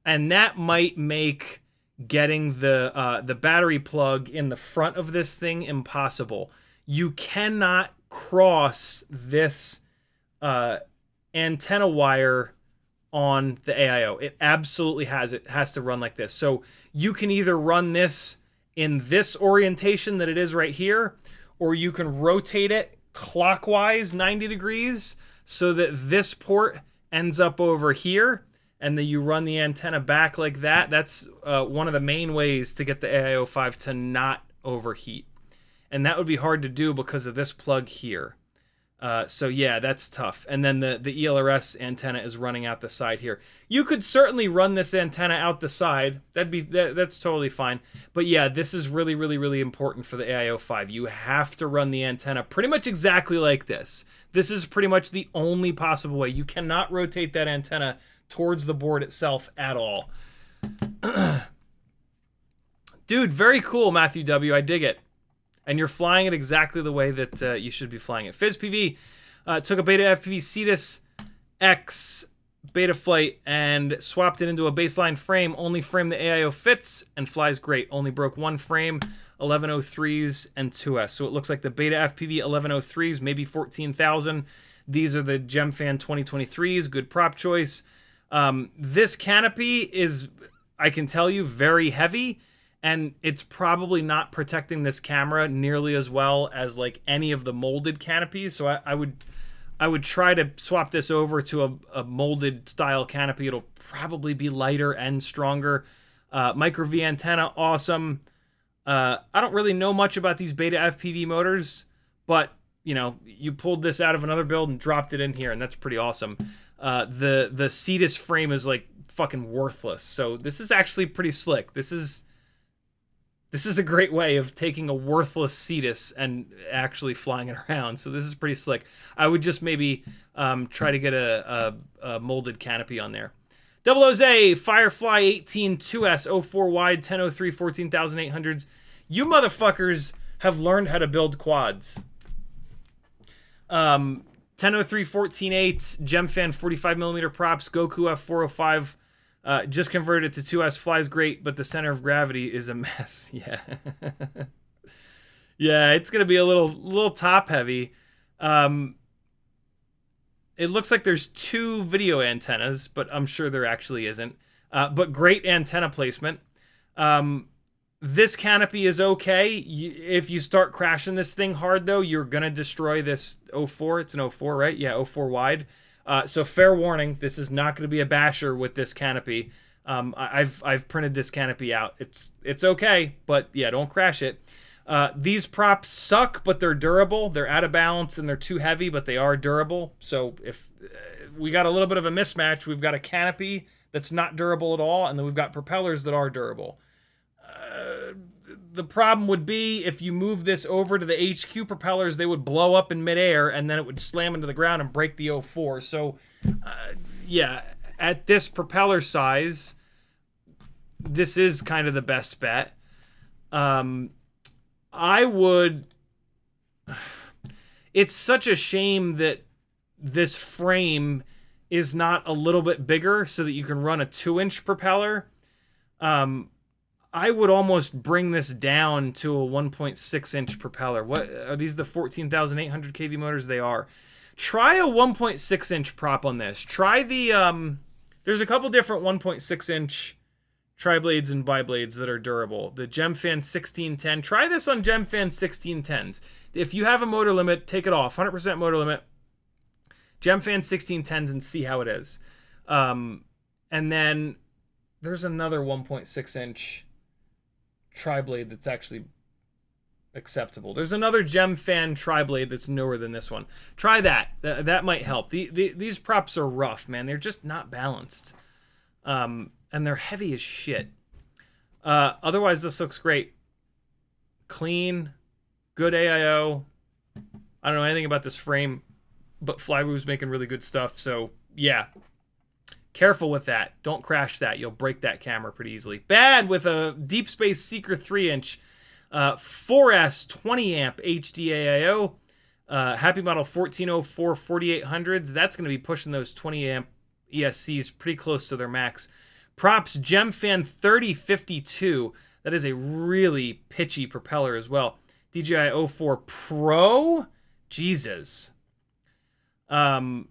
and that might make getting the battery plug in the front of this thing impossible. You cannot cross this antenna wire on the AIO. It absolutely has. It has to run like this. So you can either run this in this orientation that it is right here, or you can rotate it clockwise 90 degrees so that this port ends up over here, and then you run the antenna back like that. That's one of the main ways to get the AIO5 to not overheat. And that would be hard to do because of this plug here. So yeah, that's tough. And then the ELRS antenna is running out the side here. You could certainly run this antenna out the side. That's totally fine. But yeah, this is really, really, really important for the AIO5. You have to run the antenna pretty much exactly like this. This is pretty much the only possible way. You cannot rotate that antenna towards the board itself at all. Dude, very cool, Matthew W. I dig it. And you're flying it exactly the way that you should be flying it. FizzPV took a Beta FPV Cetus X beta flight and swapped it into a baseline frame. Only frame the AIO fits and flies great. Only broke one frame, 1103s and 2S. So it looks like the Beta FPV 1103s, maybe 14,000. These are the GemFan 2023s. Good prop choice. This canopy is, I can tell you, very heavy. And it's probably not protecting this camera nearly as well as like any of the molded canopies. So I would try to swap this over to a molded style canopy. It'll probably be lighter and stronger. Micro V antenna, awesome. I don't really know much about these Beta FPV motors, but you know, you pulled this out of another build and dropped it in here, and that's pretty awesome. The Cetus frame is like fucking worthless. So this is actually pretty slick. This is a great way of taking a worthless Cetus and actually flying it around. So this is pretty slick. I would just maybe try to get a molded canopy on there. Double Jose, Firefly 18 2S 04 wide 1003 14,800s. You motherfuckers have learned how to build quads. 1003 14.8s, GemFan 45mm props, Goku F405. Just converted it to 2S, flies great, but the center of gravity is a mess. Yeah. Yeah, it's going to be a little top heavy. It looks like there's two video antennas, but I'm sure there actually isn't. But great antenna placement. This canopy is okay. If you start crashing this thing hard, though, you're going to destroy this 04. It's an 04, right? Yeah, 04 wide. So fair warning, this is not going to be a basher with this canopy. I've printed this canopy out. It's okay, but yeah, don't crash it. These props suck, but they're durable. They're out of balance and they're too heavy, but they are durable. So if we got a little bit of a mismatch, we've got a canopy that's not durable at all, and then we've got propellers that are durable. The problem would be if you move this over to the HQ propellers, they would blow up in midair and then it would slam into the ground and break the 04. So, yeah, at this propeller size, this is kind of the best bet. It's such a shame that this frame is not a little bit bigger so that you can run a 2-inch propeller. I would almost bring this down to a 1.6-inch propeller. What are these, the 14,800 kV motors? They are. Try a 1.6-inch prop on this. Try the there's a couple different 1.6-inch tri-blades and bi-blades that are durable. The GemFan 1610. Try this on GemFan 1610s. If you have a motor limit, take it off. 100% motor limit. GemFan 1610s and see how it is. And then there's another 1.6-inch tri-blade that's actually acceptable. There's another GemFan tri-blade that's newer than this one. Try that. That might help. These props are rough, man. They're just not balanced. And they're heavy as shit. Otherwise, this looks great. Clean. Good AIO. I don't know anything about this frame, but Flywoo's making really good stuff. So, yeah. Careful with that. Don't crash that. You'll break that camera pretty easily. Bad with a Deep Space Seeker 3-inch 4S 20 amp HDAIO. Happy Model 1404 4800s. That's going to be pushing those 20 amp ESCs pretty close to their max. Props GemFan 3052. That is a really pitchy propeller as well. DJI 04 Pro. Jesus. 4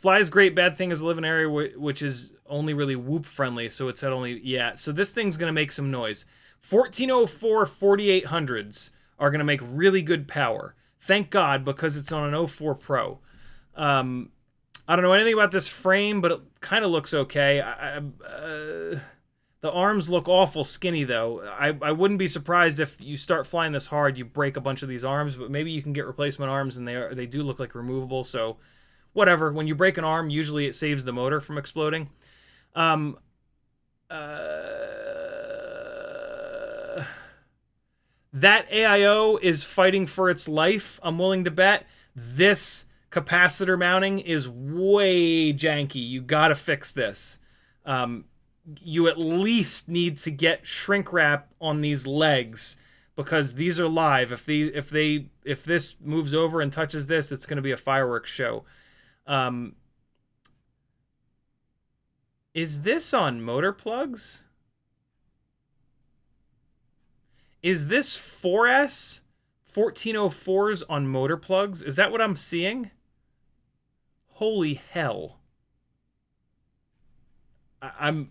Fly's great. Bad thing is live in an area which is only really whoop friendly, so it's at only, yeah. So this thing's going to make some noise. 1404 4800s are going to make really good power. Thank God, because it's on an 04 Pro. I don't know anything about this frame, but it kind of looks okay. The arms look awful skinny, though. I wouldn't be surprised if you start flying this hard, you break a bunch of these arms, but maybe you can get replacement arms, and they do look like removable, so whatever. When you break an arm, usually it saves the motor from exploding. That AIO is fighting for its life, I'm willing to bet. This capacitor mounting is way janky. You gotta fix this. You at least need to get shrink wrap on these legs, because these are live. If this moves over and touches this, it's going to be a fireworks show. Is this on motor plugs? Is this 4S 1404s on motor plugs? Is that what I'm seeing? Holy hell. I'm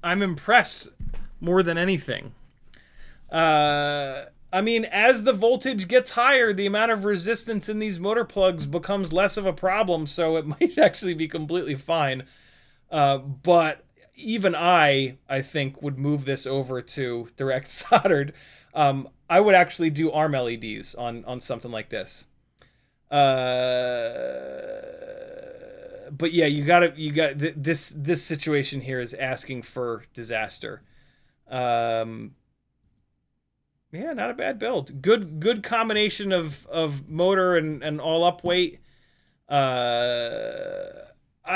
impressed more than anything. I mean, as the voltage gets higher, the amount of resistance in these motor plugs becomes less of a problem, so it might actually be completely fine. But even I think, would move this over to direct soldered. I would actually do ARM LEDs on something like this. But yeah, you got this situation here is asking for disaster. Yeah, not a bad build. Good combination of motor and all up weight. I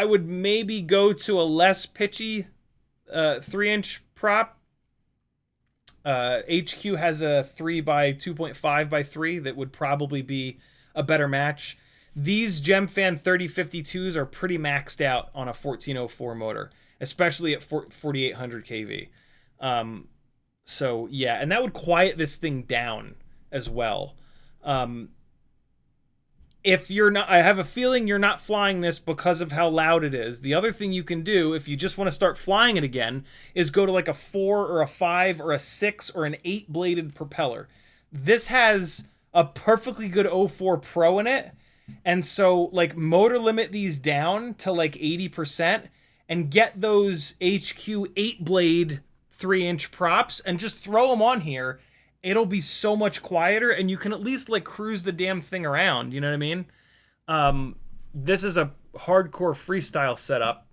would maybe go to a less pitchy 3-inch prop. HQ has a 3 by 2.5 by 3 that would probably be a better match. These GemFan 3052s are pretty maxed out on a 1404 motor, especially at 4800 kV. So yeah, and that would quiet this thing down as well. If you're not, I have a feeling you're not flying this because of how loud it is. The other thing you can do, if you just want to start flying it again, is go to like a 4 or a 5 or a 6 or an 8 bladed propeller. This has a perfectly good 04 Pro in it. And so, like, motor limit these down to like 80% and get those HQ 8-blade 3-inch props and just throw them on here. It'll be so much quieter, and you can at least like cruise the damn thing around. You know what I mean? This is a hardcore freestyle setup.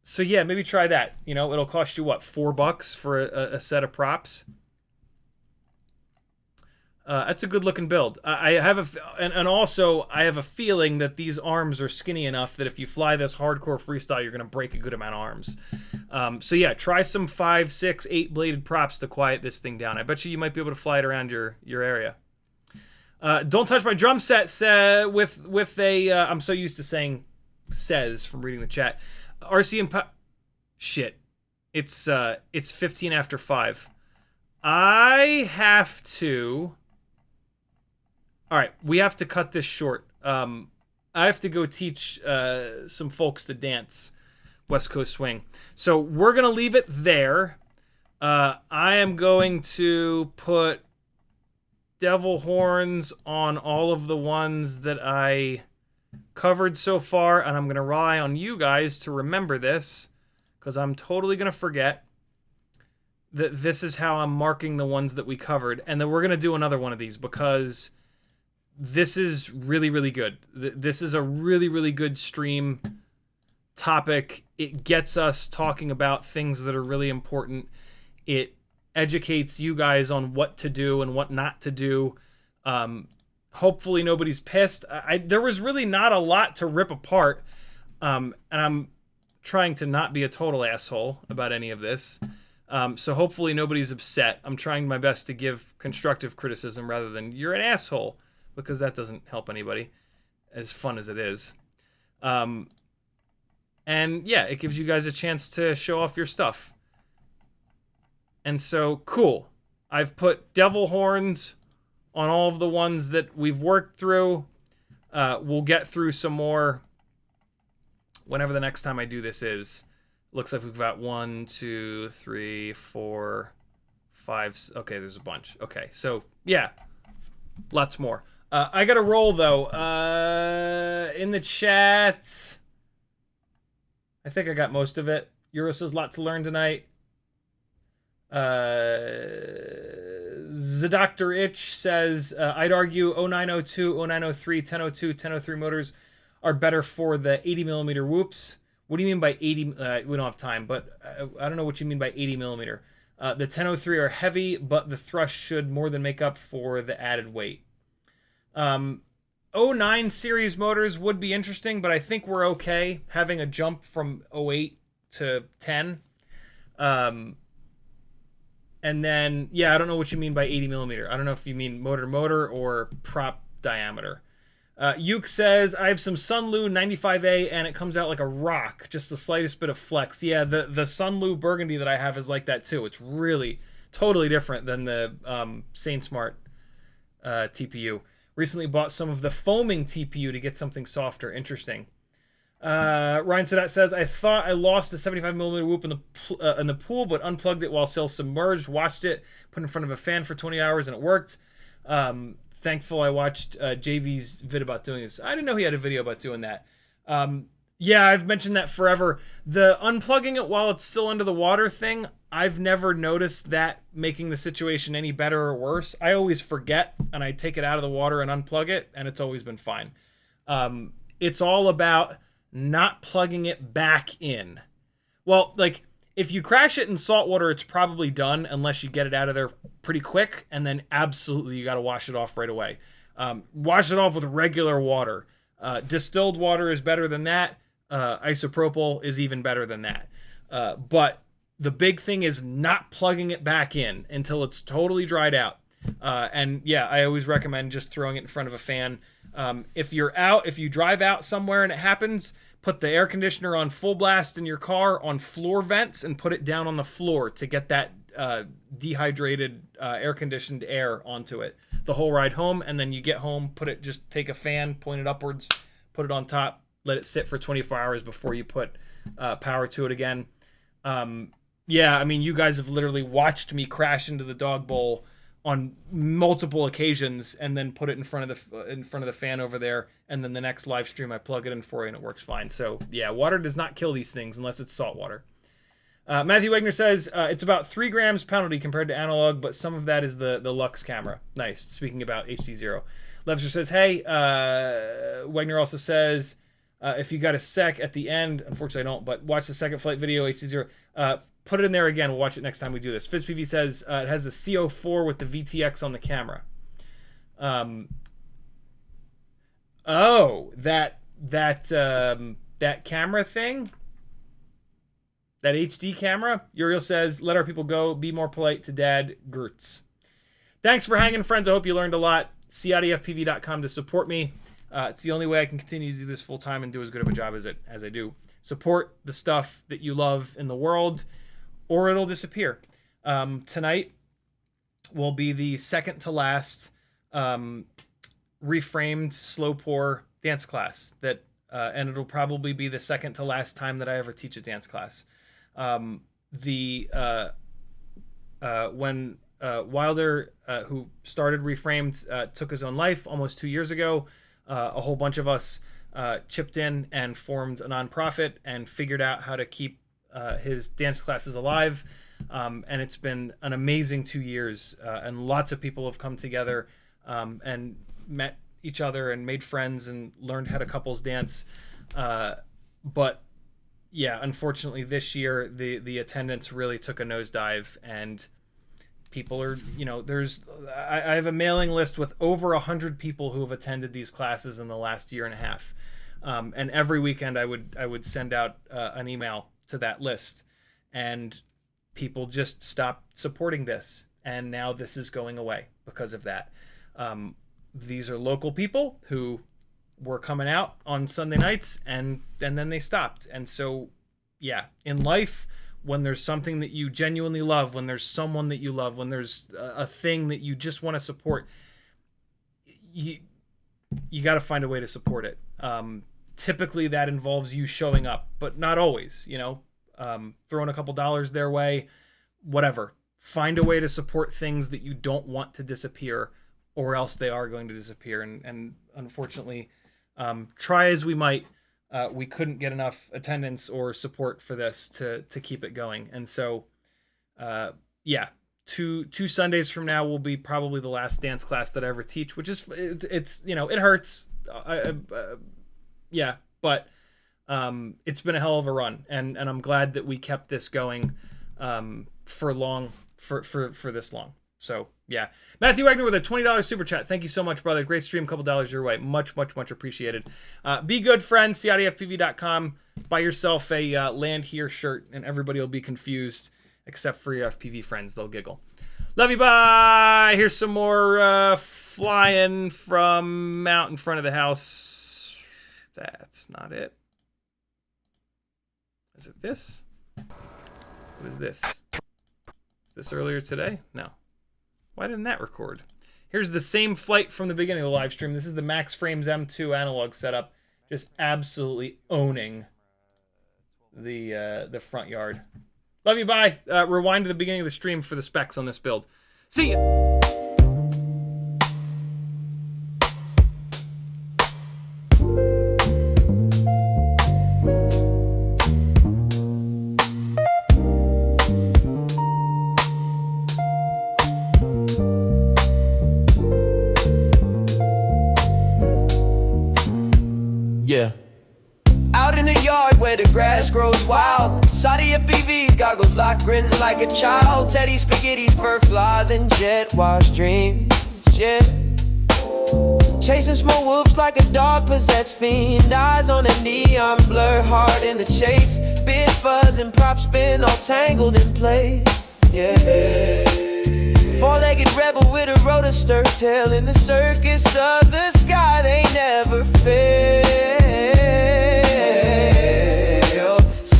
So yeah, maybe try that. You know, it'll cost you what, $4 for a set of props. That's a good looking build. I have and also I have a feeling that these arms are skinny enough that if you fly this hardcore freestyle, you're going to break a good amount of arms. So yeah, try some 5, 6, 8 bladed props to quiet this thing down. I bet you might be able to fly it around your area. Don't touch my drum set with a I'm so used to saying says from reading the chat. RC and shit. It's 15 after 5. I have to. All right, we have to cut this short. I have to go teach some folks to dance West Coast Swing. So we're going to leave it there. I am going to put devil horns on all of the ones that I covered so far, and I'm going to rely on you guys to remember this, because I'm totally going to forget that this is how I'm marking the ones that we covered. And then we're going to do another one of these, because this is really, really good. This is a really, really good stream topic. It gets us talking about things that are really important. It educates you guys on what to do and what not to do. Hopefully nobody's pissed. There was really not a lot to rip apart. And I'm trying to not be a total asshole about any of this. So hopefully nobody's upset. I'm trying my best to give constructive criticism rather than you're an asshole, because that doesn't help anybody, as fun as it is. And yeah, it gives you guys a chance to show off your stuff. And so, cool. I've put devil horns on all of the ones that we've worked through. We'll get through some more whenever the next time I do this is. Looks like we've got 1, 2, 3, 4, 5. Okay, there's a bunch. Okay, so yeah, lots more. I got to roll though. In the chat, I think I got most of it. Euro says lot to learn tonight. The Dr. Itch says, I'd argue 0902, 0903, 1002, 1003 motors are better for the 80 millimeter whoops. What do you mean by 80? We don't have time, but I don't know what you mean by 80 millimeter. The 1003 are heavy, but the thrust should more than make up for the added weight. 09 series motors would be interesting, but I think we're okay having a jump from 08 to 10. And then, yeah, I don't know what you mean by 80 millimeter. I don't know if you mean motor or prop diameter. Yuke says, I have some Sunlu 95A and it comes out like a rock. Just the slightest bit of flex. Yeah, the Sunlu Burgundy that I have is like that too. It's really totally different than the SainSmart TPU. Recently bought some of the foaming TPU to get something softer. Interesting. Ryan Sadat says, I thought I lost the 75 millimeter whoop in the pool, but unplugged it while still submerged, watched it, put it in front of a fan for 20 hours, and it worked. Thankful I watched JV's vid about doing this. I didn't know he had a video about doing that. Yeah, I've mentioned that forever. The unplugging it while it's still under the water thing, I've never noticed that making the situation any better or worse. I always forget, and I take it out of the water and unplug it, and it's always been fine. It's all about not plugging it back in. Well, like, if you crash it in salt water, it's probably done unless you get it out of there pretty quick, and then absolutely you got to wash it off right away. Wash it off with regular water. Distilled water is better than that. Isopropyl is even better than that. But the big thing is not plugging it back in until it's totally dried out. And yeah, I always recommend just throwing it in front of a fan. If you drive out somewhere and it happens, put the air conditioner on full blast in your car on floor vents and put it down on the floor to get that dehydrated air conditioned air onto it the whole ride home. And then you get home, just take a fan, point it upwards, put it on top, let it sit for 24 hours before you put power to it again. Yeah, I mean, you guys have literally watched me crash into the dog bowl on multiple occasions, and then put it in front of the fan over there, and then the next live stream I plug it in for you and it works fine. So yeah, water does not kill these things unless it's salt water. Matthew Wagner says it's about 3 grams penalty compared to analog, but some of that is the Lux camera. Nice. Speaking about HD0, Levster says, hey. Wagner also says, if you got a sec at the end, unfortunately I don't, but watch the second flight video HD0. Put it in there again. We'll watch it next time we do this. FizzPV says it has the CO4 with the VTX on the camera. Oh, that camera thing, that HD camera. Uriel says, let our people go. Be more polite to Dad. Gertz. Thanks for hanging, friends. I hope you learned a lot. CiottiFPV.com to support me. It's the only way I can continue to do this full time and do as good of a job as I do. Support the stuff that you love in the world, or it'll disappear. Tonight will be the second to last reframed slow pour dance class and it'll probably be the second to last time that I ever teach a dance class. When Wilder, who started Reframed, took his own life almost 2 years ago, a whole bunch of us chipped in and formed a nonprofit and figured out how to keep his dance classes alive, and it's been an amazing 2 years, and lots of people have come together and met each other and made friends and learned how to couples dance, but yeah, unfortunately this year the attendance really took a nosedive, and people are, I have a mailing list with over 100 people who have attended these classes in the last year and a half, and every weekend I would send out an email to that list, and people just stopped supporting this, and now this is going away because of that. These are local people who were coming out on Sunday nights, and then they stopped. And so yeah, in life, when there's something that you genuinely love, when there's someone that you love, when there's a thing that you just want to support, you got to find a way to support it. Typically that involves you showing up, but not always, you know, throwing a couple dollars their way, whatever. Find a way to support things that you don't want to disappear, or else they are going to disappear. And unfortunately, try as we might, we couldn't get enough attendance or support for this to keep it going. And so, yeah, two Sundays from now will be probably the last dance class that I ever teach, which is, it's you know, it hurts. Yeah, but it's been a hell of a run, and I'm glad that we kept this going for this long. So yeah, Matthew Wagner with a $20 super chat. Thank you so much, brother. Great stream. Couple dollars your way. Much appreciated. Be good, friends. CiottiFPV.com. Buy yourself a Land Here shirt, and everybody will be confused except for your FPV friends. They'll giggle. Love you. Bye. Here's some more flying from out in front of the house. That's not it. Is it this? What is this? Is this earlier today? No. Why didn't that record? Here's the same flight from the beginning of the live stream. This is the Max Frames M2 analog setup, just absolutely owning the front yard. Love you, bye. Rewind to the beginning of the stream for the specs on this build. See ya. Yeah. Out in the yard where the grass grows wild, CiottiFPV's goggles locked, grinning like a child. Teddy Spaghetti's fur flies and jet wash dreams. Yeah. Chasing small whoops like a dog possessed fiend. Eyes on a neon blur, hard in the chase. Bit fuzz and prop spin all tangled in place. Yeah. Four-legged rebel with a rotor stir tail in the circus of the sky. They never fail.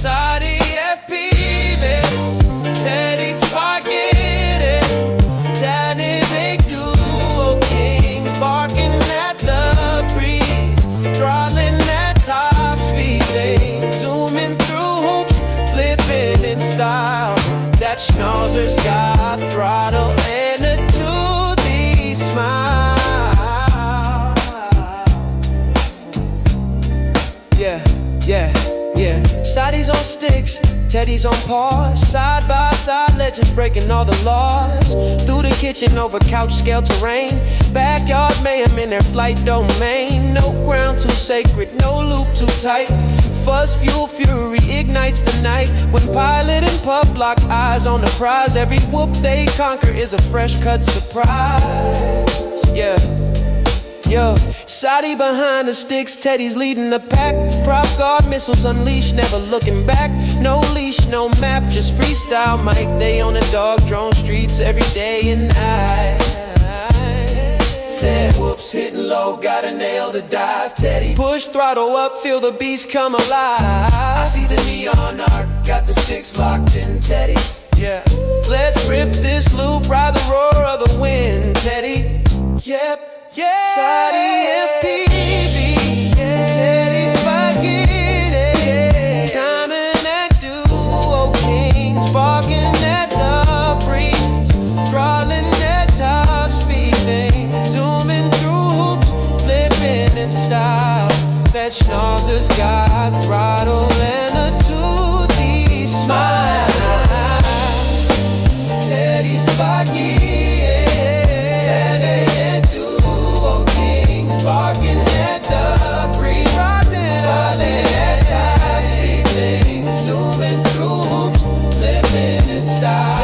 CiottiFPV, Teddy Spaghetti, dynamic duo kings, barking at the breeze, throttling at top speed. They zooming through hoops, flipping in style. That schnauzer's got throttle and a toothy smile. Yeah. Shotty's on sticks, Teddy's on paws. Side by side legends breaking all the laws. Through the kitchen over couch scale terrain. Backyard mayhem in their flight domain. No ground too sacred, no loop too tight. Fuzz fuel fury ignites the night. When pilot and pup lock eyes on the prize, every whoop they conquer is a fresh cut surprise. Yeah. Yo, Shotty behind the sticks, Teddy's leading the pack. Prop guard missiles unleashed, never looking back. No leash, no map, just freestyle mic. They on the dog drone streets every day and night. Said whoops, hitting low, gotta nail the dive. Teddy push throttle up, feel the beast come alive. I see the neon arc, got the sticks locked in. Teddy, yeah. Let's rip this loop, ride the roar of the wind. Teddy, yep. Yeah, CiottiFPV, Teddy Spaghetti, coming at duo kings, barking at the breeze, throttling at top speed, zooming through hoops, flipping in style. That schnauzer's got throttle and a toothy smile. Teddy Spaghetti. Barking at the breeze, throttling at top speed, things zooming through hoops, flipping in style.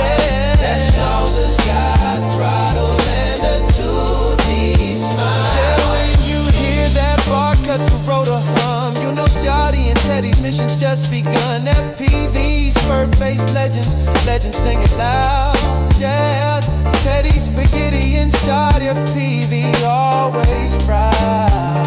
That schnauzer's got throttle and a toothy smile. Yeah, when you hear that bar cut the rotor hum, you know Ciotti and Teddy's mission's just begun. FPV's fur-faced legends singing loud. Yeah, Teddy Spaghetti and CiottiFPV always proud.